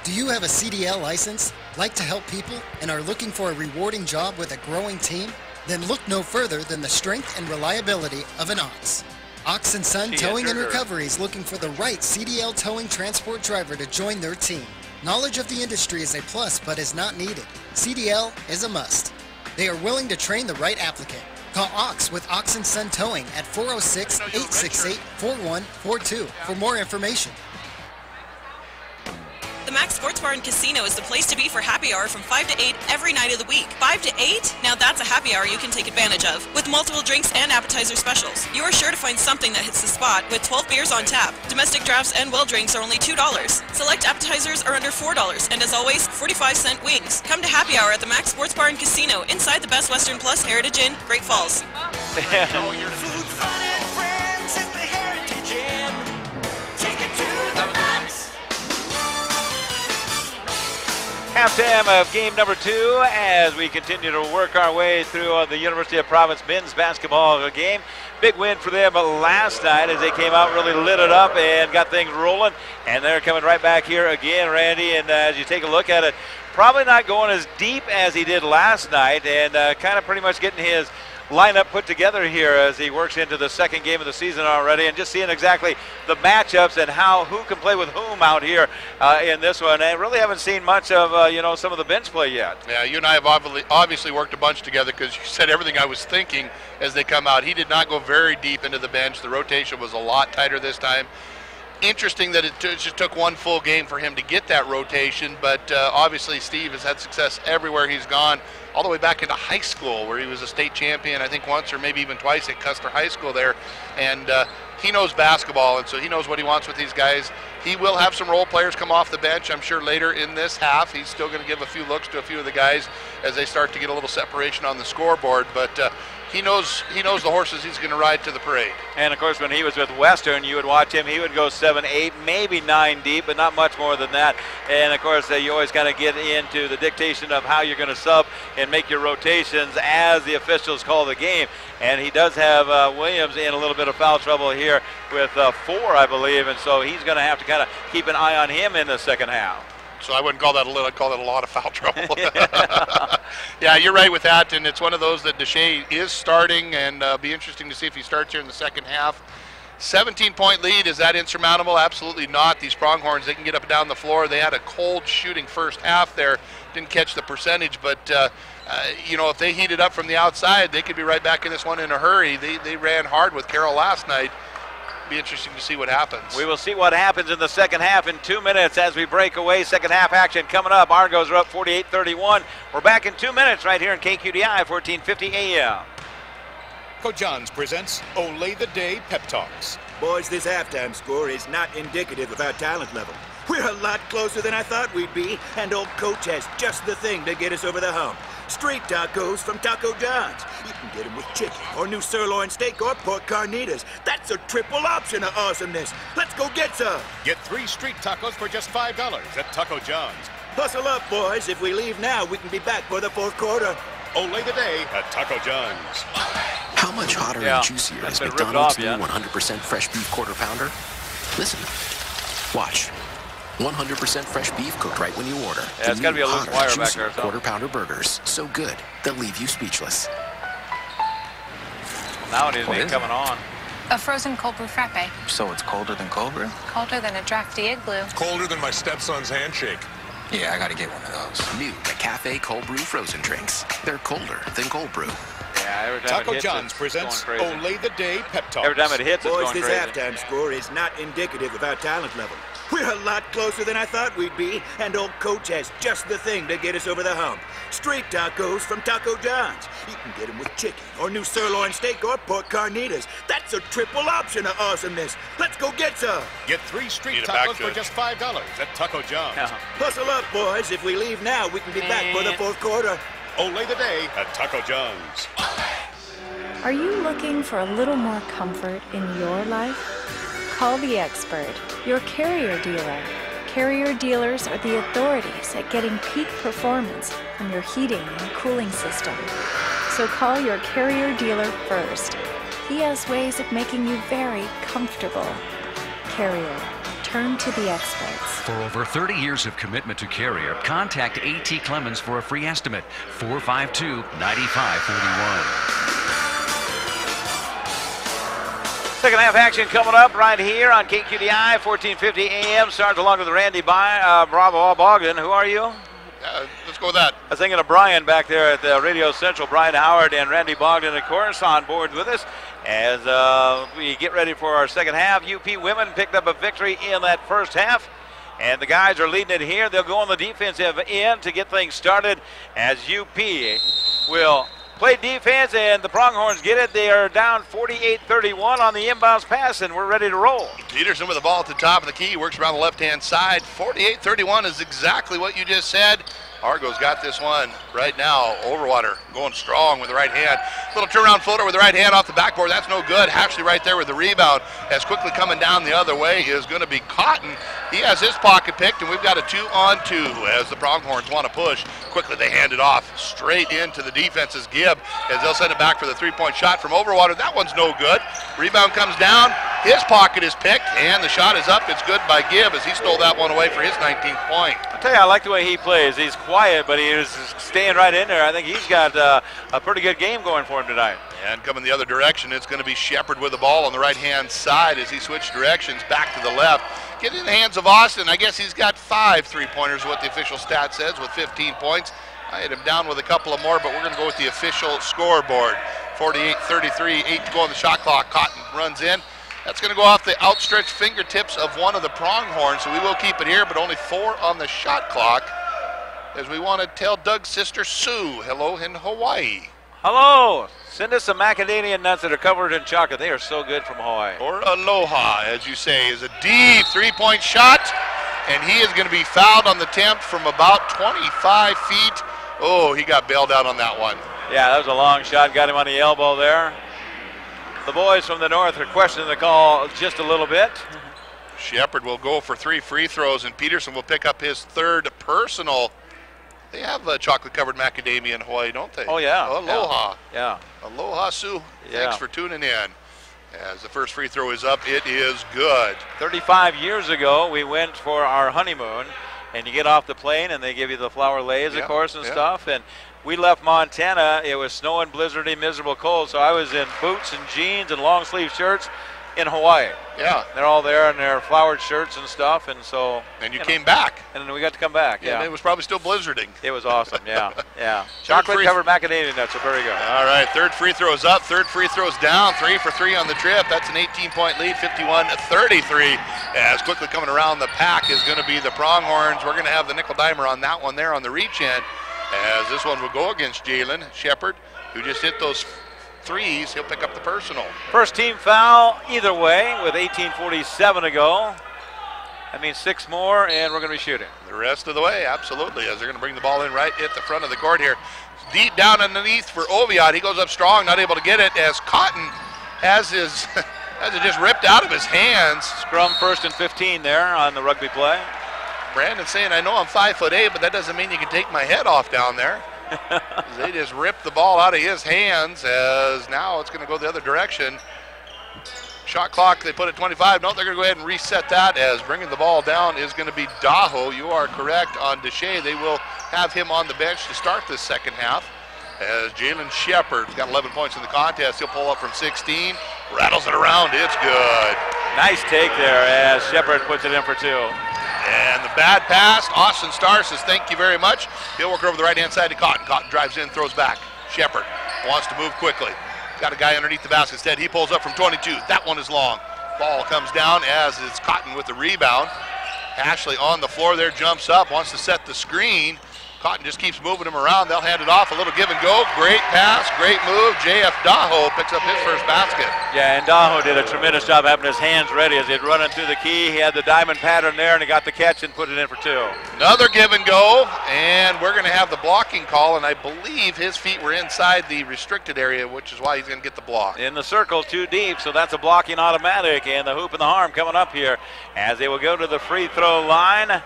Do you have a CDL license, like to help people, and are looking for a rewarding job with a growing team? Then look no further than the strength and reliability of an Ox. Ox & Son Towing and Recovery is looking for the right CDL towing transport driver to join their team. Knowledge of the industry is a plus but is not needed. CDL is a must. They are willing to train the right applicant. Call Ox with Ox & Son Towing at 406-868-4142 for more information. The Max Sports Bar and Casino is the place to be for happy hour from 5 to 8 every night of the week. 5 to 8? Now that's a happy hour you can take advantage of. With multiple drinks and appetizer specials. You are sure to find something that hits the spot with 12 beers on tap. Domestic drafts and well drinks are only $2. Select appetizers are under $4. And as always, 45-cent wings. Come to happy hour at the Max Sports Bar and Casino inside the Best Western Plus Heritage Inn, Great Falls. Halftime of game number 2 as we continue to work our way through the University of Providence men's basketball game. Big win for them last night as they came out, really lit it up and got things rolling. And they're coming right back here again, Randy. And as you take a look at it, probably not going as deep as he did last night, and kind of pretty much getting his lineup put together here as he works into the second game of the season already, and just seeing exactly the matchups and who can play with whom out here in this one. And really haven't seen much of some of the bench play yet. Yeah, you and I have obviously worked a bunch together because you said everything I was thinking as they come out. He did not go very deep into the bench. The rotation was a lot tighter this time. Interesting that it just took one full game for him to get that rotation, but obviously Steve has had success everywhere he's gone, all the way back into high school where he was a state champion, I think once or maybe even twice at Custer High School there. And he knows basketball, and so he knows what he wants with these guys. He will have some role players come off the bench, I'm sure, later in this half. He's still going to give a few looks to a few of the guys as they start to get a little separation on the scoreboard, but he knows the horses he's going to ride to the parade. And of course, when he was with Western, you would watch him. He would go 7, 8, maybe 9 deep, but not much more than that. And of course, you always kind of get into the dictation of how you're going to sub and make your rotations as the officials call the game. And he does have Williams in a little bit of foul trouble here with 4, I believe. And so he's going to have to kind of keep an eye on him in the second half. So I wouldn't call that a little, I'd call that a lot of foul trouble. Yeah, you're right with that, and it's one of those that Deshay is starting, and be interesting to see if he starts here in the second half. 17-point lead, is that insurmountable? Absolutely not. These Pronghorns, they can get up and down the floor. They had a cold shooting first half there, didn't catch the percentage, but if they heated up from the outside, they could be right back in this one in a hurry. They ran hard with Carroll last night. Be interesting to see what happens. We will see what happens in the second half in 2 minutes as we break away. Second half action coming up. Argos are up 48-31. We're back in 2 minutes right here in KQDI 1450 AM. Coach Johns presents Olay the Day Pep Talks. Boys, this halftime score is not indicative of our talent level. We're a lot closer than I thought we'd be, and old Coach has just the thing to get us over the hump. Street tacos from Taco John's. You can get them with chicken or new sirloin steak or pork carnitas. That's a triple option of awesomeness. Let's go get some. Get 3 street tacos for just $5 at Taco John's. Hustle up, boys. If we leave now, we can be back for the fourth quarter. Olay the Day at Taco John's. How much hotter and juicier is McDonald's new 100% fresh beef quarter pounder? Listen. Watch. 100% fresh beef cooked right when you order. Yeah, it's got to be a loose wire back there. Quarter pounder burgers. So good, they'll leave you speechless. Now it isn't coming on. A frozen cold brew frappe. So it's colder than cold brew? Colder than a drafty igloo. Colder than my stepson's handshake. Yeah, I gotta get one of those. New McCafe cold brew frozen drinks. They're colder than cold brew. Yeah, every time Taco it hits, John's it's presents going crazy. Olay the Day Pep Talks. Every time it hits, it's Boys, going this crazy. halftime score is not indicative of our talent level. We're a lot closer than I thought we'd be, and old coach has just the thing to get us over the hump. Street tacos from Taco John's. You can get them with chicken, or new sirloin steak, or pork carnitas. That's a triple option of awesomeness. Let's go get some. Get 3 street Need it back tacos to for it. just $5 at Taco John's. Hustle up, boys. If we leave now, we can be back for the fourth quarter. Olay the Day at Taco John's. Are you looking for a little more comfort in your life? Call the expert, your Carrier dealer. Carrier dealers are the authorities at getting peak performance from your heating and cooling system. So call your Carrier dealer first. He has ways of making you very comfortable. Carrier, turn to the experts. For over 30 years of commitment to Carrier, contact A.T. Clemens for a free estimate. 452-9541. Second half action coming up right here on KQDI, 1450 AM. Starts along with Randy Bravo Bogdan. Who are you? Let's go with that. I was thinking of Brian back there at the Radio Central. Brian Howard and Randy Bogdan, of course, on board with us as we get ready for our second half. UP women picked up a victory in that first half, and the guys are leading it here. They'll go on the defensive end to get things started as UP will play defense, and the Pronghorns get it. They are down 48-31 on the inbounds pass, and we're ready to roll. Peterson with the ball at the top of the key, works around the left-hand side. 48-31 is exactly what you just said. Argo's got this one right now. Overwater going strong with the right hand. Little turnaround floater with the right hand off the backboard. That's no good. Hatchley right there with the rebound. As quickly coming down the other way is going to be Cotton. He has his pocket picked, and we've got a 2-on-2 as the Pronghorns want to push. Quickly they hand it off straight into the defense's Gibb as they'll send it back for the three-point shot from Overwater. That one's no good. Rebound comes down. His pocket is picked, and the shot is up. It's good by Gibb as he stole that one away for his 19th point. I'll tell you, I like the way he plays. He's quiet, but he is staying right in there. I think he's got a pretty good game going for him tonight. And coming the other direction, it's going to be Shepard with the ball on the right-hand side as he switched directions back to the left. Get in the hands of Austin. I guess he's got 5 three-pointers, what the official stat says, with 15 points. I had him down with a couple of more, but we're going to go with the official scoreboard. 48-33, 8 to go on the shot clock. Cotton runs in. That's going to go off the outstretched fingertips of one of the Pronghorns, so we will keep it here, but only 4 on the shot clock as we want to tell Doug's sister Sue hello in Hawaii. Hello. Send us some macadamia nuts that are covered in chocolate. They are so good from Hawaii. Or aloha, as you say, is a deep three-point shot, and he is going to be fouled on the attempt from about 25 feet. Oh, he got bailed out on that one. Yeah, that was a long shot. Got him on the elbow there. The boys from the north are questioning the call just a little bit. Shepard will go for 3 free throws, and Peterson will pick up his 3rd personal. They have chocolate-covered macadamia in Hawaii, don't they? Oh, yeah. Aloha. Yeah. Aloha, Sue. Yeah. Thanks for tuning in. As the first free throw is up, it is good. 35 years ago, we went for our honeymoon, and you get off the plane, and they give you the flower lays, of course, and stuff. And we left Montana. It was snowing, blizzardy, miserable cold, so I was in boots and jeans and long-sleeve shirts in Hawaii. Yeah. They're all there in their flowered shirts and stuff, and so... And you came back. And then we got to come back, yeah. And it was probably still blizzarding. It was awesome, yeah, yeah. Chocolate-covered macadamia nuts are very good. All right, 3rd free throw is up, 3rd free throw is down, 3 for 3 on the trip. That's an 18-point lead, 51-33. As quickly coming around the pack is going to be the Pronghorns. We're going to have the nickel dimer on that one there on the reach end, as this one will go against Jalen Shepard, who just hit those threes. He'll pick up the personal. First team foul either way with 18:47 to go. That means 6 more, and we're going to be shooting. The rest of the way, absolutely, as they're going to bring the ball in right at the front of the court here. Deep down underneath for Oviatt. He goes up strong, not able to get it, as Cotton has his has it just ripped out of his hands. Scrum 1st and 15 there on the rugby play. Brandon saying, I know I'm 5'8", but that doesn't mean you can take my head off down there. They just ripped the ball out of his hands, as now it's going to go the other direction. Shot clock, they put it 25. No, they're going to go ahead and reset that, as bringing the ball down is going to be Daho. You are correct on Deshay. They will have him on the bench to start this second half, as Jalen Shepard's got 11 points in the contest. He'll pull up from 16, rattles it around. It's good. Nice take there as Shepard puts it in for 2. And the bad pass, Austin Starr says thank you very much. He'll work over the right-hand side to Cotton. Cotton drives in, throws back. Shepard wants to move quickly. Got a guy underneath the basket instead. He pulls up from 22. That one is long. Ball comes down as it's Cotton with the rebound. Ashley on the floor there, jumps up, wants to set the screen. Cotton just keeps moving him around. They'll hand it off. A little give and go. Great pass, great move. J.F. Daho picks up his first basket. Yeah, and Daho did a tremendous job having his hands ready as he'd run through the key. He had the diamond pattern there, and he got the catch and put it in for 2. Another give and go, and we're going to have the blocking call, and I believe his feet were inside the restricted area, which is why he's going to get the block. In the circle, too deep, so that's a blocking automatic, and the hoop and the harm coming up here as they will go to the free throw line.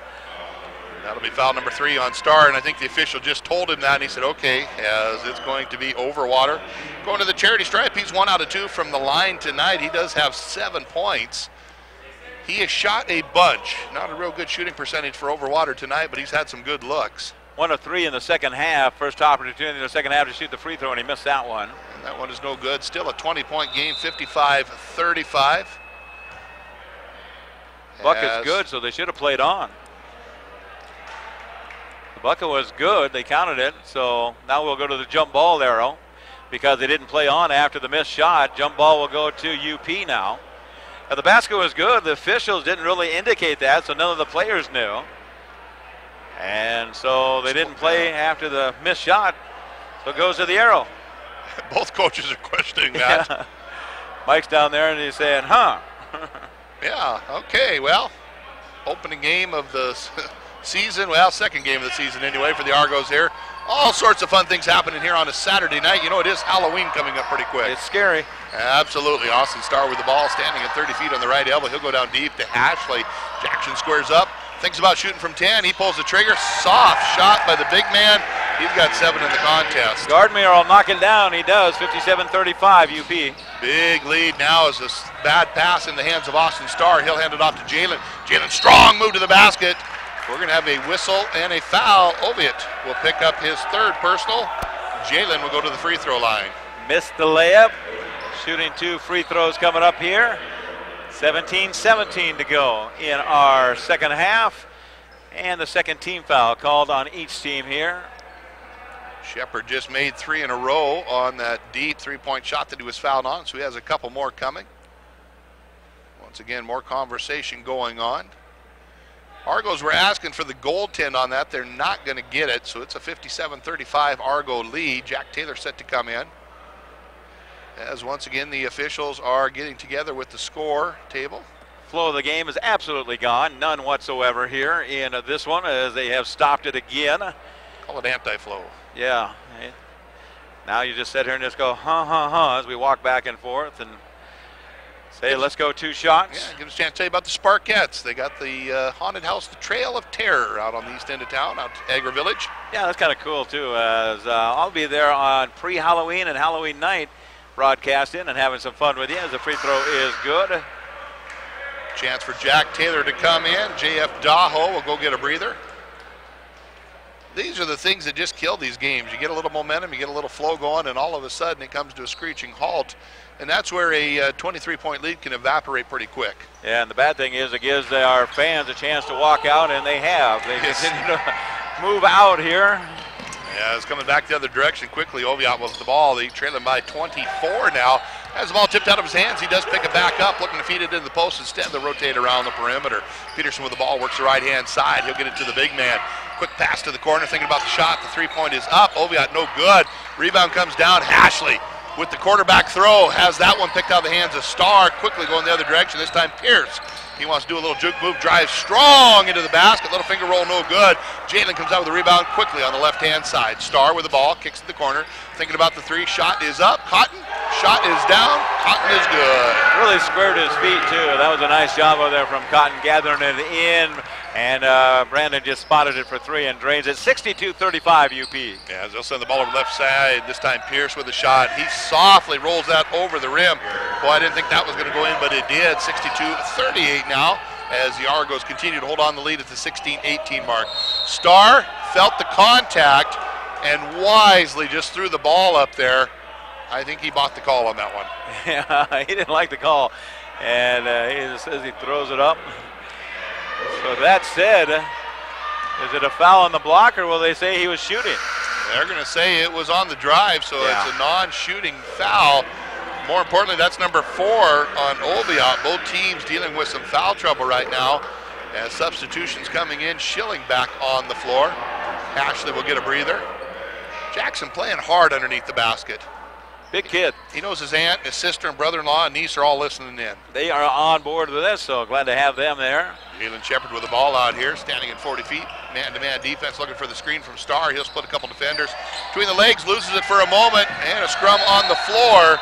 That'll be foul number 3 on Starr, and I think the official just told him that, and he said, okay, as it's going to be over water. Going to the charity stripe, he's 1 out of 2 from the line tonight. He does have 7 points. He has shot a bunch. Not a real good shooting percentage for over water tonight, but he's had some good looks. 1 of 3 in the second half. First opportunity in the second half to shoot the free throw, and he missed that one. And that one is no good. Still a 20-point game, 55-35. Bucket's good, so they should have played on. The bucket was good. They counted it. So now we'll go to the jump ball arrow because they didn't play on after the missed shot. Jump ball will go to UP now. Now the basket was good. The officials didn't really indicate that, so none of the players knew. And so they didn't play after the missed shot. So it goes to the arrow. Both coaches are questioning that. Yeah. Mike's down there and he's saying, huh? Yeah, okay, well, opening game of the season, well, second game of the season anyway for the Argos here. All sorts of fun things happening here on a Saturday night. You know, it is Halloween coming up pretty quick. It's scary. Absolutely. Austin Starr with the ball, standing at 30 feet on the right elbow. He'll go down deep to Ashley. Jackson squares up, thinks about shooting from 10. He pulls the trigger. Soft shot by the big man. He's got 7 in the contest. Gardner will knock it down. He does. 57-35 UP. Big lead now as a bad pass in the hands of Austin Starr. He'll hand it off to Jalen. Jalen, strong move to the basket. We're going to have a whistle and a foul. Oviatt will pick up his 3rd personal. Jalen will go to the free throw line. Missed the layup. Shooting 2 free throws coming up here. 17-17 to go in our second half. And the second team foul called on each team here. Shepard just made 3 in a row on that deep 3-point shot that he was fouled on, so he has a couple more coming. Once again, more conversation going on. Argos were asking for the goaltend on that. They're not going to get it, so it's a 57-35 Argo lead. Jack Taylor set to come in. As once again, the officials are getting together with the score table. Flow of the game is absolutely gone. None whatsoever here in this one as they have stopped it again. Call it anti-flow. Yeah. Now you just sit here and just go, as we walk back and forth and say, let's go 2 shots. Yeah, give us a chance to tell you about the Sparkettes. They got the haunted house, the Trail of Terror, out on the east end of town, out to Agra Village. Yeah, that's kind of cool, too, as I'll be there on pre-Halloween and Halloween night broadcasting and having some fun with you as the free throw is good. Chance for Jack Taylor to come in. J.F. Daho will go get a breather. These are the things that just kill these games. You get a little momentum, you get a little flow going, and all of a sudden it comes to a screeching halt. And that's where a 23-point lead can evaporate pretty quick. Yeah, and the bad thing is it gives our fans a chance to walk out, and they have. They continue to move out here. Yeah, it's coming back the other direction quickly. Oviatt with the ball. They trail him by 24 now. Has the ball tipped out of his hands. He does pick it back up, looking to feed it into the post. Instead, they'll rotate around the perimeter. Peterson with the ball, works the right-hand side. He'll get it to the big man. Quick pass to the corner, thinking about the shot. The 3-point is up. Oviatt, no good. Rebound comes down. Ashley with the quarterback throw, has that one picked out of the hands of Starr. Quickly going the other direction. This time Pierce. He wants to do a little juke move, drives strong into the basket. Little finger roll, no good. Jalen comes out with the rebound quickly on the left-hand side. Starr with the ball, kicks to the corner. Thinking about the 3, shot is up. Cotton, shot is down. Cotton is good. Really squared his feet, too. That was a nice job over there from Cotton, gathering it in. And Brandon just spotted it for 3 and drains it. 62-35 UP. Yeah, they'll send the ball over the left side. This time Pierce with a shot. He softly rolls that over the rim. Boy, I didn't think that was going to go in, but it did. 62-38 now as the Argos continue to hold on the lead at the 16-18 mark. Starr felt the contact and wisely just threw the ball up there. I think he bought the call on that one. Yeah, he didn't like the call. And he just says he throws it up. So that said, is it a foul on the block, or will they say he was shooting? They're going to say it was on the drive, so it's a non-shooting foul. More importantly, that's number 4 on Oviatt. Both teams dealing with some foul trouble right now. As substitutions coming in, Schilling back on the floor. Ashley will get a breather. Jackson playing hard underneath the basket. Big kid. He knows his aunt, his sister, and brother-in-law and niece are all listening in. They are on board with this, so glad to have them there. Jalen Shepard with the ball out here, standing at 40 feet. Man-to-man defense, looking for the screen from Starr. He'll split a couple defenders. Between the legs, loses it for a moment, and a scrum on the floor.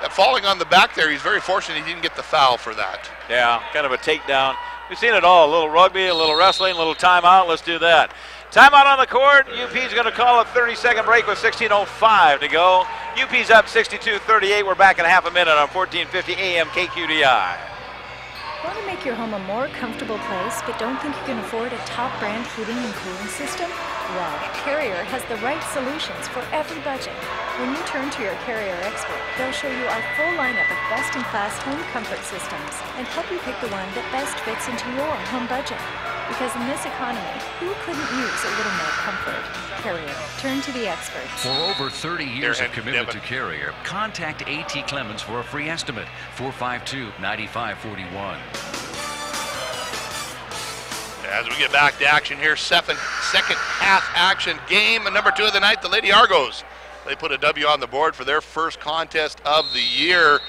That falling on the back there, he's very fortunate he didn't get the foul for that. Yeah, kind of a takedown. We've seen it all. A little rugby, a little wrestling, a little timeout. Let's do that. Timeout on the court. UP's going to call a 30-second break with 16:05 to go. UP's up 62-38. We're back in half a minute on 1450 AM KQDI. Want to make your home a more comfortable place, but don't think you can afford a top brand heating and cooling system? Well, Carrier has the right solutions for every budget. When you turn to your Carrier expert, they'll show you our full lineup of best-in-class home comfort systems and help you pick the one that best fits into your home budget. Because in this economy, who couldn't use a little more comfort? Carrier, turn to the experts. For over 30 years of commitment to Carrier, contact A.T. Clemens for a free estimate. 452-9541. As we get back to action here, second half action, game number 2 of the night, the Lady Argos. They put a W on the board for their first contest of the year.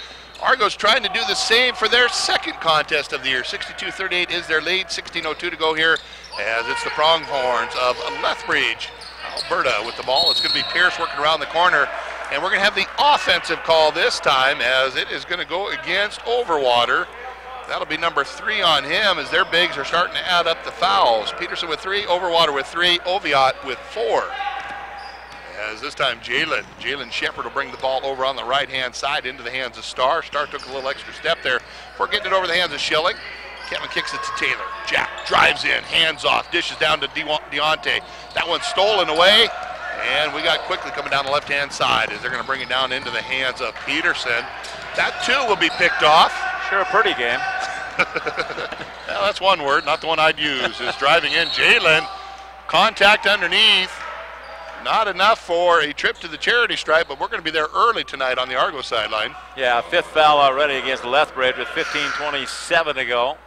Argos trying to do the same for their second contest of the year. 62-38 is their lead, 16:02 to go here as it's the Pronghorns of Lethbridge, Alberta with the ball. It's going to be Pierce working around the corner, and we're going to have the offensive call this time as it is going to go against Overwater. That'll be number 3 on him as their bigs are starting to add up the fouls. Peterson with 3, Overwater with 3, Oviatt with 4. As this time Jalen Shepard will bring the ball over on the right-hand side into the hands of Starr. Starr took a little extra step there before getting it over the hands of Schilling. Kevin kicks it to Taylor. Jack drives in, hands off, dishes down to Deontay. That one's stolen away, and we got quickly coming down the left-hand side as they're going to bring it down into the hands of Peterson. That too will be picked off. Sure, a pretty game. Well, that's one word, not the one I'd use. Is driving in Jalen. Contact underneath. Not enough for a trip to the charity stripe, but we're going to be there early tonight on the Argos sideline. Yeah, 5th foul already against Lethbridge with 15:27 to go.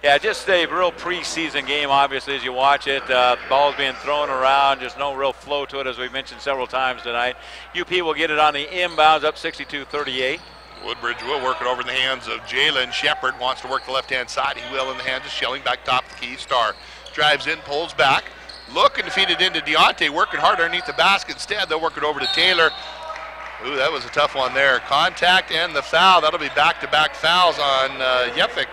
Yeah, just a real preseason game, obviously, as you watch it. Ball's being thrown around, just no real flow to it, as we mentioned several times tonight. UP will get it on the inbounds, up 62-38. Woodbridge will work it over in the hands of Jalen Shepard. Wants to work the left-hand side. He will in the hands of Schilling. Back top of the key. Starr drives in, pulls back. Looking to feed it into Deontay. Working hard underneath the basket. Instead, they'll work it over to Taylor. Ooh, that was a tough one there. Contact and the foul. That'll be back-to-back fouls on Yekic.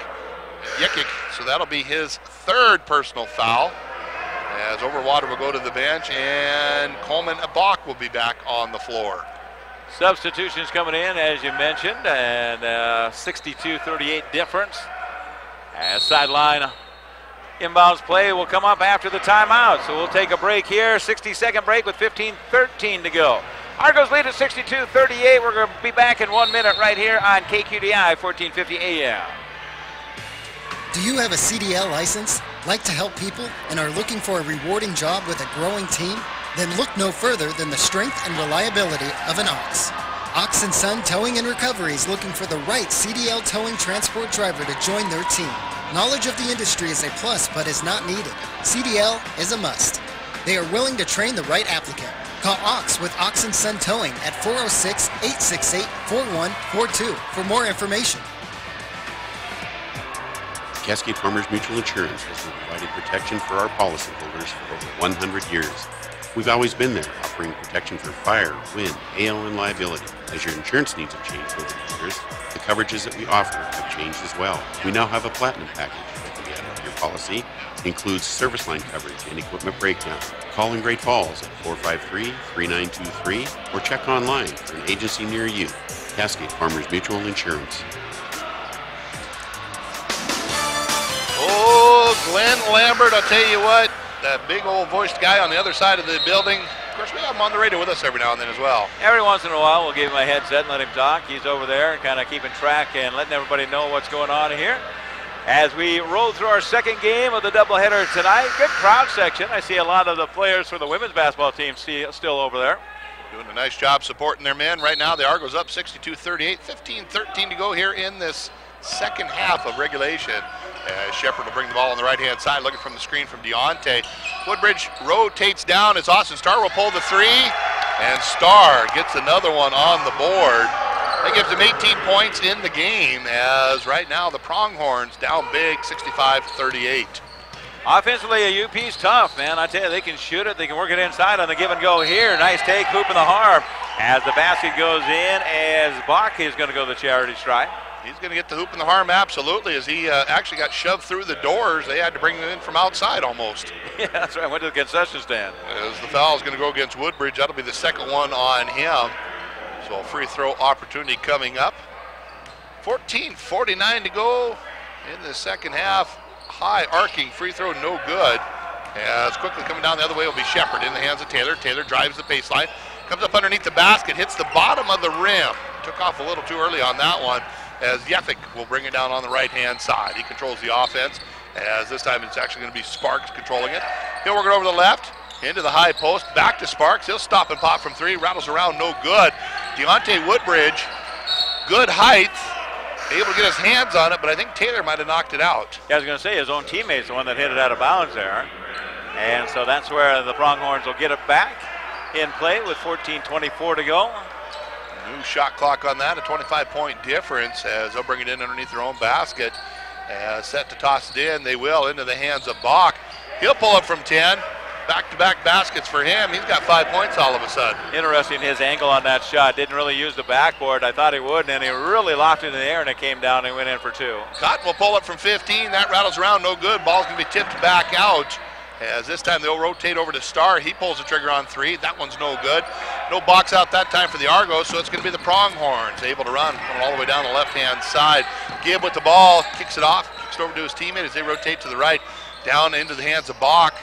So that'll be his 3rd personal foul. As Overwater will go to the bench, and Coleman Abach will be back on the floor. Substitutions coming in, as you mentioned, and 62-38 difference. As sideline inbounds play will come up after the timeout. So we'll take a break here, 60-second break with 15:13 to go. Argos lead at 62-38. We're going to be back in 1 minute right here on KQDI 1450 AM. Do you have a CDL license, like to help people, and are looking for a rewarding job with a growing team? Then look no further than the strength and reliability of an Ox. Ox & Son Towing and Recovery is looking for the right CDL towing transport driver to join their team. Knowledge of the industry is a plus but is not needed. CDL is a must. They are willing to train the right applicant. Call Ox with Ox & Son Towing at 406-868-4142 for more information. Cascade Farmers Mutual Insurance has been providing protection for our policyholders for over 100 years. We've always been there, offering protection for fire, wind, hail, and liability. As your insurance needs have changed over the years, the coverages that we offer have changed as well. We now have a platinum package that can be added to your policy. It includes service line coverage and equipment breakdown. Call in Great Falls at 453-3923 or check online for an agency near you. Cascade Farmers Mutual Insurance. Oh, Glenn Lambert, I'll tell you what, that big old voiced guy on the other side of the building. Of course, we have him on the radio with us every now and then as well. Every once in a while, we'll give him a headset and let him talk. He's over there kind of keeping track and letting everybody know what's going on here. As we roll through our second game of the doubleheader tonight, good crowd section. I see a lot of the players for the women's basketball team still over there. Doing a nice job supporting their men. Right now, the Argos up 62-38, 15-13 to go here in this second half of regulation. Shepard will bring the ball on the right-hand side, looking from the screen from Deontay. Woodbridge rotates down as Austin Starr will pull the three, and Starr gets another one on the board. That gives him 18 points in the game, as right now the Pronghorns down big, 65-38. Offensively, UP's tough, man. I tell you, they can shoot it. They can work it inside on the give and go here. Nice take, hoop in the harm. As the basket goes in, as Bach is going to go to the charity stripe. He's going to get the hoop in the harm, absolutely, as he actually got shoved through the doors. They had to bring him in from outside almost. Yeah, that's right. Went to the concession stand. As the foul is going to go against Woodbridge, that'll be the second one on him. So a free throw opportunity coming up. 14:49 to go in the second half. High arcing free throw, no good. As quickly coming down the other way will be Shepard in the hands of Taylor. Taylor drives the baseline, comes up underneath the basket, hits the bottom of the rim. Took off a little too early on that one, as Yefik will bring it down on the right-hand side. He controls the offense, as this time it's actually going to be Sparks controlling it. He'll work it over to the left, into the high post, back to Sparks. He'll stop and pop from three, rattles around, no good. Deontay Woodbridge, good height, able to get his hands on it, but I think Taylor might have knocked it out. Yeah, I was going to say his own teammate's the one that hit it out of bounds there. And so that's where the Pronghorns will get it back in play with 14:24 to go. New shot clock on that, a 25-point difference, as they'll bring it in underneath their own basket. Set to toss it in, they will, into the hands of Bach. He'll pull up from 10. Back-to-back baskets for him. He's got 5 points all of a sudden. Interesting, his angle on that shot. Didn't really use the backboard. I thought he would, and he really locked it in the air, and it came down and went in for two. Cotton will pull up from 15. That rattles around, no good. Ball's going to be tipped back out. As this time they'll rotate over to Starr. He pulls the trigger on three. That one's no good. No box out that time for the Argos, so it's going to be the Pronghorns able to run all the way down the left-hand side. Gibb with the ball, kicks it off, kicks it over to his teammate as they rotate to the right, down into the hands of Bach.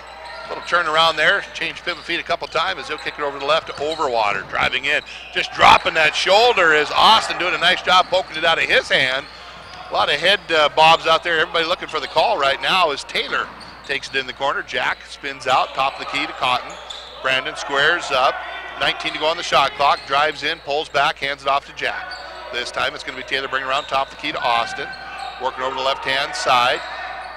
Little turn around there, change pivot feet a couple times as he'll kick it over to the left to Overwater, driving in. Just dropping that shoulder is Austin doing a nice job poking it out of his hand. A lot of head bobs out there. Everybody looking for the call right now as Taylor takes it in the corner. Jack spins out, top of the key to Cotton. Brandon squares up, 19 to go on the shot clock, drives in, pulls back, hands it off to Jack. This time it's going to be Taylor bringing around top of the key to Austin, working over the left-hand side.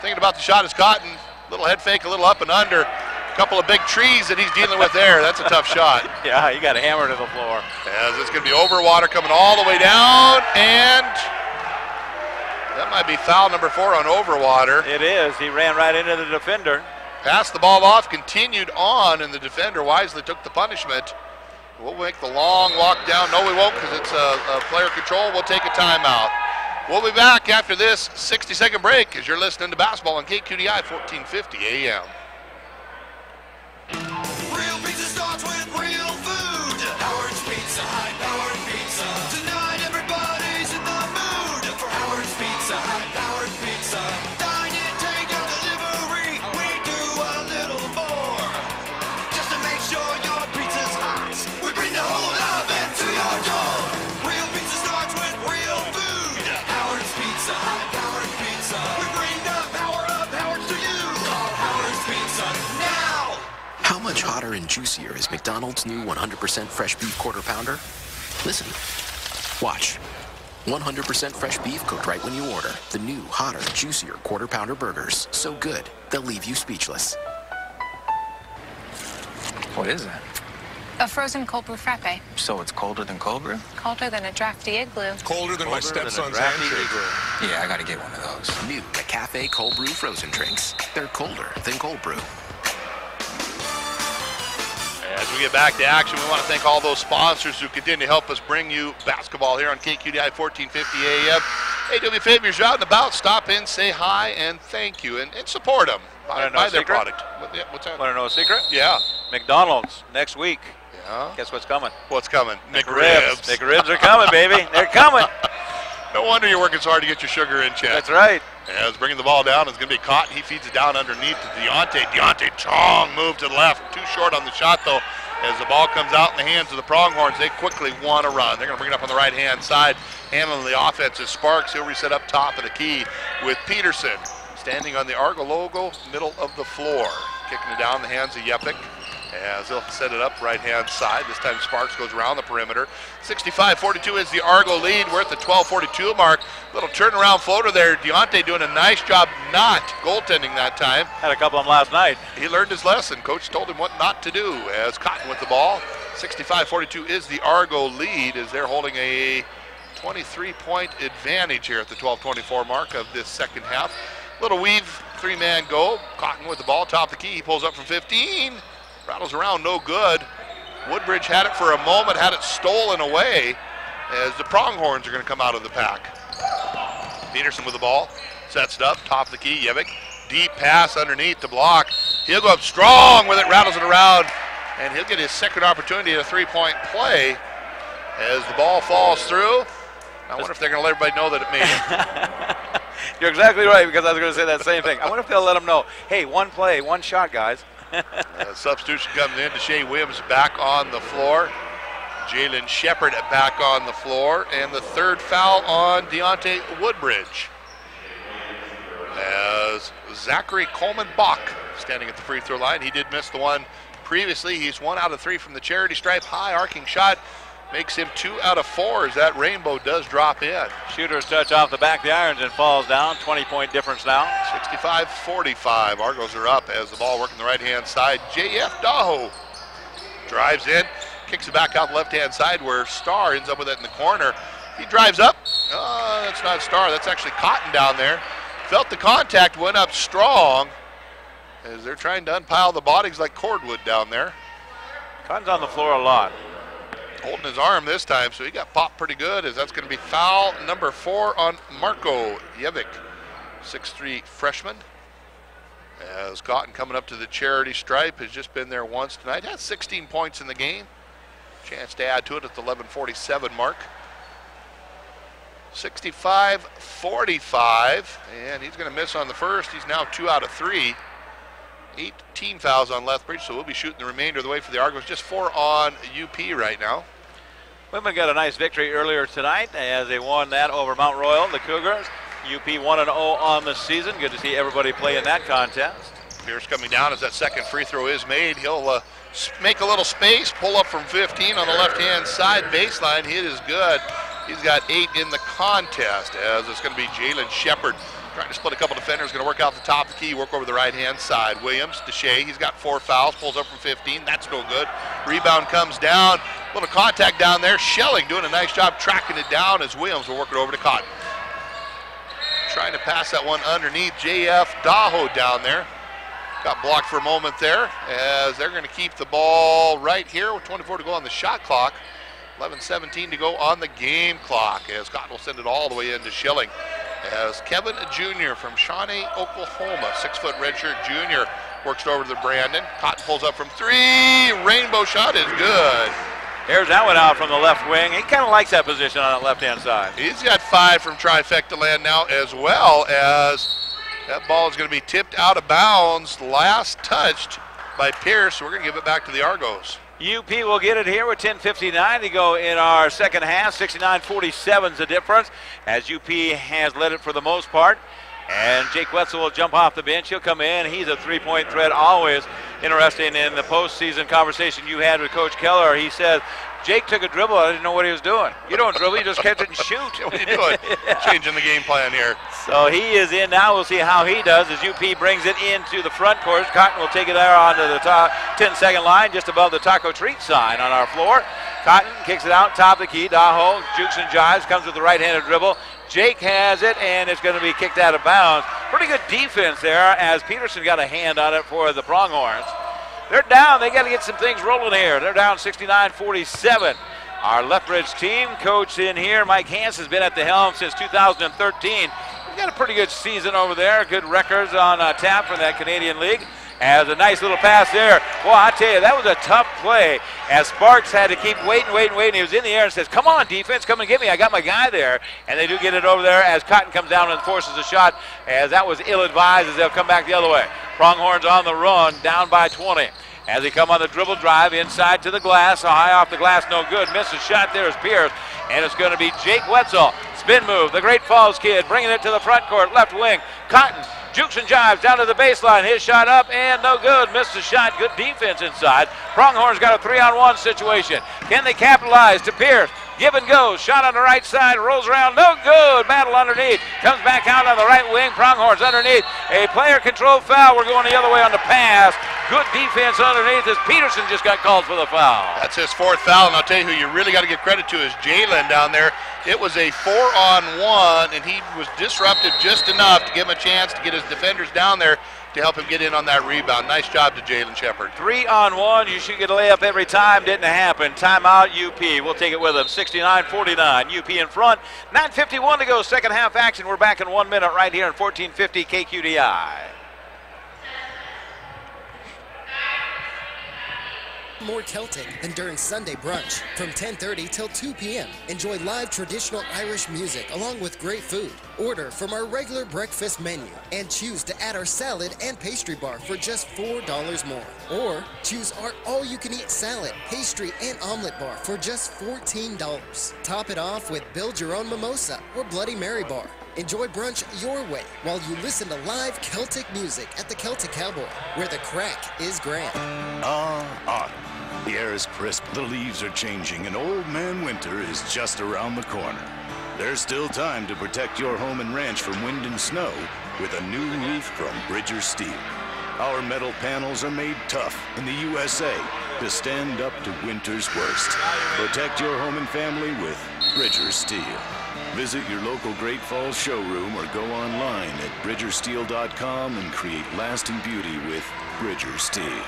Thinking about the shot is Cotton. Little head fake, a little up and under. A couple of big trees that he's dealing with there. That's a tough shot. Yeah, he got hammered to the floor. As it's going to be Overwater coming all the way down, and that might be foul number 4 on Overwater. It is. He ran right into the defender. Passed the ball off, continued on, and the defender wisely took the punishment. We'll make the long walk down. No, we won't, because it's a player control. We'll take a timeout. We'll be back after this 60-second break as you're listening to basketball on KQDI 1450 AM. Real pizza starts with real food. Howard's Pizza, high-powered pizza. Tonight everybody's in the mood for Howard's Pizza, high-powered pizza. Dine in, take out delivery. We do a little more just to make sure your pizza's hot. We bring the whole oven to your door. Real pizza starts with real food. Howard's Pizza, high-powered pizza. We bring the power of Howard's to you. Call Howard's Pizza now. How much hotter and juicier is McDonald's new 100% fresh beef quarter pounder? Listen. Watch. 100% fresh beef cooked right when you order. The new, hotter, juicier quarter pounder burgers. So good, they'll leave you speechless. What is that? A frozen cold brew frappe. So it's colder than cold brew? Colder than a drafty igloo. Colder than my stepson's handshake. Yeah, I gotta get one of those. New McCafe cold brew frozen drinks. They're colder than cold brew. As we get back to action, we want to thank all those sponsors who continue to help us bring you basketball here on KQDI 1450 AM. Hey, do me a favor, you're out and about, stop in, say hi, and thank you, and support them. Buy their product. What's that? Want to know a secret? Yeah. McDonald's next week. Yeah. Guess what's coming? What's coming? McRibs. McRibs are coming, baby. They're coming. No wonder you're working so hard to get your sugar in, Chad. That's right. As bringing the ball down, it's going to be caught. He feeds it down underneath to Deontay. Deontay, strong move to the left. Too short on the shot, though. As the ball comes out in the hands of the Pronghorns, they quickly want to run. They're going to bring it up on the right-hand side. Handling the offense is Sparks. He'll reset up top of the key with Peterson. Standing on the Argo logo, middle of the floor. Kicking it down in the hands of Yepik. As he'll set it up right-hand side. This time Sparks goes around the perimeter. 65-42 is the Argo lead. We're at the 12:42 mark. Little turnaround floater there. Deontay doing a nice job not goaltending that time. Had a couple of them last night. He learned his lesson. Coach told him what not to do. As Cotton with the ball. 65-42 is the Argo lead as they're holding a 23-point advantage here at the 12:24 mark of this second half. Little weave, three-man go. Cotton with the ball, top of the key. He pulls up from 15. Rattles around, no good. Woodbridge had it for a moment, had it stolen away as the Pronghorns are going to come out of the pack. Peterson with the ball, sets it up, top of the key, Yevik. Deep pass underneath the block. He'll go up strong with it, rattles it around, and he'll get his second opportunity at a three-point play as the ball falls through. I wonder if they're going to let everybody know that it made it. You're exactly right, because I was going to say that same thing. I wonder if they'll let them know, hey, one play, one shot, guys. Substitution comes in. Deshae Williams back on the floor. Jalen Shepard back on the floor. And the third foul on Deontay Woodbridge. As Zachary Coleman-Bach standing at the free throw line. He did miss the one previously. He's 1 out of 3 from the charity stripe. High arcing shot. Makes him 2 out of 4 as that rainbow does drop in. Shooter's touch off the back of the irons and falls down. 20-point difference now. 65-45. Argos are up as the ball working the right-hand side. J.F. Daho drives in, kicks it back out the left-hand side where Starr ends up with it in the corner. He drives up. Oh, that's not Starr. That's actually Cotton down there. Felt the contact, went up strong as they're trying to unpile the bodies like cordwood down there. Cotton's on the floor a lot. Holding his arm this time, so he got popped pretty good as that's going to be foul number 4 on Marco Yevik, 6'3" freshman. As Cotton coming up to the charity stripe, has just been there once tonight. Has 16 points in the game. Chance to add to it at the 11:47 mark. 65-45, and he's going to miss on the first. He's now 2 out of 3. 18 fouls on Lethbridge, so we'll be shooting the remainder of the way for the Argos. Just 4 on UP right now. Women got a nice victory earlier tonight as they won that over Mount Royal, the Cougars. UP 1-0 on the season. Good to see everybody play in that contest. Pierce coming down as that second free throw is made. He'll make a little space, pull up from 15 on the left-hand side baseline. Hit is good. He's got 8 in the contest as it's going to be Jalen Shepard trying to split a couple defenders, going to work out the top of the key, work over the right-hand side. Williams, Deshae, he's got 4 fouls, pulls up from 15. That's no good. Rebound comes down. Little contact down there. Schelling doing a nice job tracking it down as Williams will work it over to Cotton. Trying to pass that one underneath. J.F. Daho down there. Got blocked for a moment there as they're going to keep the ball right here with 24 to go on the shot clock. 11:17 to go on the game clock as Cotton will send it all the way into Schelling. As Kevin Jr. from Shawnee, Oklahoma, 6-foot redshirt junior, works it over to Brandon. Cotton pulls up from 3. Rainbow shot is good. Here's that one out from the left wing. He kind of likes that position on that left-hand side. He's got 5 from trifecta land now, as well as that ball is going to be tipped out of bounds. Last touched by Pierce. We're going to give it back to the Argos. UP will get it here with 10:59 to go in our second half. 69-47 is the difference as UP has led it for the most part. And Jake Wetzel will jump off the bench. He'll come in. He's a three-point threat always. Interesting in the postseason conversation you had with Coach Keller. He said, Jake took a dribble. I didn't know what he was doing. You don't dribble. You just catch it and shoot. What are you doing? Changing the game plan here. So he is in now. We'll see how he does as UP brings it into the front court. Cotton will take it there onto the top 10-second line just above the taco treat sign on our floor. Cotton kicks it out, top of the key. Daho jukes and jives, comes with the right-handed dribble. Jake has it, and it's going to be kicked out of bounds. Pretty good defense there as Peterson got a hand on it for the Pronghorns. They're down. They got to get some things rolling here. They're down 69-47. Our Lethbridge team coach in here, Mike Hans, has been at the helm since 2013. He's got a pretty good season over there. Good records on tap from that Canadian League. As a nice little pass there. Boy, I tell you, that was a tough play as Sparks had to keep waiting. He was in the air and says, come on, defense, come and get me. I got my guy there. And they do get it over there as Cotton comes down and forces a shot, as that was ill-advised as they'll come back the other way. Pronghorns on the run, down by 20. As they come on the dribble drive inside to the glass, a high off the glass, no good. Misses shot there is Pierce, and it's going to be Jake Wetzel. Spin move, the Great Falls kid, bringing it to the front court, left wing. Cotton jukes and jives down to the baseline. His shot up and no good. Missed the shot. Good defense inside. Pronghorn's got a 3-on-1 situation. Can they capitalize to Pierce? Give and go. Shot on the right side. Rolls around. No good. Battle underneath. Comes back out on the right wing. Pronghorns underneath. A player control foul. We're going the other way on the pass. Good defense underneath as Peterson just got called for the foul. That's his 4th foul, and I'll tell you who you really got to give credit to is Jalen down there. It was a 4-on-1, and he was disruptive just enough to give him a chance to get his defenders down there to help him get in on that rebound. Nice job to Jalen Shepard. 3-on-1. You should get a layup every time. Didn't happen. Timeout, UP. We'll take it with them. 69-49. UP in front. 9:51 to go. Second half action. We're back in 1 minute right here in 1450 KQDI. More Celtic than during Sunday brunch. From 10:30 till 2 p.m. Enjoy live traditional Irish music along with great food. Order from our regular breakfast menu and choose to add our salad and pastry bar for just $4 more. Or choose our all-you-can-eat salad, pastry, and omelet bar for just $14. Top it off with Build Your Own Mimosa or Bloody Mary bar. Enjoy brunch your way while you listen to live Celtic music at the Celtic Cowboy, where the crack is grand. Autumn. The air is crisp, the leaves are changing, and Old Man Winter is just around the corner. There's still time to protect your home and ranch from wind and snow with a new roof from Bridger Steel. Our metal panels are made tough in the USA to stand up to winter's worst. Protect your home and family with Bridger Steel. Visit your local Great Falls showroom or go online at bridgersteel.com and create lasting beauty with Bridger Steel.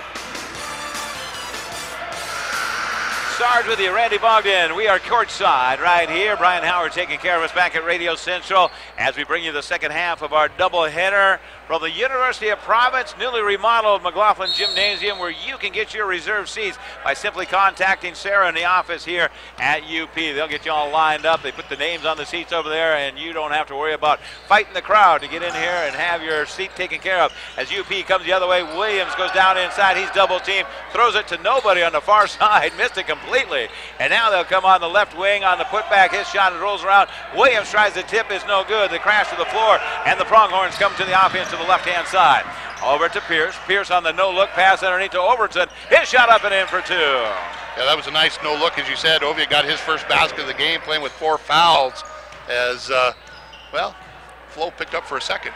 Sarge with you, Randy Bogdan. We are courtside right here. Brian Howard taking care of us back at Radio Central as we bring you the second half of our doubleheader from the University of Providence, newly remodeled McLaughlin Gymnasium, where you can get your reserved seats by simply contacting Sarah in the office here at UP. They'll get you all lined up. They put the names on the seats over there, and you don't have to worry about fighting the crowd to get in here and have your seat taken care of. As UP comes the other way, Williams goes down inside. He's double teamed, throws it to nobody on the far side, missed it completely. And now they'll come on the left wing on the putback. His shot rolls around. Williams tries to tip, is no good. They crash to the floor, and the Pronghorns come to the offense to the left-hand side. Over to Pierce. Pierce on the no-look pass underneath to Overton. His shot up and in for 2. Yeah, that was a nice no-look, as you said. Ovia got his first basket of the game, playing with 4 fouls as, well, Flo picked up for a second.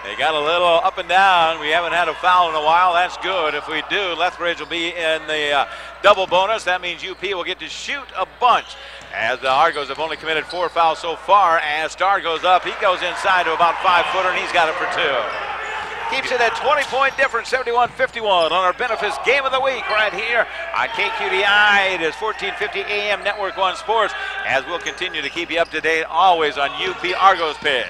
They got a little up and down. We haven't had a foul in a while. That's good. If we do, Lethbridge will be in the double bonus. That means UP will get to shoot a bunch. As the Argos have only committed 4 fouls so far. As Starr goes up, he goes inside to about 5-footer, and he's got it for 2. Keeps it at 20-point difference, 71-51 on our benefits game of the week right here on KQDI. It is 1450 AM Network 1 Sports, as we'll continue to keep you up to date always on UP Argos page.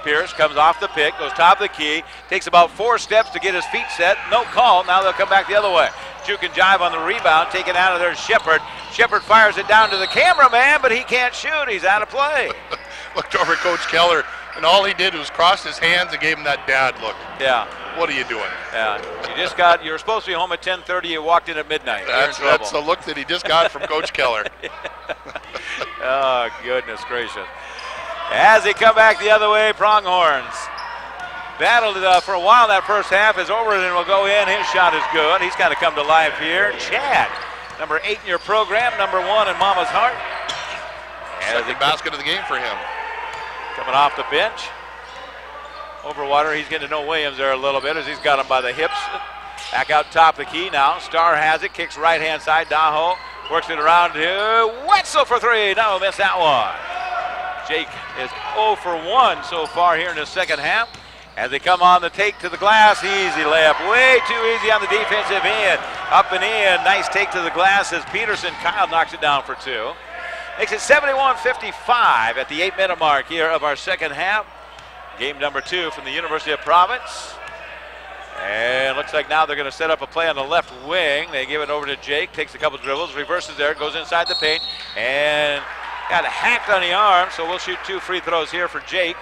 Pierce comes off the pick, goes top of the key, takes about 4 steps to get his feet set. No call. Now they'll come back the other way. Juke and jive on the rebound, taken out of there Shepard. Shepard fires it down to the cameraman, but he can't shoot. He's out of play. Looked over at Coach Keller, and all he did was cross his hands and gave him that dad look. Yeah. What are you doing? Yeah. You were supposed to be home at 10:30. You walked in at midnight. That's the look that he just got from Coach Keller. Oh, goodness gracious. As they come back the other way, Pronghorns battled for a while that first half. As Overton will go in. His shot is good. He's kind of come to life here. Chad, number 8 in your program, number 1 in Mama's heart. Second basket of the game for him. Coming off the bench. Overwater, he's getting to know Williams there a little bit as he's got him by the hips. Back out top of the key now. Starr has it, kicks right-hand side. Daho works it around to Wetzel for 3. No, missed that one. Jake is 0 for 1 so far here in the second half. As they come on the take to the glass, easy layup. Way too easy on the defensive end. Up and in, nice take to the glass as Peterson. Kyle knocks it down for 2. Makes it 71-55 at the 8-minute mark here of our second half. Game number 2 from the University of Providence. And looks like now they're going to set up a play on the left wing. They give it over to Jake, takes a couple dribbles, reverses there, goes inside the paint, and got hacked on the arm, so we'll shoot 2 free throws here for Jake.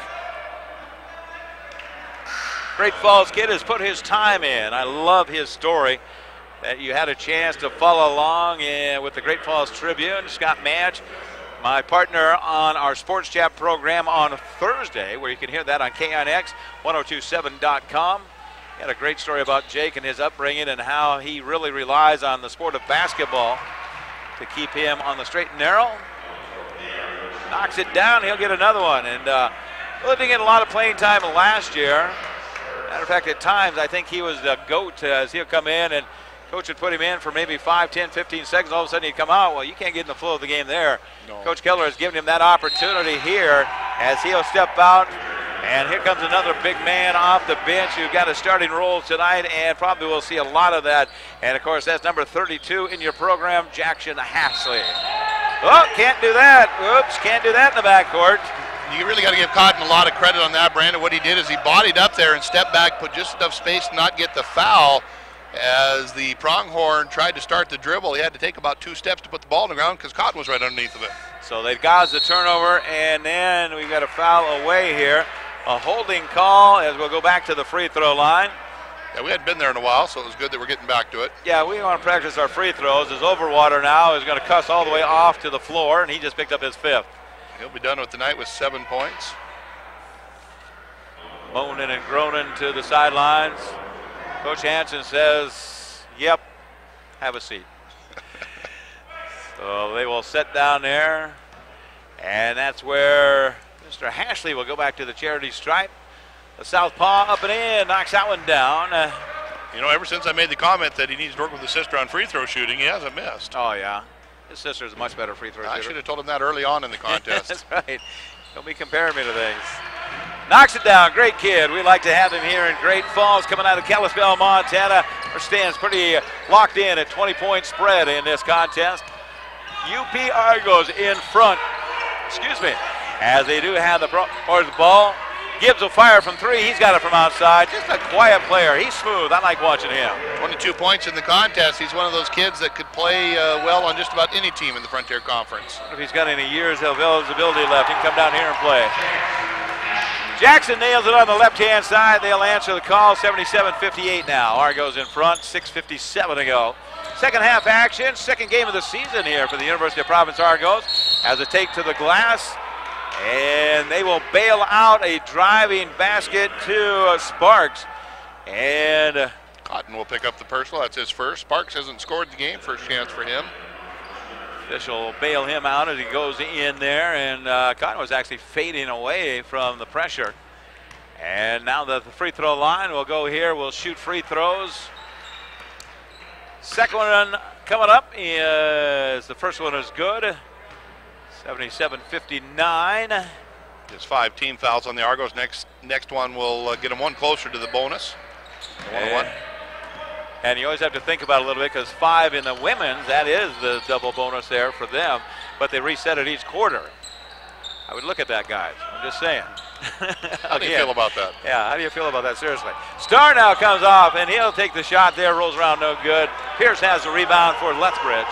Great Falls kid has put his time in. I love his story that you had a chance to follow along with the Great Falls Tribune. Scott Madge, my partner on our Sports Chat program on Thursday, where you can hear that on KNX 1027.com. He had a great story about Jake and his upbringing and how he really relies on the sport of basketball to keep him on the straight and narrow. Knocks it down, he'll get another one. And really didn't get a lot of playing time last year. Matter of fact, at times I think he was the GOAT as he'll come in and coach would put him in for maybe 5, 10, 15 seconds. All of a sudden he'd come out. Well, you can't get in the flow of the game there. No. Coach Keller has given him that opportunity here as he'll step out. And here comes another big man off the bench who got a starting role tonight, and probably will see a lot of that. And, of course, that's number 32 in your program, Jackson Hasley. Oh, can't do that. Oops, can't do that in the backcourt. You really got to give Cotton a lot of credit on that, Brandon. What he did is he bodied up there and stepped back, put just enough space to not get the foul. As the pronghorn tried to start the dribble, he had to take about 2 steps to put the ball on the ground because Cotton was right underneath of it. So they've got the turnover, and then we've got a foul away here. A holding call as we'll go back to the free throw line. Yeah, we hadn't been there in a while, so it was good that we're getting back to it. Yeah, we want to practice our free throws. As Overwater now is going to cuss all the way off to the floor, and he just picked up his 5th. He'll be done with the night with 7 points. Moaning and groaning to the sidelines. Coach Hansen says, yep, have a seat. So they will sit down there, and that's where Mr. Hashley will go back to the charity stripe. The southpaw up and in, knocks that one down. You know, ever since I made the comment that he needs to work with his sister on free throw shooting, he hasn't missed. Oh, yeah. His sister's a much better free throw shooter. I should have told him that early on in the contest. That's right. Don't be comparing me to things. Knocks it down. Great kid. We like to have him here in Great Falls coming out of Kalispell, Montana. Our stands pretty locked in at 20-point spread in this contest. UP Argos in front. Excuse me. As they do have the ball. Gibbs will fire from 3. He's got it from outside. Just a quiet player. He's smooth. I like watching him. 22 points in the contest. He's one of those kids that could play well on just about any team in the Frontier Conference. If he's got any years of eligibility left, he can come down here and play. Jackson nails it on the left-hand side. They'll answer the call. 77-58 now. Argos in front. 6:57 to go. Second half action. Second game of the season here for the University of Providence Argos. As a take to the glass. And they will bail out a driving basket to Sparks. And Cotton will pick up the personal. That's his first. Sparks hasn't scored the game. First chance for him. Official will bail him out as he goes in there. And Cotton was actually fading away from the pressure. And now the free throw line will go here. We'll shoot free throws. Second one coming up is the first one is good. 77-59. There's 5 team fouls on the Argos. Next one will get them one closer to the bonus. And you always have to think about it a little bit because 5 in the women's, that is the double bonus there for them. But they reset it each quarter. I would look at that, guys. I'm just saying. How do you feel about that? Yeah, how do you feel about that? Seriously. Starr now comes off, and he'll take the shot there. Rolls around no good. Pierce has the rebound for Lethbridge.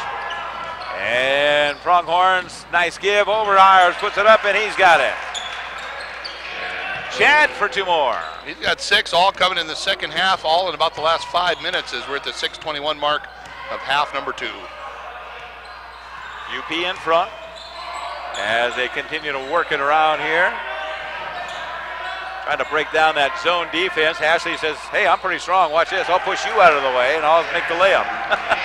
And Pronghorns, nice give over Ayers, puts it up, and he's got it. Chad for 2 more. He's got 6, all coming in the second half, all in about the last 5 minutes as we're at the 6:21 mark of half number 2. UP in front as they continue to work it around here. Trying to break down that zone defense. Hashley says, hey, I'm pretty strong. Watch this. I'll push you out of the way, and I'll make the layup.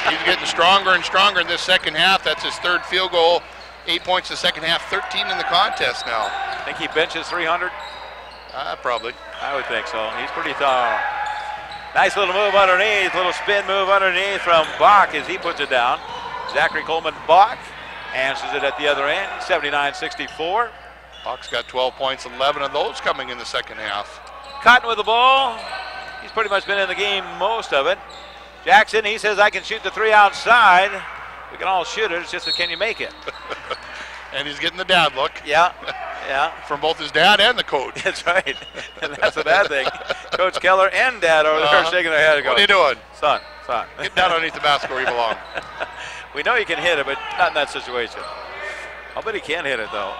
He's getting stronger and stronger in this second half. That's his 3rd field goal. 8 points in the second half, 13 in the contest now. Think he benches 300? Probably. I would think so. He's pretty tall. Nice little move underneath, little spin move underneath from Bach as he puts it down. Zachary Coleman Bach answers it at the other end, 79-64. Bach's got 12 points, 11 of those coming in the second half. Cotton with the ball. He's pretty much been in the game most of it. Jackson, he says, I can shoot the 3 outside. We can all shoot it. It's just that can you make it? And he's getting the dad look. Yeah, yeah. From both his dad and the coach. That's right. And that's the bad thing. Coach Keller and Dad over there shaking their head and going, what are you doing? Son. Get down underneath the basket where you belong. We know you can hit it, but not in that situation. I'll bet he can hit it, though.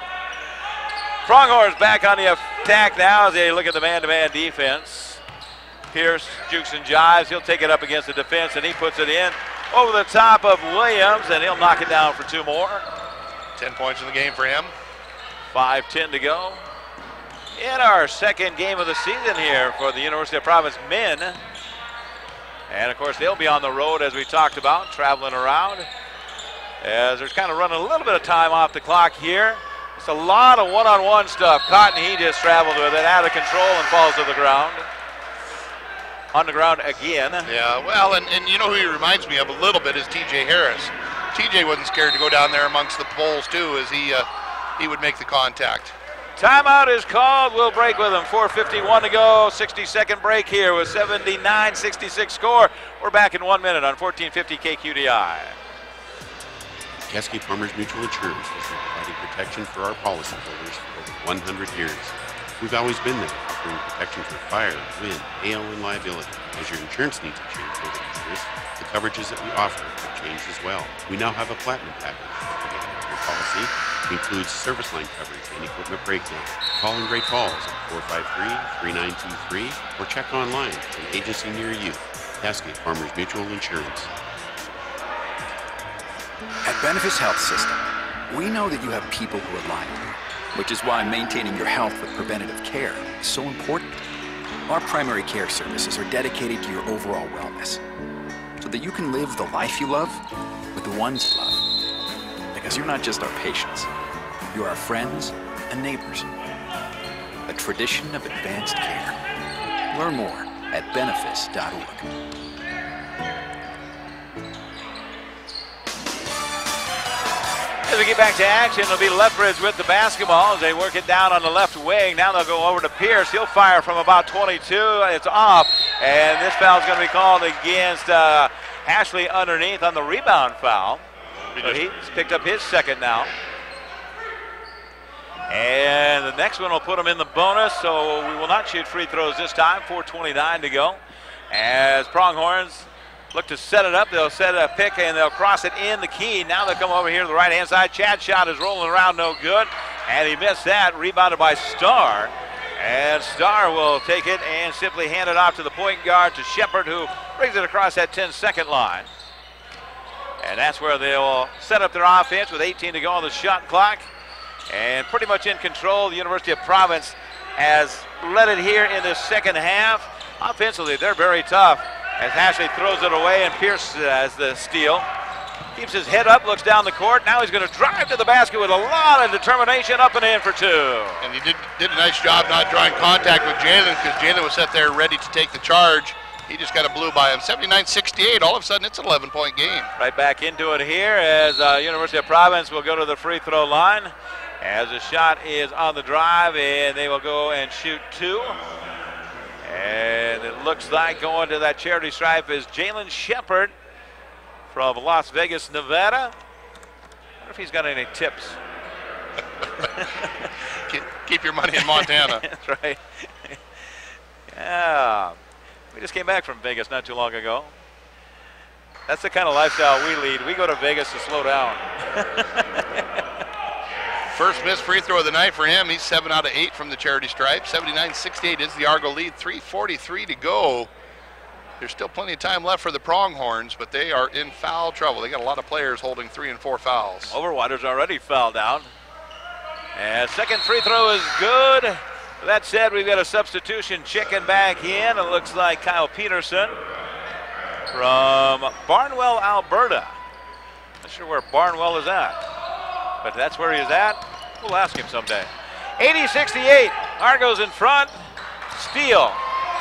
Pronghorns back on the attack now as they look at the man-to-man defense. Pierce jukes and jives. He'll take it up against the defense, and he puts it in over the top of Williams, and he'll knock it down for 2 more. 10 points in the game for him. 5:10 to go in our second game of the season here for the University of Providence men. And, of course, they'll be on the road, as we talked about, traveling around. As there's kind of running a little bit of time off the clock here. It's a lot of one-on-one stuff. Cotton, he just traveled with it out of control and falls to the ground. On the ground again. Yeah, well, and you know who he reminds me of a little bit is T.J. Harris. T.J. wasn't scared to go down there amongst the poles, too, as he would make the contact. Timeout is called. We'll break with them. 4:51 to go. 60-second break here with 79-66 score. We're back in 1 minute on 1450 KQDI. Cascade Farmers Mutual Insurance has been providing protection for our policyholders for over 100 years. We've always been there, offering protection for fire, wind, hail, and liability. As your insurance needs have changed over the years, the coverages that we offer have changed as well. We now have a platinum package for your policy. It includes service line coverage and equipment breakdown. Call in Great Falls at 453-3923 or check online for an agency near you. Cascade Farmers Mutual Insurance. At Benefis Health System, we know that you have people who rely on you, which is why maintaining your health with preventative care is so important. Our primary care services are dedicated to your overall wellness, so that you can live the life you love with the ones you love. Because you're not just our patients, you're our friends and neighbors. A tradition of advanced care. Learn more at benefis.org. As we get back to action, it'll be Lethbridge with the basketball as they work it down on the left wing. Now they'll go over to Pierce. He'll fire from about 22. It's off, and this foul is going to be called against Ashley underneath on the rebound foul. So he's picked up his second now. And the next one will put him in the bonus, so we will not shoot free throws this time. 4:29 to go. As Pronghorns look to set it up. They'll set a pick and they'll cross it in the key. Now they'll come over here to the right-hand side. Chad's shot is rolling around, no good. And he missed that, rebounded by Starr. And Starr will take it and simply hand it off to the point guard to Shepard, who brings it across that 10-second line. And that's where they'll set up their offense with 18 to go on the shot clock. And pretty much in control. The University of Providence has led it here in the second half. Offensively, they're very tough. As Ashley throws it away and Pierce has the steal. Keeps his head up, looks down the court. Now he's going to drive to the basket with a lot of determination, up and in for 2. And he did a nice job not drawing contact with Jalen, because Jalen was set there ready to take the charge. He just got a blue by him. 79-68, all of a sudden it's an 11-point game. Right back into it here as University of Providence will go to the free throw line. As the shot is on the drive, and they will go and shoot 2. And it looks like going to that charity stripe is Jalen Shepard from Las Vegas, Nevada. I wonder if he's got any tips. Keep your money in Montana. That's right. Yeah. We just came back from Vegas not too long ago. That's the kind of lifestyle we lead. We go to Vegas to slow down. First missed free throw of the night for him. He's 7 out of 8 from the charity stripe. 79-68 is the Argo lead. 3:43 to go. There's still plenty of time left for the Pronghorns, but they are in foul trouble. They got a lot of players holding 3 and 4 fouls. Overwater's already fouled out. And second free throw is good. With that said, we've got a substitution checking back in. It looks like Kyle Peterson from Barnwell, Alberta. Not sure where Barnwell is at, but that's where he's at. We'll ask him someday. 80-68, Argo's in front. Steal.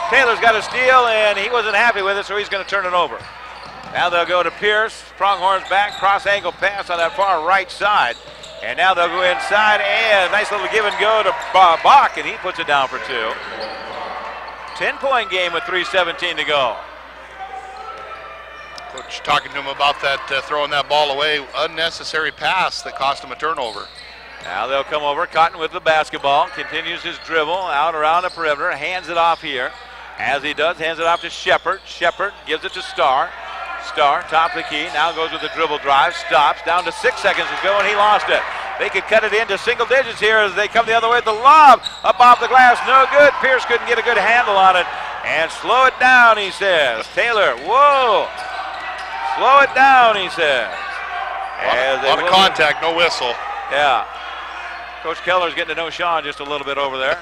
Taylor's got a steal, and he wasn't happy with it, so he's going to turn it over. Now they'll go to Pierce. Pronghorns back, cross-angle pass on that far right side. And now they'll go inside, and a nice little give and go to Bach, and he puts it down for 2. 10-point game with 3:17 to go. Coach talking to him about that, throwing that ball away, unnecessary pass that cost him a turnover. Now they'll come over. Cotton with the basketball, continues his dribble out around the perimeter, hands it off here. As he does, hands it off to Shepard. Shepard gives it to Starr. Starr, top of the key, now goes with the dribble drive, stops, down to 6 seconds to go, and he lost it. They could cut it into single digits here as they come the other way with the lob. Up off the glass, no good. Pierce couldn't get a good handle on it. And slow it down, he says. Taylor, whoa. Slow it down, he says. A lot of contact, no whistle. Yeah. Coach Keller's getting to know Sean just a little bit over there.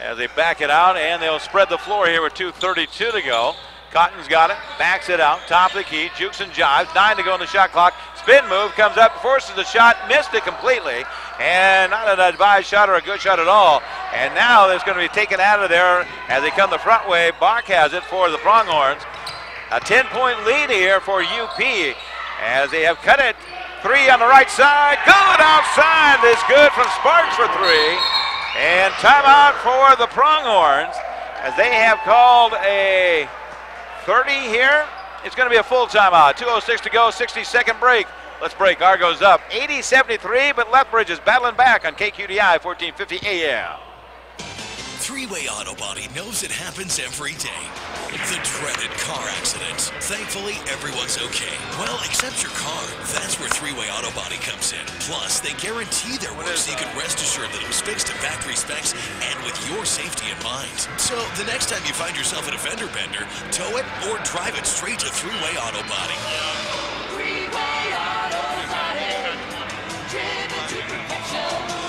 As they back it out, and they'll spread the floor here with 2:32 to go. Cotton's got it, backs it out, top of the key, jukes and jives, 9 to go on the shot clock. Spin move, comes up, forces the shot, missed it completely, and not an advised shot or a good shot at all. And now it's going to be taken out of there as they come the front way. Bach has it for the Pronghorns. A 10-point lead here for UP as they have cut it. 3 on the right side, good outside, it's good from Sparks for 3. And timeout for the Pronghorns as they have called a 30 here. It's going to be a full timeout. 2:06 to go, 60-second break. Let's break. Argo's up 80-73, but Lethbridge is battling back on KQDI 1450 AM. Three-Way Auto Body knows it happens every day. The dreaded car accident. Thankfully, everyone's okay. Well, except your car. That's where Three-Way Auto Body comes in. Plus, they guarantee their work so you can rest assured that it was fixed to factory specs and with your safety in mind. So, the next time you find yourself in a fender bender, tow it or drive it straight to Three-Way Auto Body. Three-Way Auto Body. Driven to perfection.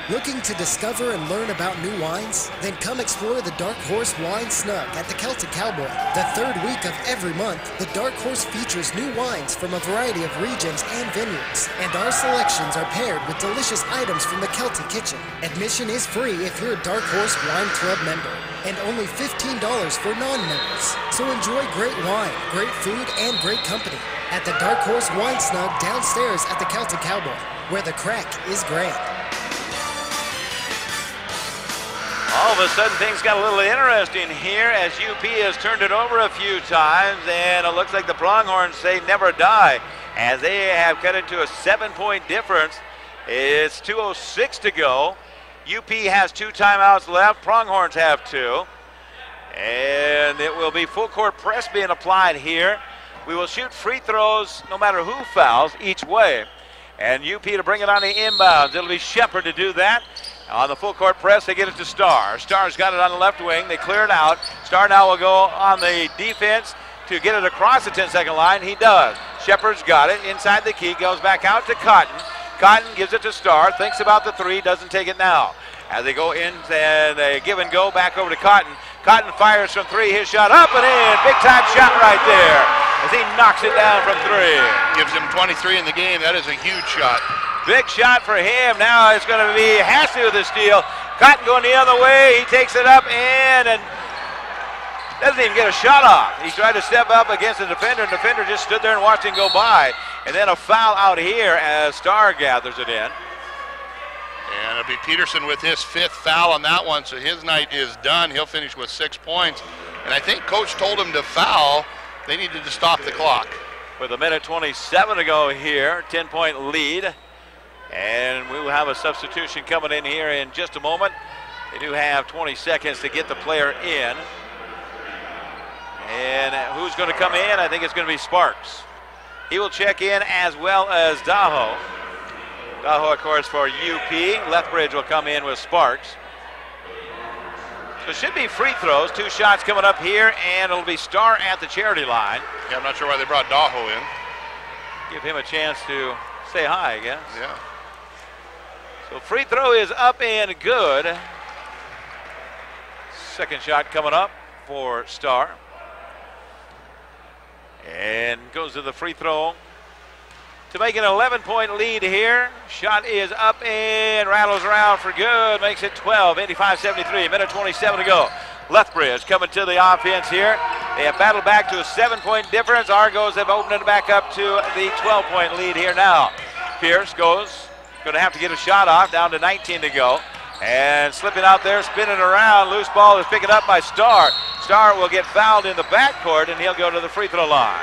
Looking to discover and learn about new wines? Then come explore the Dark Horse Wine Snug at the Celtic Cowboy. The third week of every month, the Dark Horse features new wines from a variety of regions and vineyards, and our selections are paired with delicious items from the Celtic kitchen. Admission is free if you're a Dark Horse Wine Club member, and only $15 for non-members. So enjoy great wine, great food, and great company at the Dark Horse Wine Snug downstairs at the Celtic Cowboy, where the crack is grand. All of a sudden, things got a little interesting here as UP has turned it over a few times, and it looks like the Pronghorns say never die as they have cut it to a 7-point difference. It's 2:06 to go. UP has 2 timeouts left. Pronghorns have 2. And it will be full court press being applied here. We will shoot free throws no matter who fouls each way. And UP to bring it on the inbounds. It'll be Shepard to do that. On the full court press, they get it to Starr. Starr's got it on the left wing. They clear it out. Starr now will go on the defense to get it across the 10-second line. He does. Shepard's got it inside the key. Goes back out to Cotton. Cotton gives it to Starr. Thinks about the 3. Doesn't take it now. As they go in and they give and go back over to Cotton. Cotton fires from 3. His shot up and in. Big time shot right there as he knocks it down from 3. Gives him 23 in the game. That is a huge shot. Big shot for him. Now it's going to be Hassel with the steal. Cotton going the other way. He takes it up and doesn't even get a shot off. He tried to step up against the defender, and the defender just stood there and watched him go by. And then a foul out here as Starr gathers it in. And it'll be Peterson with his 5th foul on that one, so his night is done. He'll finish with 6 points. And I think Coach told him to foul. They needed to stop the clock. With 1:27 to go here, 10-point lead. And we will have a substitution coming in here in just a moment. They do have 20 seconds to get the player in. And who's going to come in? I think it's going to be Sparks. He will check in as well as Daho. Daho, of course, for UP. Lethbridge will come in with Sparks. So it should be free throws. 2 shots coming up here, and it'll be Starr at the charity line. Yeah, I'm not sure why they brought Daho in. Give him a chance to say hi, I guess. Yeah. So free throw is up and good. Second shot coming up for Starr. And goes to the free throw to make an 11-point lead here. Shot is up and rattles around for good. Makes it 12, 85-73, 1:27 to go. Lethbridge coming to the offense here. They have battled back to a 7-point difference. Argos have opened it back up to the 12-point lead here now. Pierce goes. Going to have to get a shot off, down to 19 to go. And slipping out there, spinning around. Loose ball is picked up by Starr. Starr will get fouled in the backcourt, and he'll go to the free throw line.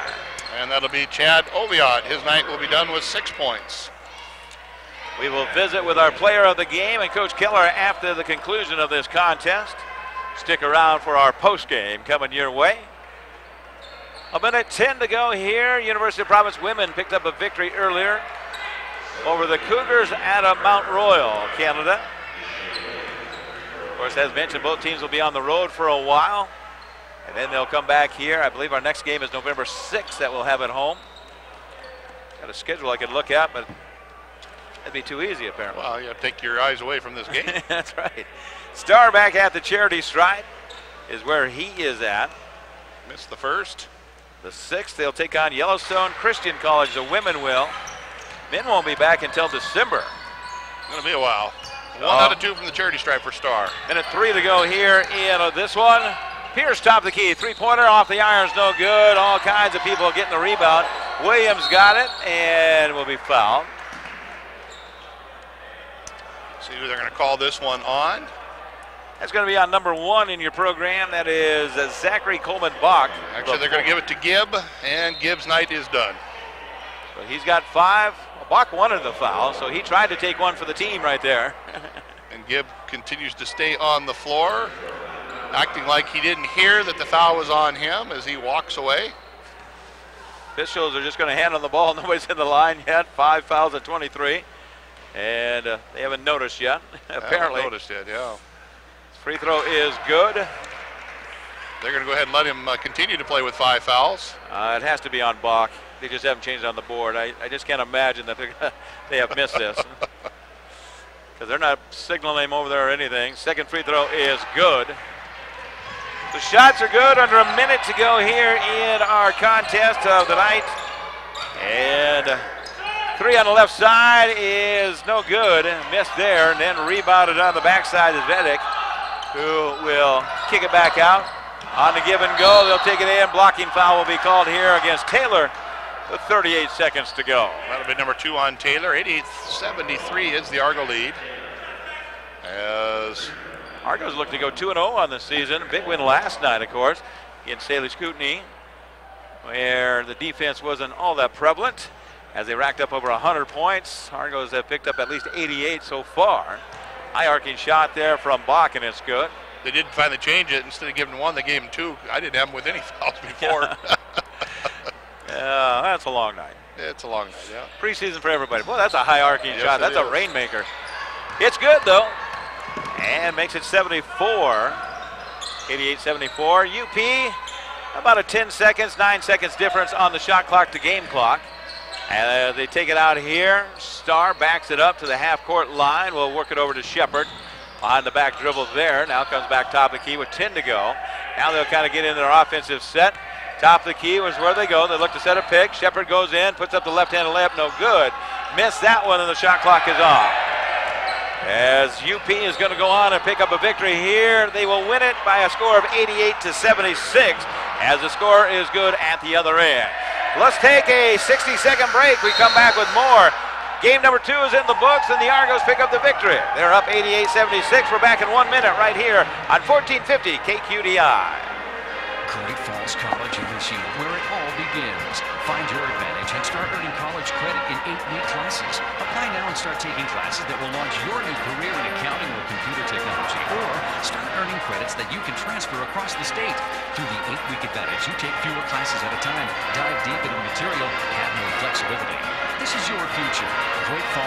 And that'll be Chad Oviatt. His night will be done with 6 points. We will visit with our player of the game and Coach Keller after the conclusion of this contest. Stick around for our post game coming your way. A minute 10 to go here. University of Providence women picked up a victory earlier over the Cougars out of Mount Royal, Canada. Of course, as mentioned, both teams will be on the road for a while, and then they'll come back here. I believe our next game is November 6th that we'll have at home. Got a schedule I could look at, but that'd be too easy, apparently. Well, you got to take your eyes away from this game. That's right. Starr back at the charity stripe is where he is at. Missed the first. The 6th, they'll take on Yellowstone Christian College. The women will. Men won't be back until December. It's going to be a while. 1 out of 2 from the charity stripe for Starr. Minute 3 to go here in this one. Pierce top of the key. 3-pointer off the irons, no good. All kinds of people getting the rebound. Williams got it and will be fouled. See who they're going to call this one on. That's going to be on number 1 in your program. That is Zachary Coleman-Bach. Actually, they're going to give it to Gibb, and Gibb's night is done. So he's got 5. Bach wanted the foul, so he tried to take one for the team right there. And Gibb continues to stay on the floor, acting like he didn't hear that the foul was on him as he walks away. Officials are just going to hand on the ball. Nobody's in the line yet. 5 fouls at 23. And they haven't noticed yet, apparently. Haven't noticed yet, yeah. Free throw is good. They're going to go ahead and let him continue to play with 5 fouls. It has to be on Bach. They just haven't changed on the board. I just can't imagine that they have missed this. Because they're not signaling him over there or anything. Second free throw is good. The shots are good. Under a minute to go here in our contest of the night. And 3 on the left side is no good. Missed there, and then rebounded on the backside is Vedek, who will kick it back out. On the give and go, they'll take it in. Blocking foul will be called here against Taylor with 38 seconds to go. That'll be number 2 on Taylor. 88-73 is the Argo lead. As Argos look to go 2-0 on the season. Big win last night, of course, against Staley Scootney, where the defense wasn't all that prevalent. As they racked up over 100 points, Argos have picked up at least 88 so far. High arcing shot there from Bach, and it's good. They did finally change it. Instead of giving 1, they gave him 2. I didn't have him with any fouls before. That's a long night. It's a long night, yeah. Preseason for everybody. Boy, that's a high arcing Yes, shot. That's a rainmaker. It's good, though. And makes it 74. 88-74. UP, about a 10 seconds, 9 seconds difference on the shot clock to game clock. And they take it out here. Starr backs it up to the half-court line. We'll work it over to Shepard. Behind the back dribble there. Now comes back top of the key with 10 to go. Now they'll kind of get into their offensive set. Top of the key was where they go. They look to set a pick. Shepard goes in, puts up the left-handed layup. No good. Missed that one, and the shot clock is off. As UP is going to go on and pick up a victory here, they will win it by a score of 88-76, as the score is good at the other end. Let's take a 60-second break. We come back with more. Game number 2 is in the books, and the Argos pick up the victory. They're up 88-76. We're back in 1 minute right here on 1450 KQDI. Great Falls College MSU, where it all begins. Find your advantage and start earning college credit in 8-week classes. Apply now and start taking classes that will launch your new career in accounting or computer technology, or start earning credits that you can transfer across the state. Through the 8-week advantage, you take fewer classes at a time, dive deep into material, have more flexibility. This is your future. Great Falls